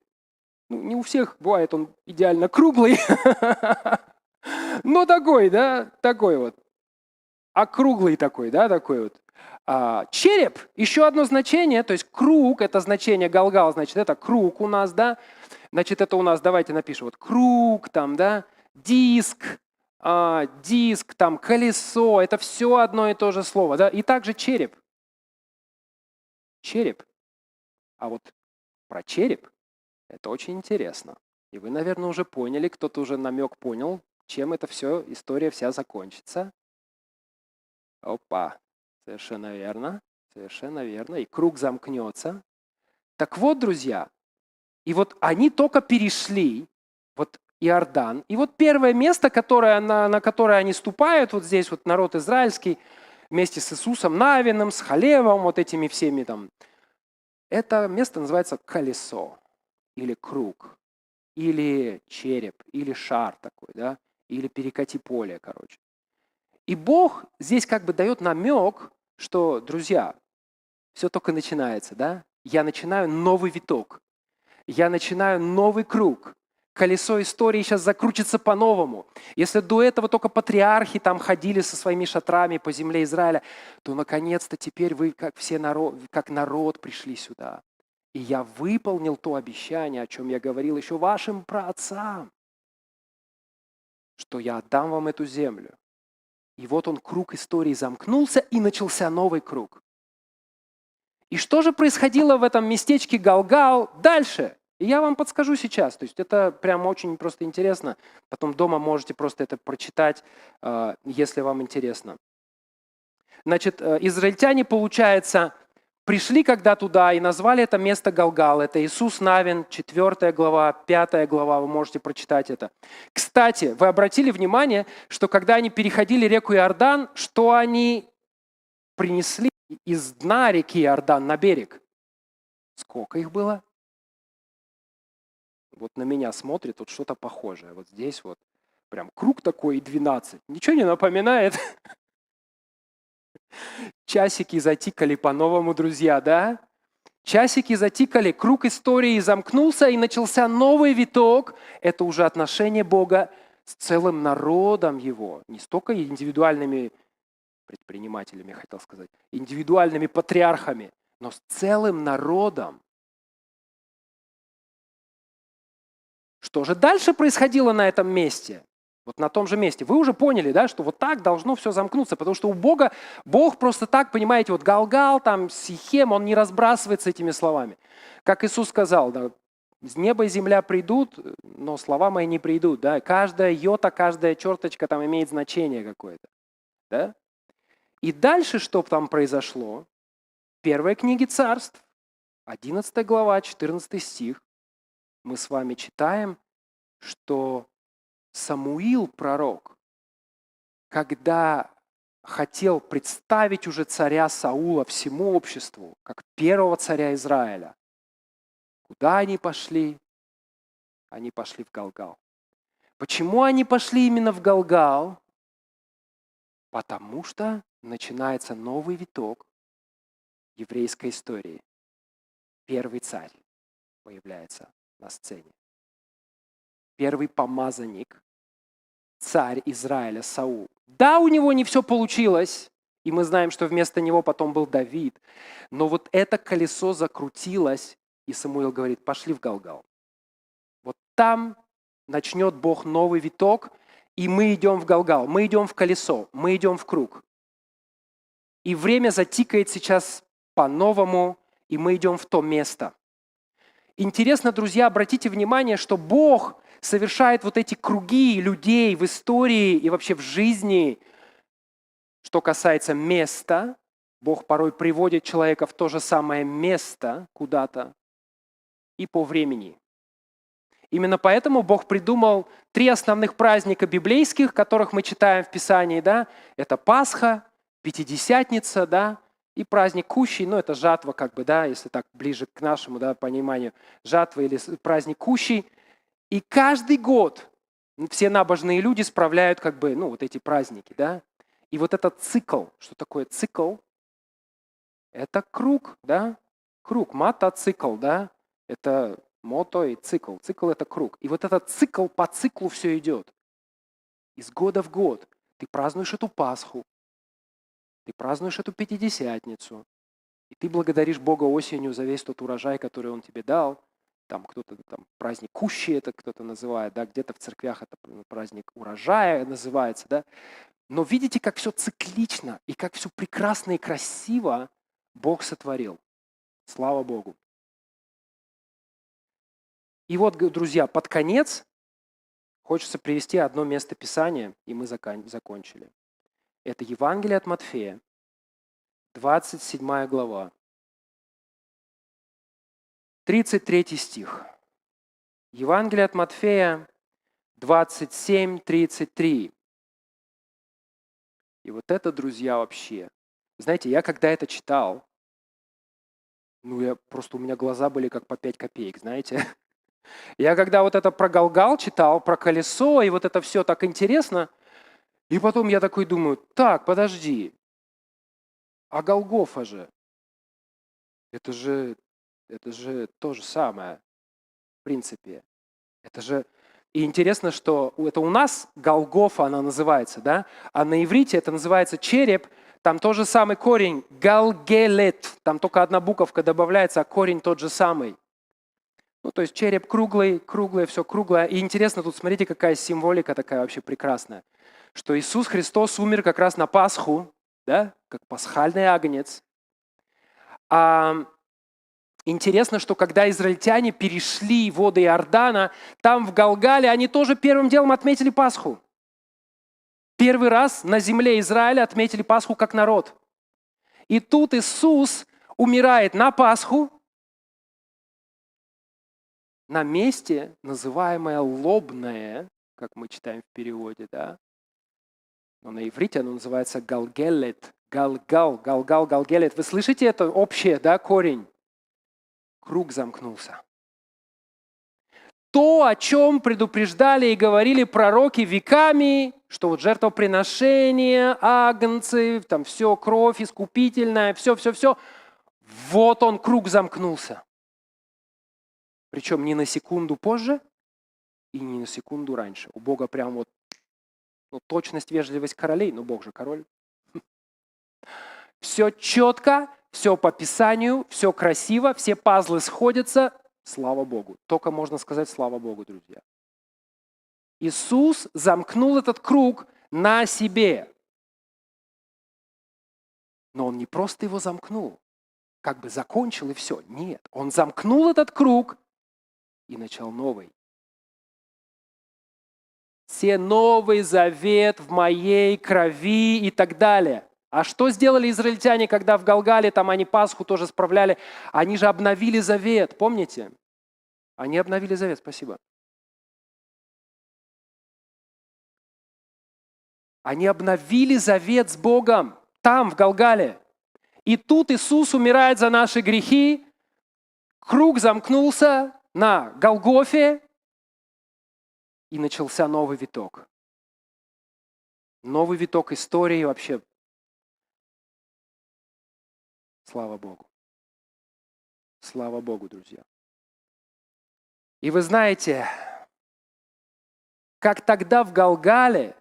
Не у всех бывает он идеально круглый, но такой, да, такой округлый такой, да, такой череп, еще одно значение, то есть круг, это значение галгал, значит, это круг у нас, да, значит, это у нас, давайте напишем, круг там, да, диск, там, колесо, это все одно и то же слово, да, и также череп. Череп. А про череп это очень интересно. И вы, наверное, уже поняли, кто-то уже намек понял, чем это все, история вся закончится. Опа. Совершенно верно, и круг замкнется. Так вот, друзья, и они только перешли Иордан, и первое место, на которое они ступают, здесь народ израильский, вместе с Иисусом Навиным, с Халевом, этими всеми там, это место называется колесо, или круг, или череп, или шар такой, да, или перекати поле, короче. И Бог здесь как бы дает намек, что, друзья, все только начинается, да? Я начинаю новый виток, я начинаю новый круг. Колесо истории сейчас закрутится по-новому. Если до этого только патриархи там ходили со своими шатрами по земле Израиля, то наконец-то теперь вы как народ пришли сюда. И я выполнил то обещание, о чем я говорил еще вашим праотцам, что я отдам вам эту землю. И он, круг истории замкнулся, и начался новый круг. И что же происходило в этом местечке Галгал дальше? И я вам подскажу сейчас. То есть это прям очень просто интересно. Потом дома можете просто это прочитать, если вам интересно. Значит, израильтяне, получается, пришли когда туда и назвали это место Галгал. Это Иисус Навин, 4 глава, 5 глава, вы можете прочитать это. Кстати, вы обратили внимание, что когда они переходили реку Иордан, что они принесли из дна реки Иордан на берег? Сколько их было? Вот на меня смотрит вот что-то похожее. Вот здесь вот прям круг такой и 12. Ничего не напоминает? Часики затикали по-новому, друзья, да? Часики затикали, круг истории замкнулся, и начался новый виток. Это уже отношение Бога с целым народом Его. Не столько индивидуальными предпринимателями, хотел сказать, индивидуальными патриархами, но с целым народом. Что же дальше происходило на этом месте? Вот на том же месте. Вы уже поняли, да, что вот так должно все замкнуться, потому что у Бога, Бог просто так, понимаете, вот Галгал, там, Сихем, Он не разбрасывается этими словами. Как Иисус сказал, да, с неба и земля придут, но слова мои не придут, да, каждая йота, каждая черточка там имеет значение какое-то, да. И дальше, что там произошло? Первая книга Царств, 11 глава, 14 стих, мы с вами читаем, что Самуил, пророк, когда хотел представить уже царя Саула всему обществу, как первого царя Израиля, куда они пошли? Они пошли в Галгал. Почему они пошли именно в Галгал? Потому что начинается новый виток еврейской истории. Первый царь появляется на сцене. Первый помазанник, царь Израиля Саул. Да, у него не все получилось, и мы знаем, что вместо него потом был Давид, но вот это колесо закрутилось, и Самуил говорит, пошли в Галгал. Вот там начнет Бог новый виток, и мы идем в Галгал, мы идем в колесо, мы идем в круг. И время затикает сейчас по-новому, и мы идем в то место. Интересно, друзья, обратите внимание, что Бог совершает вот эти круги людей в истории и вообще в жизни. Что касается места, Бог порой приводит человека в то же самое место куда-то и по времени. Именно поэтому Бог придумал 3 основных праздника библейских, которых мы читаем в Писании, да? Это Пасха, Пятидесятница, да? И праздник Кущей, ну это жатва, как бы, да, если так ближе к нашему, да, пониманию, жатва или праздник Кущей. И каждый год все набожные люди справляют как бы, ну, вот эти праздники, да. И вот этот цикл, что такое цикл? Это круг, да, круг, мотоцикл, да, это мото и цикл. Цикл – это круг. И вот этот цикл по циклу все идет. Из года в год ты празднуешь эту Пасху, ты празднуешь эту Пятидесятницу, и ты благодаришь Бога осенью за весь тот урожай, который Он тебе дал. Там кто-то там праздник Кущи это кто-то называет, да, где-то в церквях это праздник урожая называется, да. Но видите, как все циклично и как все прекрасно и красиво Бог сотворил. Слава Богу. И вот, друзья, под конец хочется привести одно место Писания, и мы закончили. Это Евангелие от Матфея, 27 глава, 33 стих. Евангелие от Матфея, 27, 33. И вот это, друзья, вообще. Знаете, я когда это читал, у меня глаза были как по 5 копеек, знаете. Я когда вот это про Галгал читал, про колесо, и вот это все так интересно, и потом я такой думаю, так, подожди, а Голгофа же, это же то же самое, в принципе. Это же... И интересно, что это у нас Голгофа она называется, да? А на иврите это называется череп, там тот же самый корень, галгелет, там только одна буковка добавляется, а корень тот же самый. Ну, то есть череп круглый, все круглое. И интересно, тут смотрите, какая символика такая вообще прекрасная, что Иисус Христос умер как раз на Пасху, да, как пасхальный агнец. Интересно, что когда израильтяне перешли воды Иордана, там в Галгале они тоже первым делом отметили Пасху. Первый раз на земле Израиля отметили Пасху как народ. И тут Иисус, умирает на Пасху на месте, называемое Лобное, как мы читаем в переводе, да? Но на иврите оно называется Галгелет. Галгелет. Вы слышите это общее, да, корень? Круг замкнулся. То, о чем предупреждали и говорили пророки веками, что вот жертвоприношение, агнцы, там все, кровь искупительная, все. Вот он, круг замкнулся. Причем не на секунду позже и не на секунду раньше. У Бога прям вот точность, вежливость королей, но Бог же король. Все четко, все по Писанию, все красиво, все пазлы сходятся. Слава Богу. Только можно сказать слава Богу, друзья. Иисус замкнул этот круг на себе. Но Он не просто его замкнул, как бы закончил и все. Нет, Он замкнул этот круг и начал новый. Все Новый Завет в моей крови и так далее. А что сделали израильтяне, когда в Галгале, там они Пасху тоже справляли? Они же обновили завет, помните? Они обновили завет, спасибо. Они обновили завет с Богом там, в Галгале. И тут Иисус умирает за наши грехи, круг замкнулся на Голгофе, и начался новый виток. Новый виток истории вообще. Слава Богу. Слава Богу, друзья. И вы знаете, как тогда в Галгале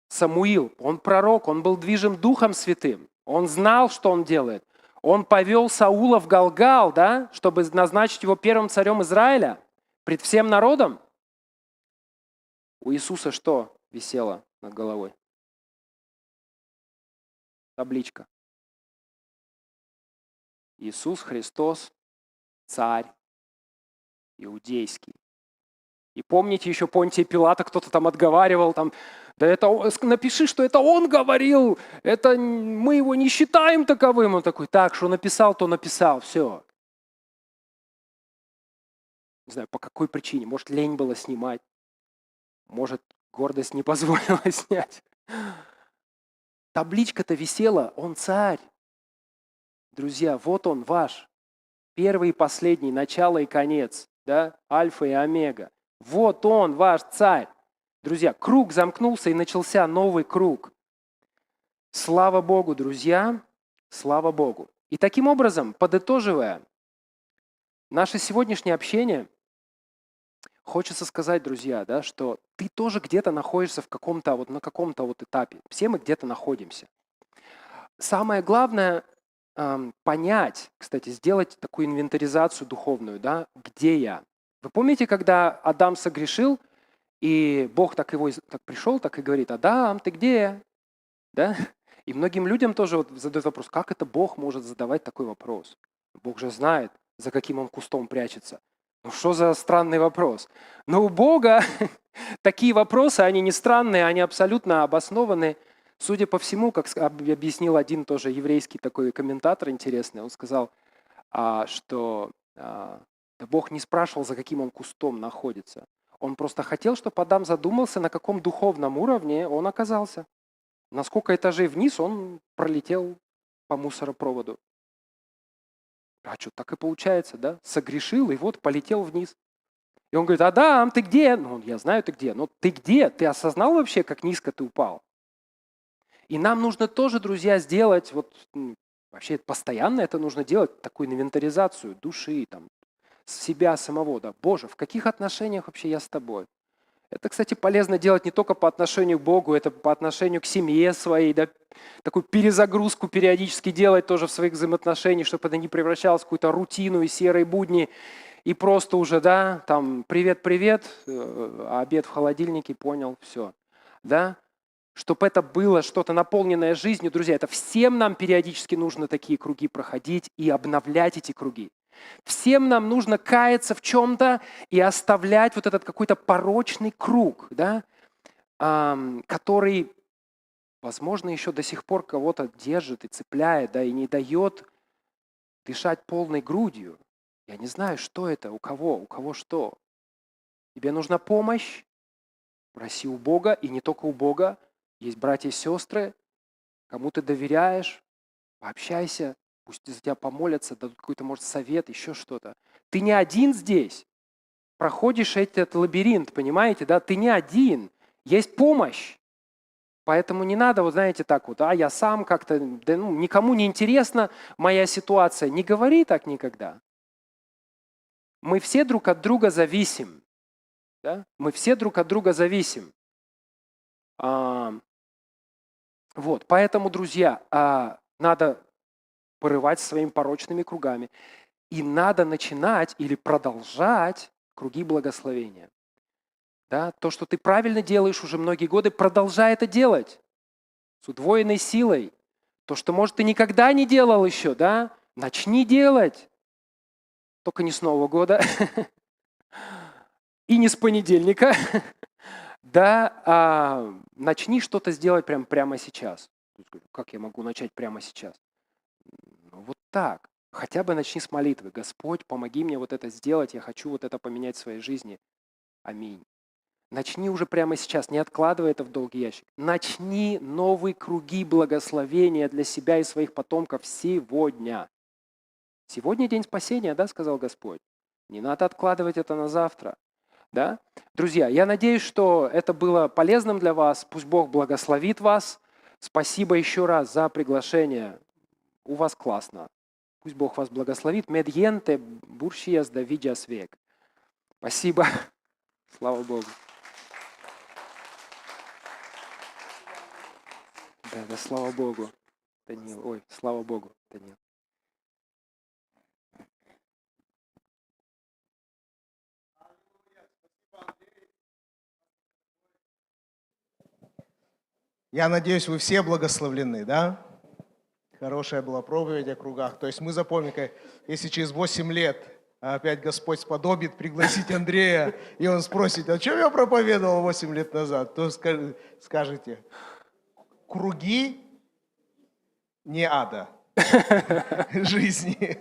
Самуил, он пророк, он был движим Духом Святым, он знал, что он делает. Он повел Саула в Галгал, да, чтобы назначить его первым царем Израиля пред всем народом. У Иисуса что висело над головой? Табличка. Иисус Христос, царь иудейский. И помните, еще Понтия Пилата кто-то там отговаривал, там, да это напиши, что это он говорил, это мы его не считаем таковым. Он такой, так, что написал, то написал, все. Не знаю, по какой причине. Может, лень было снимать. Может, гордость не позволила снять. Табличка-то висела, он царь. Друзья, вот он ваш. Первый и последний, начало и конец. Да? Альфа и омега. Вот он, ваш царь. Друзья, круг замкнулся и начался новый круг. Слава Богу, друзья, слава Богу. И таким образом, подытоживая наше сегодняшнее общение, хочется сказать, друзья, да, что ты тоже где-то находишься в каком-то, вот на каком-то вот этапе. Все мы где-то находимся. Самое главное понять, кстати, сделать такую инвентаризацию духовную, да, где я. Вы помните, когда Адам согрешил, и Бог так пришел, так и говорит, Адам, ты где? Да? И многим людям тоже вот задают вопрос, как это Бог может задавать такой вопрос? Бог же знает, за каким он кустом прячется. Ну что за странный вопрос? Но у Бога такие вопросы, они не странные, они абсолютно обоснованы. Судя по всему, как объяснил один тоже еврейский такой комментатор интересный, он сказал, что Бог не спрашивал, за каким он кустом находится. Он просто хотел, чтобы Адам задумался, на каком духовном уровне он оказался. На сколько этажей вниз он пролетел по мусоропроводу. А что, так и получается, да? Согрешил и вот полетел вниз. И он говорит, Адам, ты где? Ну, я знаю, ты где. Но ты где? Ты осознал вообще, как низко ты упал? И нам нужно тоже, друзья, сделать, вообще постоянно это нужно делать, такую инвентаризацию души, там, себя самого. Да. Боже, в каких отношениях вообще я с тобой? Это, кстати, полезно делать не только по отношению к Богу, это по отношению к семье своей, да, такую перезагрузку периодически делать тоже в своих взаимоотношениях, чтобы это не превращалось в какую-то рутину и серые будни, и просто уже, да, там, привет-привет, обед в холодильнике, понял, все, да, чтобы это было что-то наполненное жизнью, друзья, это всем нам периодически нужно такие круги проходить и обновлять эти круги. Всем нам нужно каяться в чем-то и оставлять вот этот какой-то порочный круг, да, который, возможно, еще до сих пор кого-то держит и цепляет, да, и не дает дышать полной грудью. Я не знаю, что это, у кого что. Тебе нужна помощь? Проси у Бога, и не только у Бога. Есть братья и сестры, кому ты доверяешь, пообщайся, пусть за тебя помолятся, дадут какой-то, может, совет, еще что-то. Ты не один здесь. Проходишь этот лабиринт, понимаете, да? Ты не один. Есть помощь. Поэтому не надо, вот знаете, так вот, я сам как-то, да, никому не интересна моя ситуация. Не говори так никогда. Мы все друг от друга зависим. Да? Мы все друг от друга зависим. Вот, поэтому, друзья, надо порывать своими порочными кругами. И надо начинать или продолжать круги благословения. Да? То, что ты правильно делаешь уже многие годы, продолжай это делать с удвоенной силой. То, что, может, ты никогда не делал еще, да? Начни делать. Только не с Нового года и не с понедельника. Да, начни что-то сделать прямо сейчас. Как я могу начать прямо сейчас? Вот так. Хотя бы начни с молитвы. Господь, помоги мне вот это сделать, я хочу вот это поменять в своей жизни. Аминь. Начни уже прямо сейчас, не откладывай это в долгий ящик. Начни новые круги благословения для себя и своих потомков сегодня. Сегодня день спасения, да, сказал Господь. Не надо откладывать это на завтра. Да? Друзья, я надеюсь, что это было полезным для вас. Пусть Бог благословит вас. Спасибо еще раз за приглашение. У вас классно. Пусть Бог вас благословит. Медьенте буршиас да видиас век. Спасибо. Слава Богу. Да, слава Богу. Даниил. Ой, слава Богу, Даниил. Я надеюсь, вы все благословлены, да? Хорошая была проповедь о кругах. То есть мы запомним, если через 8 лет опять Господь сподобит пригласить Андрея, и он спросит, о чем я проповедовал 8 лет назад, то скажете, круги не ада, жизни.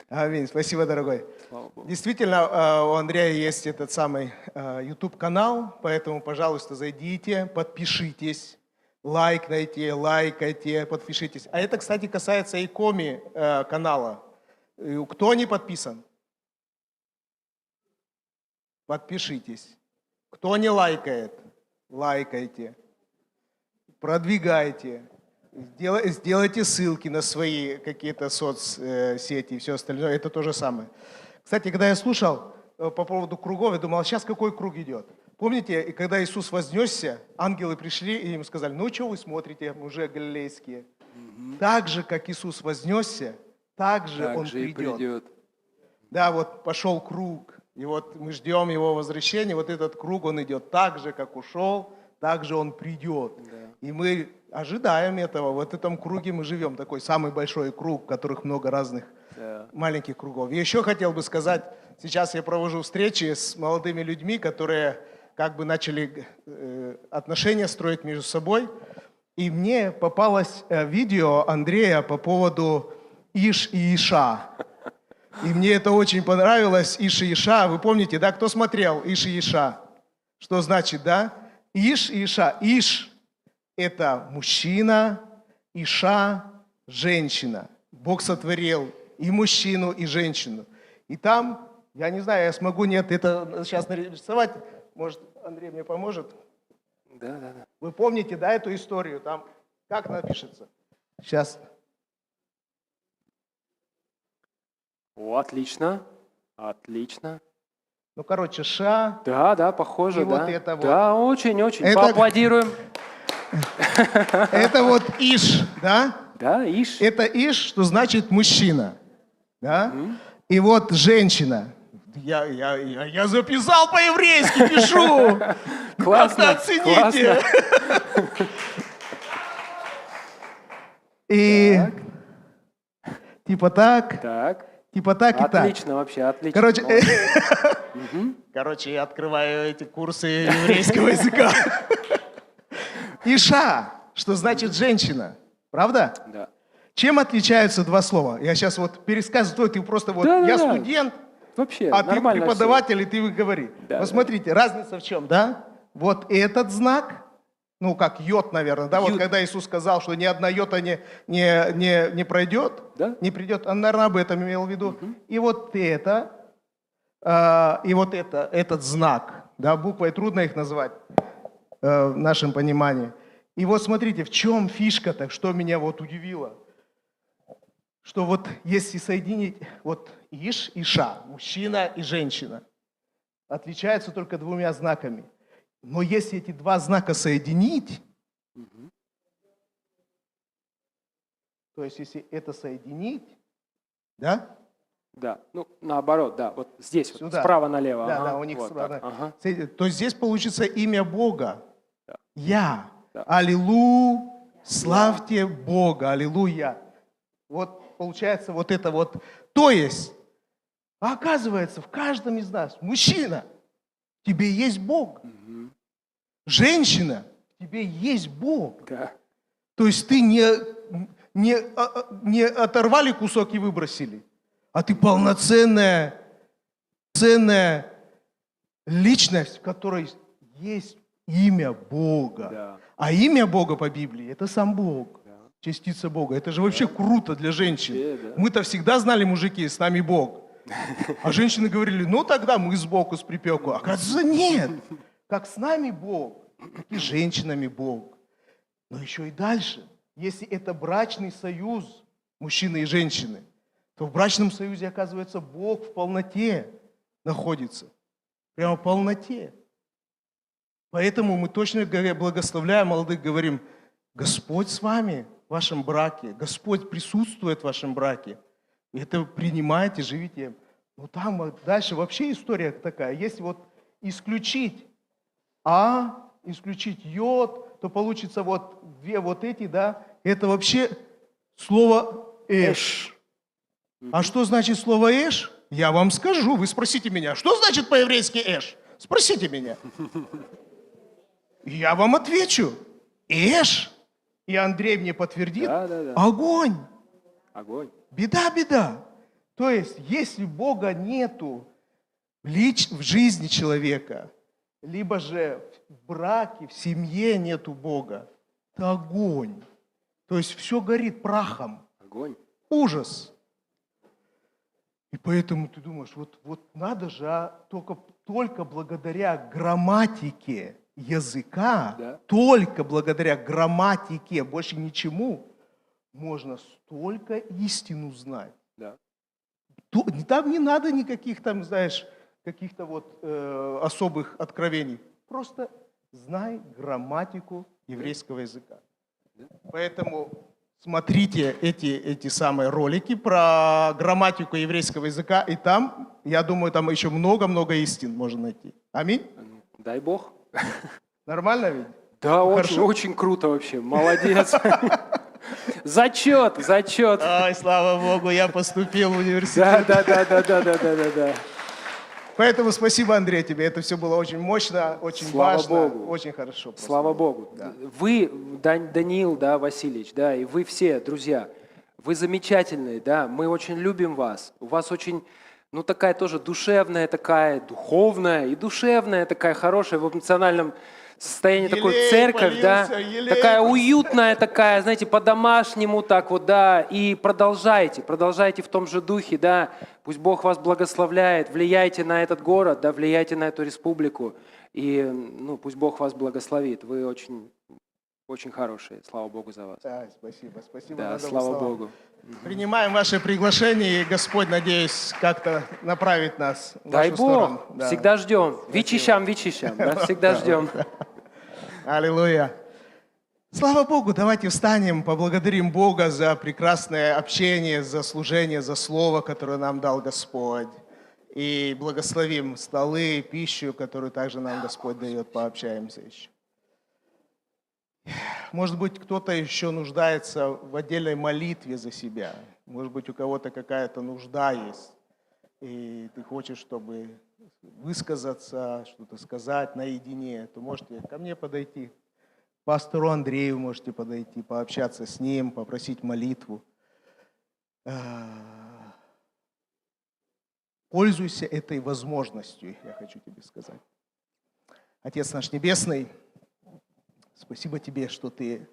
Аминь. Спасибо, дорогой. Действительно, у Андрея есть этот самый YouTube-канал, поэтому, пожалуйста, зайдите, подпишитесь, лайкайте, подпишитесь. А это, кстати, касается и Коми канала. Кто не подписан? Подпишитесь. Кто не лайкает? Лайкайте. Продвигайте. Сделайте ссылки на свои какие-то соцсети и все остальное. Это то же самое. Кстати, когда я слушал по поводу кругов, я думал, сейчас какой круг идет? Помните, когда Иисус вознесся, ангелы пришли и им сказали, ну что вы смотрите, уже галилейские? Так же, как Иисус вознесся, так же Он придет. Да, вот пошел круг, и вот мы ждем Его возвращения, вот этот круг, он идет так же, как ушел, так же Он придет. Да. И мы ожидаем этого, вот в этом круге мы живем, такой самый большой круг, в которых много разных маленьких кругов. И еще хотел бы сказать, сейчас я провожу встречи с молодыми людьми, которые как бы начали отношения строить между собой, и мне попалось видео Андрея по поводу Иш и Иша. И мне это очень понравилось, Иш и Иша. Вы помните, да, кто смотрел Иш и Иша? Что значит, да? Иш и Иша. Иш – это мужчина, Иша – женщина. Бог сотворил и мужчину, и женщину. И там, я не знаю, я смогу, нет, это сейчас нарисовать, может, Андрей мне поможет? Да. Вы помните, да, эту историю? Там как напишется? Сейчас. О, отлично. Отлично. Ну, короче, Ша. Да, похоже, и да. Вот это вот. Да, очень. Это... Поаплодируем. Это вот Иш, да? Да, Иш. Это Иш, что значит мужчина. Да? И вот женщина. Я записал по-еврейски, пишу. Классно, оцените. И типа так. Типа так и так. Отлично вообще, отлично. Короче, я открываю эти курсы еврейского языка. Иша, что значит женщина. Правда? Да. Чем отличаются два слова? Я сейчас вот пересказываю, ты просто вот, Да-да-да. я студент, Вообще, а ты нормально всё. преподаватель, и ты говори. Да, Вот смотрите, разница в чем, да? Вот этот знак, ну как йод, наверное, да? Вот Юд. когда Иисус сказал, что ни одна йота не пройдет, Да? не придет, он, наверное, об этом имел в виду. И вот это, этот знак, да, буквой трудно их назвать в нашем понимании. И вот смотрите, в чем фишка-то, что меня вот удивило. Что вот если соединить вот Иш и Ша, мужчина и женщина, отличаются только двумя знаками. Но если эти два знака соединить, то есть если это соединить, да? Да, ну наоборот, да, вот здесь, вот, Сюда. справа налево. Да, ага, да, у них вот справа. так, ага. То здесь получится имя Бога. Да. Я. Да. Аллилуйя. Славьте Бога. Аллилуйя. Вот получается вот это вот. То есть, оказывается, в каждом из нас, мужчина, в тебе есть Бог. Женщина, в тебе есть Бог. Да. То есть ты не оторвали кусок и выбросили, а ты полноценная, ценная личность, в которой есть имя Бога. Да. А имя Бога по Библии – это сам Бог, частица Бога. Это же вообще круто для женщин. Вообще, да. Мы-то всегда знали, мужики, с нами Бог. А женщины говорили, ну тогда мы сбоку, с припеку. Оказывается, нет. Как с нами Бог, так и с женщинами Бог. Но еще и дальше. Если это брачный союз мужчины и женщины, то в брачном союзе, оказывается, Бог в полноте находится. Прямо в полноте. Поэтому мы точно благословляем молодых, говорим, Господь с вами в вашем браке, Господь присутствует в вашем браке. И это принимайте, живите. Ну там дальше вообще история такая. Если вот исключить исключить йод, то получится вот две вот эти, да, это вообще слово эш. А что значит слово эш? Я вам скажу, вы спросите меня, что значит по-еврейски эш? Спросите меня. Я вам отвечу. Эш, и Андрей мне подтвердит, Да. огонь. Огонь. Беда. То есть, если Бога нету в жизни человека, либо же в браке, в семье нету Бога, это огонь. То есть все горит прахом. Огонь. Ужас. И поэтому ты думаешь, вот надо же, только благодаря грамматике языка, Да. только благодаря грамматике, больше ничему, можно столько истину знать. Да. Там не надо никаких там, знаешь, каких-то вот особых откровений. Просто знай грамматику еврейского языка. Поэтому смотрите эти самые ролики про грамматику еврейского языка, и там, я думаю, там еще много-много истин можно найти. Аминь? Дай Бог. Нормально ведь? Да, очень, Хорошо. очень круто вообще, молодец. Зачет. Ай, слава Богу, я поступил в университет. Да. Поэтому спасибо, Андрей, тебе. Это все было очень мощно, очень Слава важно, Богу. очень хорошо. просто Слава было. Богу. Да. Вы, Даниил, да, Васильевич, да, и вы все, друзья, вы замечательные, да, мы очень любим вас. У вас очень, такая тоже душевная, такая духовная и душевная, такая хорошая в эмоциональном состоянии такой Елей церковь, да, полился, елей такая полился. уютная, такая, знаете, по-домашнему так вот, да, и продолжайте в том же духе, да, пусть Бог вас благословляет, влияйте на этот город, да, влияйте на эту республику, и, пусть Бог вас благословит, вы очень, очень хорошие, слава Богу за вас. Да, спасибо за Да, добрые слава слова. Богу. Принимаем ваше приглашение, и Господь, надеюсь, как-то направит нас в Дай вашу Бог, сторону. Да. всегда ждем, вичищам, да, всегда ждем. Аллилуйя. Слава Богу, давайте встанем, поблагодарим Бога за прекрасное общение, за служение, за слово, которое нам дал Господь. И благословим столы, пищу, которую также нам Господь дает, пообщаемся еще. Может быть, кто-то еще нуждается в отдельной молитве за себя. Может быть, у кого-то какая-то нужда есть, и ты хочешь, чтобы высказаться, что-то сказать наедине, то можете ко мне подойти. К пастору Андрею можете подойти, пообщаться с ним, попросить молитву. Пользуйся этой возможностью, я хочу тебе сказать. Отец наш Небесный, спасибо Тебе, что Ты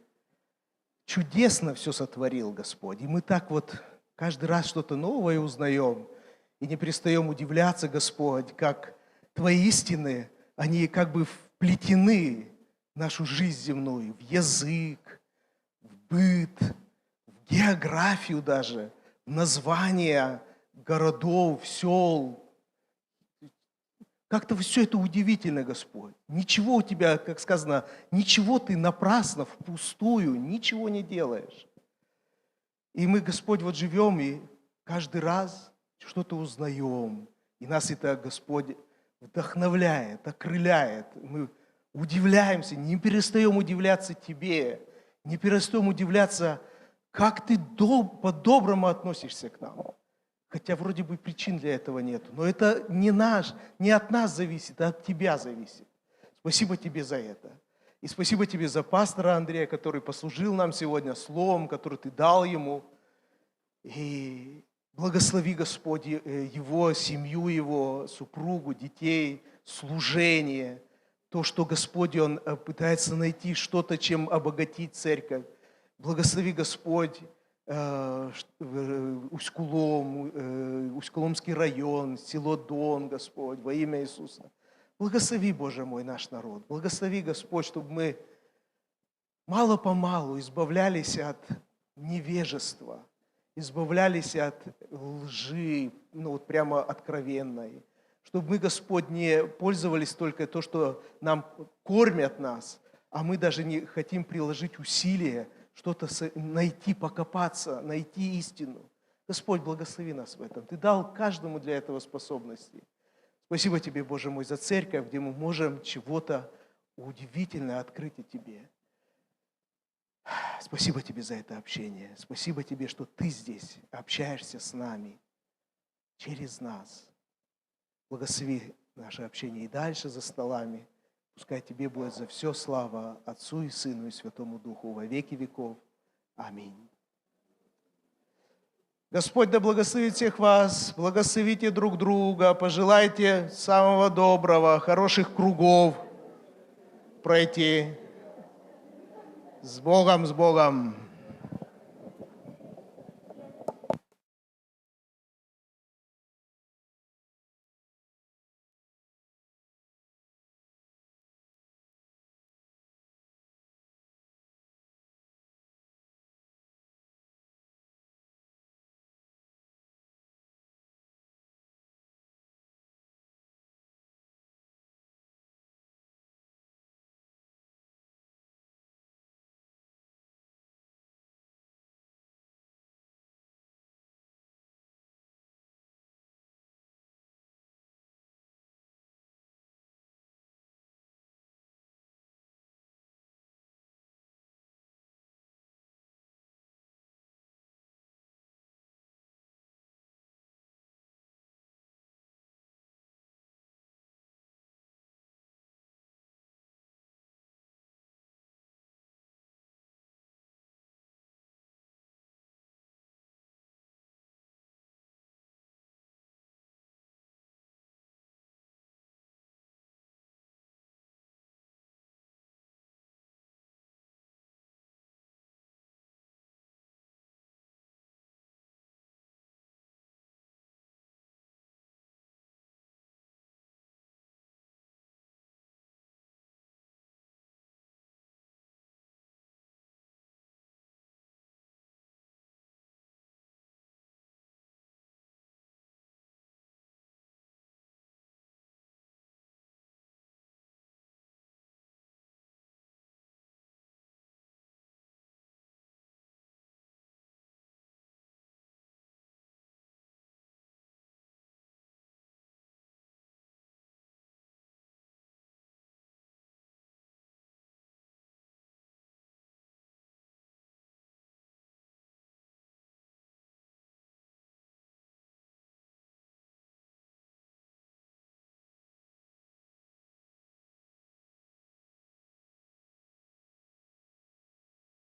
чудесно все сотворил, Господь. И мы так вот каждый раз что-то новое узнаем и не перестаем удивляться, Господь, как Твои истины, они как бы вплетены в нашу жизнь земную, в язык, в быт, в географию даже, в названия городов, сел. Как-то все это удивительно, Господь. Ничего у Тебя, как сказано, ничего Ты напрасно, впустую, ничего не делаешь. И мы, Господь, вот живем и каждый раз что-то узнаем. И нас это, Господь, вдохновляет, окрыляет. Мы удивляемся, не перестаем удивляться Тебе, не перестаем удивляться, как Ты по-доброму относишься к нам. Хотя вроде бы причин для этого нет. Но это не от нас зависит, а от Тебя зависит. Спасибо Тебе за это. И спасибо Тебе за пастора Андрея, который послужил нам сегодня словом, который Ты дал ему. И благослови, Господь, его семью, его супругу, детей, служение. То, что, Господь, он пытается найти что-то, чем обогатить церковь. Благослови, Господь, Усть-Куломский район, село Дон, Господь, во имя Иисуса. Благослови, Боже мой, наш народ. Благослови, Господь, чтобы мы мало-помалу избавлялись от невежества, избавлялись от лжи, вот прямо откровенной. Чтобы мы, Господь, не пользовались только то, что нам кормят нас, а мы даже не хотим приложить усилия, что-то найти, покопаться, найти истину. Господь, благослови нас в этом. Ты дал каждому для этого способности. Спасибо Тебе, Боже мой, за церковь, где мы можем чего-то удивительное открыть о Тебе. Спасибо Тебе за это общение. Спасибо Тебе, что Ты здесь общаешься с нами, через нас. Благослови наше общение и дальше за столами. Пускай Тебе будет за все слава Отцу и Сыну и Святому Духу во веки веков. Аминь. Господь да благословит всех вас, благословите друг друга, пожелайте самого доброго, хороших кругов пройти. С Богом, с Богом.